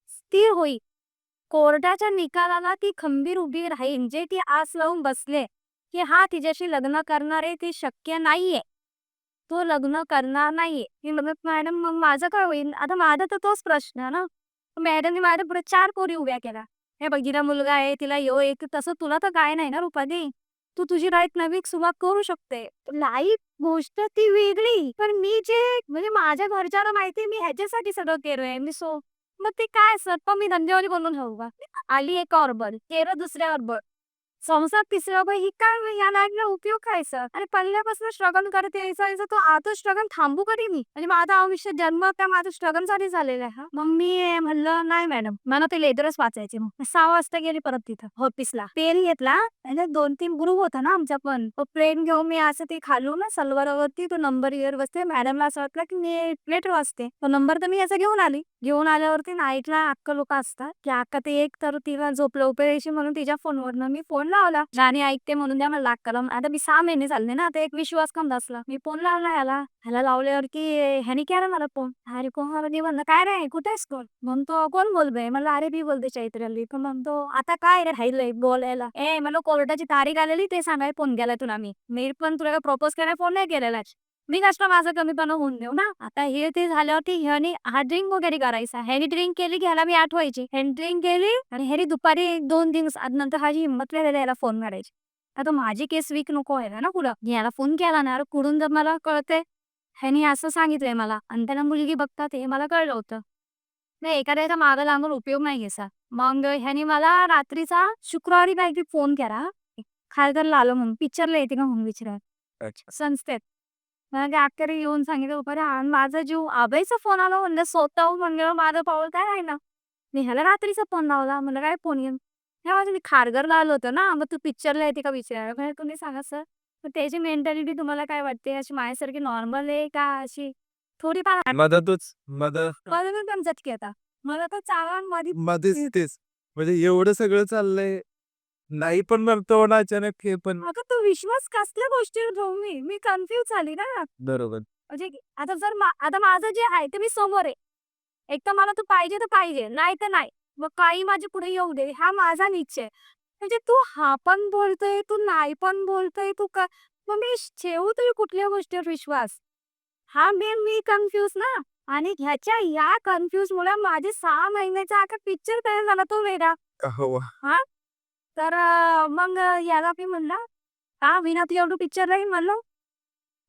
स्थिर होईल. कोर्टाच्या निकालाला ती खंबीर उभी राहील." जे ती आस लावून बसले, की हा तिच्याशी लग्न करणार आहे ते शक्य नाहीये. तो लग्न करणार नाहीये. मी म्हणलं, "मॅडम मग माझं काय होईल?" आता माझा तर तोच प्रश्न आहे ना. मॅडमनी माझ्यापुढे 4 पोरी उभ्या केल्या. "हे बघ हिला मुलगा आहे, तिला ह्यो एक तसं तुला तर काय नाही ना रुपाली. तू तुझी लाईफ नवी सुरुवात करू शकते." लाईफ गोष्ट ती वेगळी. पण मी जे म्हणजे माझ्या घरच्यांना माहिती मी ह्याच्यासाठी सगळं केलंय. मग ते काय सर पण मी धंदेवाली बनून राहू का? आली एका ऑर्बर, केलं दुसऱ्या ऑर्बर. संसार तिसऱ्या बाई ही काय या लाईफला उपयोग काय सर? आणि पहिल्यापासून स्ट्रगल करत यायचा तो आता स्ट्रगल थांबू कधी मी? म्हणजे माझं आयुष्य जन्म त्या माझं स्ट्रगलसाठी झालेलं आहे. मग मी म्हणलं नाही मॅडम मला ते लेटरच वाचायचे मग 6 वाजता गेली परत तिथं ऑफिसला. पेन घेतला आणि 2-3 ग्रुप होता ना आमचा पण. तो पेन घेऊन मी असं ते खालून ना सलवारावरती तो नंबर लिहत बसते. मॅडमला असं वाटलं की मी लेटर वाचते. तो नंबर तर मी याचा घेऊन आली. घेऊन आल्यावरती नाईटला अक्का लोकं असतात, की अक्का ते एक तर तिला झोप लवकर यायची म्हणून तिच्या फोनवरनं मी फोन लावला. गाणी ऐकते म्हणून द्या मला लाग कलम. आता मी 6 महिने झाले ना, आता एक विश्वास कम बसला. मी फोन लावला ह्याला लावल्यावरती ह्याने केला मला फोन. अरे कोण मी म्हणलं, "काय रे कुठे आहेस कोण?" म्हणतो, "कोण बोलतंय?" म्हणलं, "अरे मी बोलते चैत्राली." तो म्हणतो, "आता काय रे राहिलंय बोलायला?" म्हणलं, "कोर्टाची तारीख आलेली ते सांगायला फोन केलाय तुला मी. मी पण तुला प्रपोज करायला फोन नाही केलेला." मी कसला माझा कमीपणा होऊन देऊ ना. आता हे ते झाल्यावरती ह्याने हा ड्रिंक वगैरे करायचा. ह्याने ड्रिंक केली की ह्याला मी आठवायची. ह्याने ड्रिंक केली आणि ह्याने दुपारी 2 दिवस नंतर ह्याची हिंमत नाही झाली ह्याला फोन करायची. आता माझी केस वीक नको व्हायला ना पुढं. मी ह्याला फोन केला ना, कुठून जर मला कळतंय ह्याने असं सांगितलंय मला आणि त्याला मुलगी बघतात हे मला कळलं होतं. नाही एखाद्याच्या मागं लागून उपयोग नाही घ्यायचा. मग ह्याने मला रात्रीचा शुक्रवारी काहीतरी फोन केला. खारघरला आलो म्हणून. पिक्चरला येते का म्हणून विचारायला. अच्छा. संस्थेत. मला ते अखेरी येऊन सांगितलं, "अरे आणि माझा जीव अभयचा फोन आला." म्हणलं, "स्वतःहून म्हणल्यावर माझं पाऊल काय राहिलं?" मी ह्याला रात्रीचा फोन लावला. म्हणलं, "काय फोन येऊन?" "तेव्हा मी खारघरला आलो होतो ना, मग तू पिक्चरला येते का विचारायला." म्हणे, "तुम्ही सांगा सर, मग त्याची मेंटॅलिटी तुम्हाला काय वाटते? अशी माझ्यासारखी नॉर्मल आहे का अशी थोडीफार मधातच मला नाही समजत की आता. मला तर चाळांमध्ये मध्येच तेच. म्हणजे एवढं सगळं चाललंय. नाही पण म्हणतो ना अचानक हे पण. अगं तो विश्वास कसल्या गोष्टीवर ठेवू मी? मी कन्फ्यूज झाली ना. बरोबर. म्हणजे आता जर आता माझं जे आहे ते मी समोर आहे. एक तर मला तू पाहिजे तर पाहिजे, नाही तर नाही. मग काही माझ्या पुढे येऊ दे, हा माझा निश्चय. म्हणजे तू हा पण बोलतोय, तू नाही पण बोलतोय, तू का मग मी ठेवू तरी कुठल्या गोष्टीवर विश्वास? हा मेन मी कन्फ्यूज ना. आणि ह्याच्या या कन्फ्यूजमुळे माझे 6 महिन्याचा अख्खा पिक्चर तयार झाला तो वेगळा. हो. हां. तर मग याला मी म्हणलं, "का विना तू एवढं पिक्चर नाही?" म्हणलं.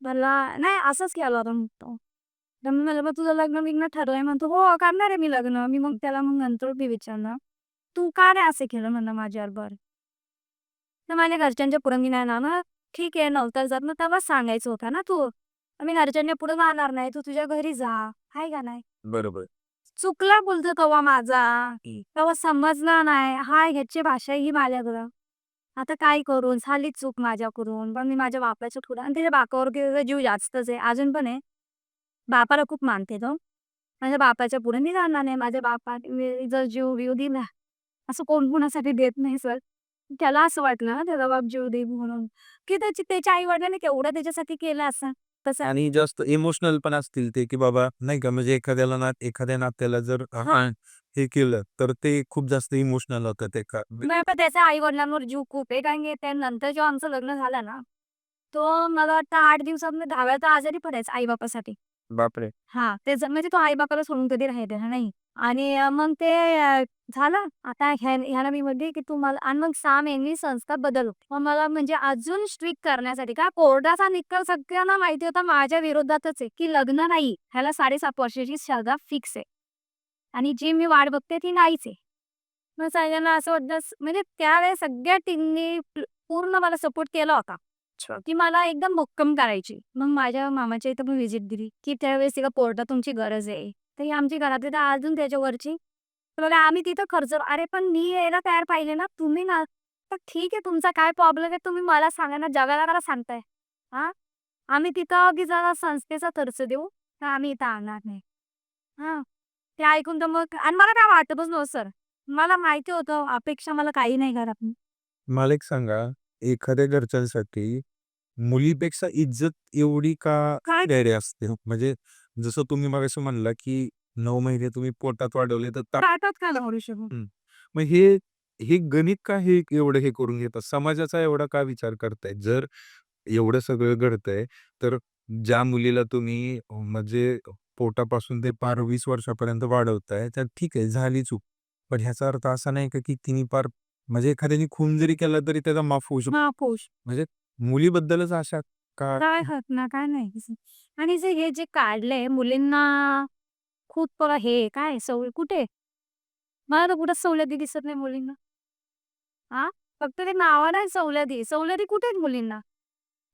म्हणला, "नाही असंच केलं होतं." म्हणतो. तर मी म्हणलं, "मग तुझं लग्न-बिग्न ठरलंय?" म्हणतो, "हो, करणार आहे मी लग्न." मी मग त्याला मग नंतर मी विचारलं, "तू का रे असं केलं?" म्हणलं माझ्याबरोबर. तर माझ्या घरच्यांच्या पुढे मी नाही ना, मग ठीक आहे नव्हतं जात मग तेव्हाच सांगायचं होतं ना तू. मी घरच्यांच्या पुढे जाणार नाही, तू तुझ्या घरी जा. आहे का नाही? बरोबर. चुकला बोलतो तेव्हा माझा. तेव्हा समजलं नाही. हाय, ह्याची भाषा ही माझ्याकडं. आता काय करू? झाली चूक माझ्याकडून. पण मी माझ्या बापाच्या पुढं आणि त्याच्या बापावरती त्याचा जीव जास्तच आहे. अजून पण आहे. बापाला खूप मानते तो. माझ्या बापाच्या पुढे मी जाणार नाही. माझ्या बापाने जर जीव-बीव दिला, असं कोण कुणासाठी देत नाही सर. त्याला असं वाटलं ना त्याचा बाप जीव देईल म्हणून, की त्याच्या आई-वडिलांनी केवढं त्याच्यासाठी केलं असं. तसं आणि जास्त इमोशनल पण असतील ते, की बाबा नाही का म्हणजे एखाद्या नात्याला जर हे केलं, तर ते खूप जास्त इमोशनल होतं ते का नाही पण त्याच्या आई-वडिलांवर जीव खूप आहे. कारण की त्यानंतर जेव्हा आमचं लग्न झालं ना, तो मला वाटतं 8 दिवसात 10व्या तर आजारी पडायचा आई-बापासाठी. बापरे! हां, तेच म्हणजे तो आई-बापाला सोडून कधी राहिलेला नाही. आणि मग ते झालं. आता ह्याला मी म्हणते, की तू मला आणि मग 6 महिन्यांनी संस्था बदललो. मग मला म्हणजे अजून स्ट्रिक्ट करण्यासाठी का कोर्टाचा निकाल सगळ्यांना माहिती होता माझ्या विरोधातच आहे, की लग्न नाही. ह्याला 7.5 वर्षाची सजा फिक्स आहे. आणि जी मी वाट बघते ती नाहीच आहे. मग सगळ्यांना असं वाटलं म्हणजे त्यावेळेस सगळ्या टीमनी पूर्ण मला सपोर्ट केला होता. अच्छा. की मला एकदम भक्कम करायची. मग माझ्या मामाच्या इथं पण व्हिजिट दिली, की त्यावेळेस तिला कोर्टात तुमची गरज आहे. तर ही आमची घरातली तर अजून त्याच्यावरची. तर बघा आम्ही तिथं खर्च अरे पण मी यायला तयार पाहिले ना, तुम्ही ना तर ठीक आहे तुमचा काय प्रॉब्लेम आहे तुम्ही मला सांगा ना, जगाला का सांगताय? हां? आम्ही तिथं की जरा संस्थेचा खर्च देऊ, तर आम्ही इथं आणणार नाही. हां. ते ऐकून तर मग आणि मला काय वाटतच नव्हतं सर. मला माहिती होतं अपेक्षा मला काही नाही घरातून. मला एक सांगा, एखाद्या घरच्यांसाठी मुलीपेक्षा इज्जत एवढी का काय द्यायची असते? म्हणजे जसं तुम्ही मगाशी म्हणला, की 9 महिने तुम्ही पोटात वाढवले तर ताटात का लावू शकू? हं. मग हे हे गणित का हे एवढं हे करून घेतात? समाजाचा एवढा का विचार करताय? जर एवढं सगळं घडतंय, तर ज्या मुलीला तुम्ही म्हणजे पोटापासून ते पार 20 वर्षापर्यंत वाढवताय, तर ठीक आहे झाली चूक. पण ह्याचा अर्थ असा नाही का, की तिने पार म्हणजे एखाद्याने खून जरी केला तरी त्याचा माफ होऊ शकतो. महापुरुष. म्हणजे मुलीबद्दलच अशा का काय होत ना, काय नाही. आणि हे जे काढलंय मुलींना खूप हे काय कुठे? मला तर कुठं सवलती दिसत नाही मुलींना. हां? फक्त ते नावाला आहे सवलती. सवलती कुठे आहेत मुलींना?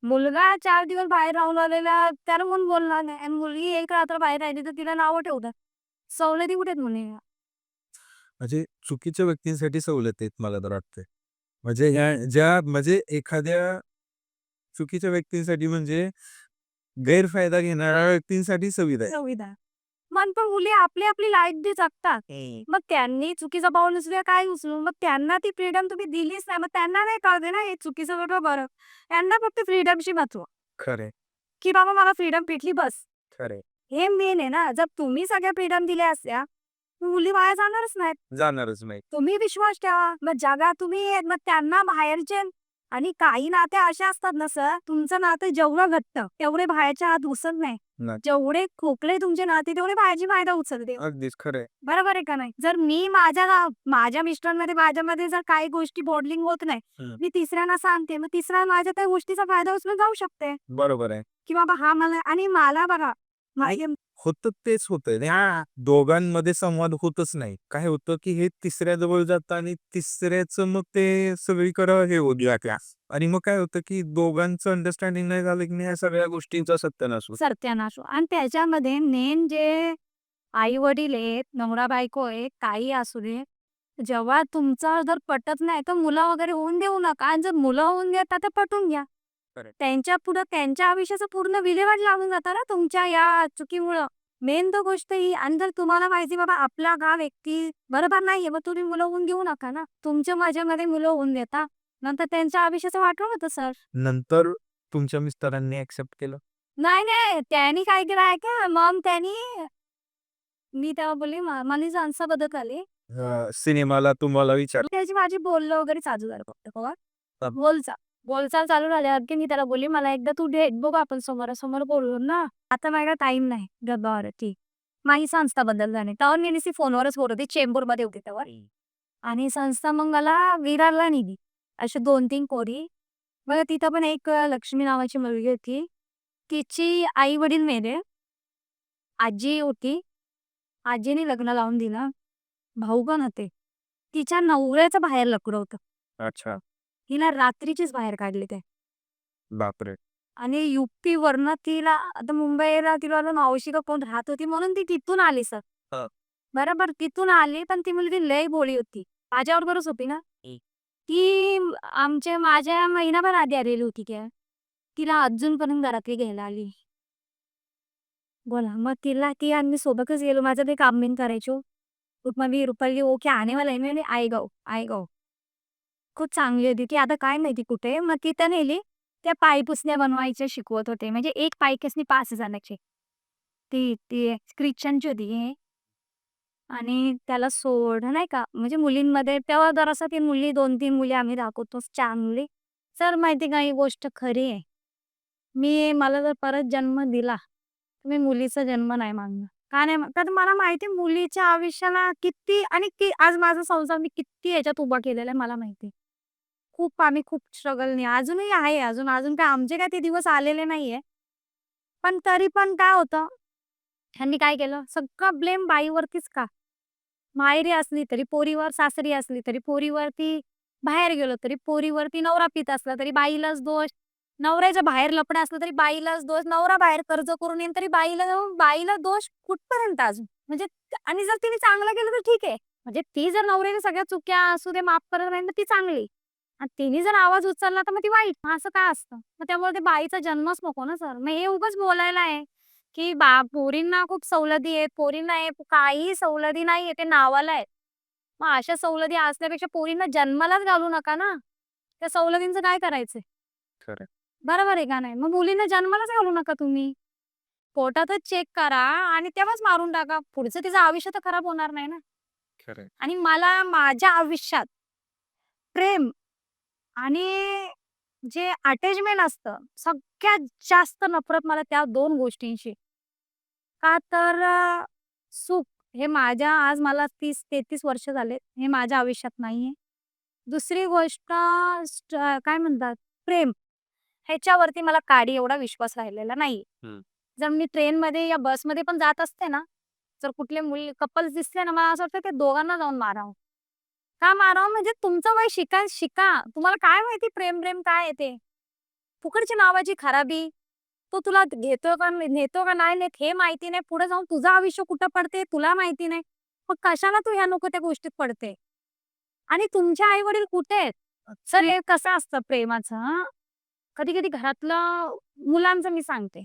मुलगा 4 दिवस बाहेर राहून आलेला त्याला कोण बोलणार नाही आणि मुलगी एक रात्र बाहेर राहिली तर तिला नावं ठेवतात. सवलती कुठे आहेत मुलींना? म्हणजे चुकीच्या व्यक्तींसाठी सवलत आहेत मला तर वाटतंय. म्हणजे ह्या ज्या म्हणजे एखाद्या चुकीच्या व्यक्तींसाठी म्हणजे गैरफायदा घेणाऱ्या व्यक्तींसाठी सुविधा आहे. संविधान. मग पण मुली आपली आपली लाईफ बी जगतात. मग त्यांनी चुकीचा पाऊल उचलूया काय उचलू? मग त्यांना ती फ्रीडम तुम्ही दिलीच नाही. मग त्यांना नाही कळते ना हे चुकीचं वेगळं बरं. त्यांना फक्त फ्रीडमची महत्व, खरंय, की बाबा मला फ्रीडम भेटली बस. खरंय. हे मेन आहे ना. जर तुम्ही सगळ्या फ्रीडम दिल्या असत्या, मुली वाया जाणारच नाहीत. जाणारच नाही. तुम्ही विश्वास ठेवा. मग जगात तुम्ही आहेत, मग त्यांना बाहेरचे आणि काही नाते असे असतात ना सर, तुमचं नातं जेवढं घट्ट, तेवढे बाहेरच्या आत घुसत नाही. नाही. जेवढे खोकले तुमचे नाते, तेवढे बाहेरची फायदा उचलते. अगदीच खरंय. बरोबर आहे का नाही? जर मी माझ्या मिस्टरांमध्ये माझ्यामध्ये जर काही गोष्टी बॉन्डिंग होत नाही, हं. मी तिसऱ्यांना सांगते. मग तिसरा माझ्या त्या गोष्टीचा फायदा उचलून जाऊ शकते. बरोबर आहे. की बाबा हा मला आणि मला बघा, माझे होतं तेच होतंय ना. दोघांमध्ये संवाद होतच नाही. काय होतं, की हे तिसऱ्याजवळ जातं आणि तिसऱ्याचं मग ते सगळीकडं हे होत जातं. आणि मग काय होतं, की दोघांचं अंडरस्टँडिंग नाही झालं, की ह्या सगळ्या गोष्टींचा सत्यानाश होतो. सत्यानाश आणि त्याच्यामध्ये मेन जे आई-वडील आहेत, नवरा-बायको आहे, काही असू दे, जेव्हा तुमचं जर पटत नाही, तर मुलं वगैरे होऊन देऊ नका आणि जर मुलं होऊन देतात, तर पटवून घ्या. करेक्ट. त्यांच्या पुढं त्यांच्या आयुष्याचा पूर्ण विल्हेवाट लागून जातं ना तुमच्या या चुकीमुळं. मेन तर गोष्ट ही आणि जर तुम्हाला माहिती बाबा आपला हा व्यक्ती बरोबर नाहीये, मग तुम्ही मुलं होऊन देऊ नका ना. तुमच्या माझ्यामध्ये मुलं होऊन देता, नंतर त्यांच्या आयुष्याचं वाटोळं होतं सर. नंतर तुमच्या मिस्टरांनी एक्सेप्ट केलं? नाही, नाही. त्यांनी काय केलं आहे का, मग त्यांनी मी तेव्हा बोलली, "मला जानसा बदत आली." सिनेमाला तुम्हाला विचार त्याची माझी बोलणं वगैरे चालू झालं फक्त तेव्हा. हां. बोलचाल चालू झाल्यावर की मी त्याला बोलली, "मला एकदा तू भेट बघू आपण समोरासमोर बोलू ना. आता माझ्याकडे टाईम नाही." बरं ठीक. मग ही संस्था बदल झाली. तेव्हा मी नुसती फोनवरच बोलत होती. चेंबूरमध्ये होती तेव्हा. आणि संस्था मग मला विरारला नेली. अशा 2-3 पोरी. बघा तिथं पण एक लक्ष्मी नावाची मुलगी होती. तिची आई-वडील मेले. आजी होती. आजीने लग्न लावून दिलं. भाऊ पण होते. तिच्या नवऱ्याचं बाहेर लफडं होतं. अच्छा. तिला रात्रीचीच बाहेर काढले ते. बापरे! आणि UPवरनं तिला आता मुंबईला तिला मावशी का कोण राहत होती म्हणून ती तिथून आली सर. हां. बरोबर तिथून आली पण ती मुलगी लय भोळी होती. माझ्याबरोबरच होती ना. ती माझ्या महिनाभर आधी आलेली होती काय. तिला अजूनपर्यंत घरातली घ्यायला आली. बोला मग ती आणि मी सोबतच गेलो. माझं ते काम बिम करायचो. मग मी रुपाली वो क्या आने वाला है? मैंने आएगा वो. खूप चांगली होती ती. आता काय माहिती कुठे आहे. मग तिथं नेली. त्या पाय पुसण्या बनवायच्या शिकवत होते. म्हणजे एक पायपुसणी 5 जणांची. ती ती ख्रिश्चनची होती ही. आणि त्याला सोड नाही का, म्हणजे मुलींमध्ये तेव्हा जरासं 3 मुली 2-3 मुली आम्ही दाखवतो 4 मुली. सर माहिती का ही गोष्ट खरी आहे. मला जर परत जन्म दिला, तर मी मुलीचा जन्म नाही मागणार. का नाही तर मला माहिती आहे मुलीच्या आयुष्याला किती आणि आज माझा संसार मी किती ह्याच्यात उभा केलेला आहे मला माहिती आहे. आम्ही खूप स्ट्रगलनी अजूनही आहे. अजून काय आमचे काय ते दिवस आलेले नाहीये. पण तरी पण काय होतं, ह्यांनी काय केलं, सगळं ब्लेम बाईवरतीच का? माहेरी असली तरी पोरीवर, सासरी असली तरी पोरीवरती, बाहेर गेलो तरी पोरीवरती, नवरा पित असला तरी बाईलाच दोष, नवऱ्याच्या बाहेर लफडं असलं तरी बाईलाच दोष, नवरा बाहेर कर्ज करून येईन तरी बाईला दोष कुठपर्यंत अजून? म्हणजे आणि जर तिने चांगलं केलं तर ठीक आहे. म्हणजे ती जर नवऱ्याने सगळ्या चुक्या असू दे माफ करत राहील तर ती चांगली. आणि तिने जर आवाज उचलला तर मग ती वाईट. मग असं का असतं? मग त्यामुळे ते बाईचा जन्मच नको ना सर. मग हे उगाच बोलायला आहे. की पोरींना खूप सवलती आहेत, पोरींना हे काही सवलती नाहीये, ते नावाला आहेत. मग अशा सवलती असल्यापेक्षा पोरींना जन्मालाच घालू नका ना. त्या सवलतींचं काय करायचंय? खरं. बरोबर आहे का नाही? मग मुलींना जन्मालाच घालू नका तुम्ही. पोटातच चेक करा आणि तेव्हाच मारून टाका. पुढचं तिचं आयुष्य तर खराब होणार नाही ना. खरं. आणि मला माझ्या आयुष्यात प्रेम आणि जे अटॅचमेंट असतं, सगळ्यात जास्त नफरत मला त्या 2 गोष्टींशी. का तर सुख हे आज मला 30-33 वर्ष झाले. हे माझ्या आयुष्यात नाहीये. दुसरी गोष्ट काय म्हणतात प्रेम. ह्याच्यावरती मला काडी एवढा विश्वास राहिलेला नाही. हं. जर मी ट्रेनमध्ये या बसमध्ये पण जात असते ना, जर कुठले कपल्स दिसले ना, मला असं वाटतं ते दोघांना जाऊन मारावं. का मारावं म्हणजे तुमचं वय शिका. तुम्हाला काय माहिती प्रेम काय आहे ते? फुकटची नावाची खराबी. तो तुला नेतो का नाही नेत हे माहिती नाही. पुढे जाऊन तुझं आयुष्य कुठं पडते तुला माहिती नाही. मग कशाला तू ह्या नको त्या गोष्टीत पडते? आणि तुमचे आई-वडील कुठे आहेत? सर हे कसं असतं प्रेमाचं कधी-कधी घरातलं मुलांचं मी सांगते.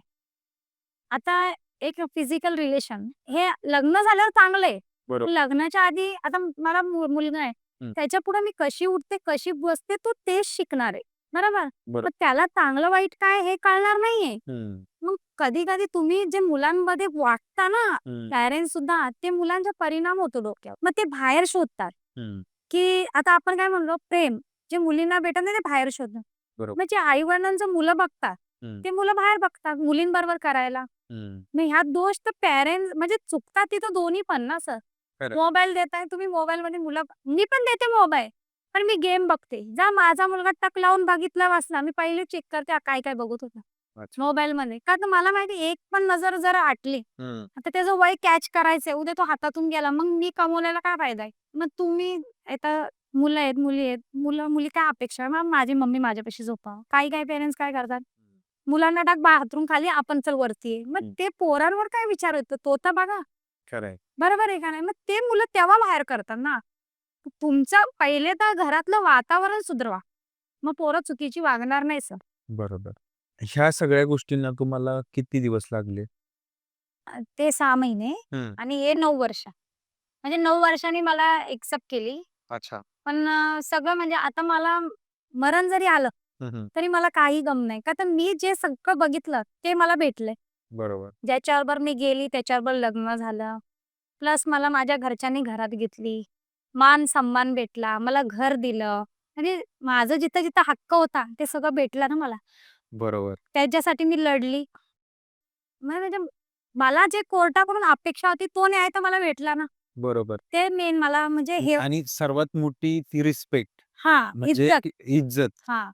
आता एक फिजिकल रिलेशन हे लग्न झाल्यावर चांगलं आहे. बरोबर. लग्नाच्या आधी आता मला मुलगा आहे. हं. त्याच्यापुढे मी कशी उठते, कशी बसते तो तेच शिकणार आहे. बरोबर? बरोबर. मग त्याला चांगलं वाईट काय हे कळणार नाहीये. हं. मग कधी-कधी तुम्ही जे मुलांमध्ये वाटता ना, हं. पॅरेंट्स सुद्धा ते मुलांचा परिणाम होतो डोक्यावर. मग ते बाहेर शोधतात, हं. की आता आपण काय म्हणलो प्रेम जे मुलींना भेटत नाही ते बाहेर शोधणं. बरोबर. मग जे आई-वडिलांचं मुलं बघतात, हं. ते मुलं बाहेर बघतात मुलींबरोबर करायला. हं. मग ह्यात दोष तर पॅरेंट्स म्हणजे चुकतात तिथं दोन्ही पण ना सर. खरं. मोबाईल देताय तुम्ही मोबाईलमध्ये मी पण देते मोबाईल. पण मी गेम बघते. माझा मुलगा टक लावून बघितला वाचला, मी पहिले चेक करते काय-काय बघत होता. अच्छा. मोबाईलमध्ये. का तर मला माहिती एक पण नजर जर आटली, आता त्याचं वय कॅच करायचंय, उद्या तो हातातून गेला, मग मी कमवलेला काय फायदा आहे? मग तुम्ही आता मुलं आहेत, मुली आहेत. मुलं-मुली काय अपेक्षा आहे? मग माझी मम्मी माझ्यापाशी झोपावं. काही-काही पेरेंट्स काय करतात? मुलांना टाक बाथरूम खाली, आपण चल वरती आहे. मग ते पोरांवर काय विचार येतो? तो तर बघा. खरंय. बरोबर आहे का नाही? मग ते मुलं तेव्हा बाहेर करतात ना. तुमचं पहिले तर घरातलं वातावरण सुधरवा. मग पोरं चुकीची वागणार नाही सर. बरोबर. ह्या सगळ्या गोष्टींना तुम्हाला किती दिवस लागले? ते 6 महिने हं. आणि हे 9 वर्ष. म्हणजे 9 वर्षांनी मला एक्सेप्ट केली. अच्छा. पण सगळं म्हणजे आता मला मरण जरी आलं, हं, हं. तरी मला काही गम नाही. का तर मी जे सगळं बघितलं ते मला भेटलंय. बरोबर. ज्याच्याबरोबर मी गेली त्याच्याबरोबर लग्न झालं. प्लस मला माझ्या घरच्यांनी घरात घेतली. मान-सन्मान भेटला. मला घर दिलं. म्हणजे माझं जिथं-जिथं हक्क होता ते सगळं भेटलं ना मला. बरोबर. त्याच्यासाठी मी लढली. म्हणजे मला जे कोर्टाकडून अपेक्षा होती तो न्याय तर मला भेटला ना. बरोबर. ते मेन मला म्हणजे हे आणि सर्वात मोठी ती रिस्पेक्ट हां, म्हणजे इज्जत. इज्जत. हां.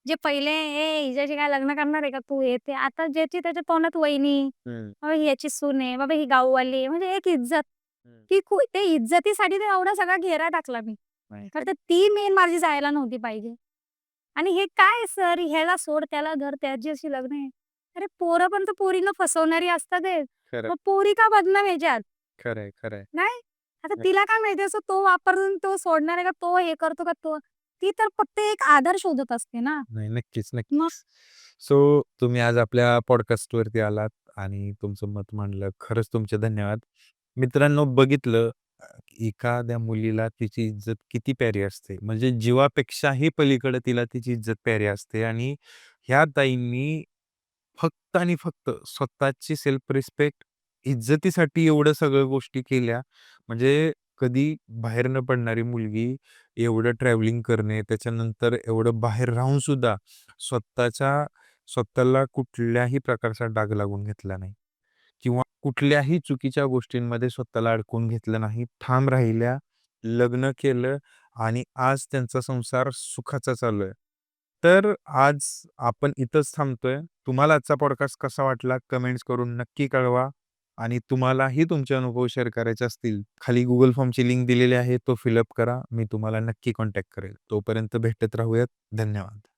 जे पहिले "ए हिच्याशी काय लग्न करणार आहे का तू?" हे ते. आता ज्याची त्याच्या तोंडात वहिनी, हं, बाबा ही याची सून आहे, बाबा ही गाववाली आहे. म्हणजे एक इज्जत. हं. की ते इज्जतीसाठी तर एवढा सगळा घेरा टाकला मी. नाही. तर ती मेन माझी जायला नव्हती पाहिजे. आणि हे काय सर ह्याला सोड, त्याला धर, त्याच्याशी लग्न आहे. अरे पोरं पण तर पोरीला फसवणारी असतात आहे. खरं, मग पोरी का बदनाम ह्याच्यात? खरंय, खरंय. नाही? आता तिला काय माहिती असं तो वापरून तो सोडणार आहे का, तो हे करतो का तो? ती तर फक्त एक आधार शोधत असते ना. नाही, नक्कीच, मग नक्कीच. सो तुम्ही आज आपल्या पॉडकास्टवरती आलात आणि तुमचं मत मांडलं. खरंच तुमचे धन्यवाद. मित्रांनो बघितलं एखाद्या मुलीला तिची इज्जत किती प्यारी असते. म्हणजे जीवापेक्षाही पलीकडे तिला तिची इज्जत प्यारी असते आणि ह्या ताईंनी फक्त आणि फक्त स्वतःची सेल्फ रिस्पेक्ट, इज्जतीसाठी एवढं सगळ्या गोष्टी केल्या. म्हणजे कधी बाहेर न पडणारी मुलगी एवढं ट्रॅव्हलिंग करणे, त्याच्यानंतर एवढं बाहेर राहून सुद्धा स्वतःच्या स्वतःला कुठल्याही प्रकारचा डाग लागून घेतला नाही किंवा कुठल्याही चुकीच्या गोष्टींमध्ये स्वतःला अडकवून घेतलं नाही. ठाम राहिल्या, लग्न केलं आणि आज त्यांचा संसार सुखाचा चालू आहे. तर आज आपण इथंच थांबतोय. तुम्हाला आजचा पॉडकास्ट कसा वाटला कमेंट्स करून नक्की कळवा आणि तुम्हालाही तुमचे अनुभव शेअर करायचे असतील, खाली Google फॉर्मची लिंक दिलेली आहे, तो फिल करा. मी तुम्हाला नक्की कॉन्टॅक्ट करेल. तोपर्यंत भेटत राहूयात. धन्यवाद.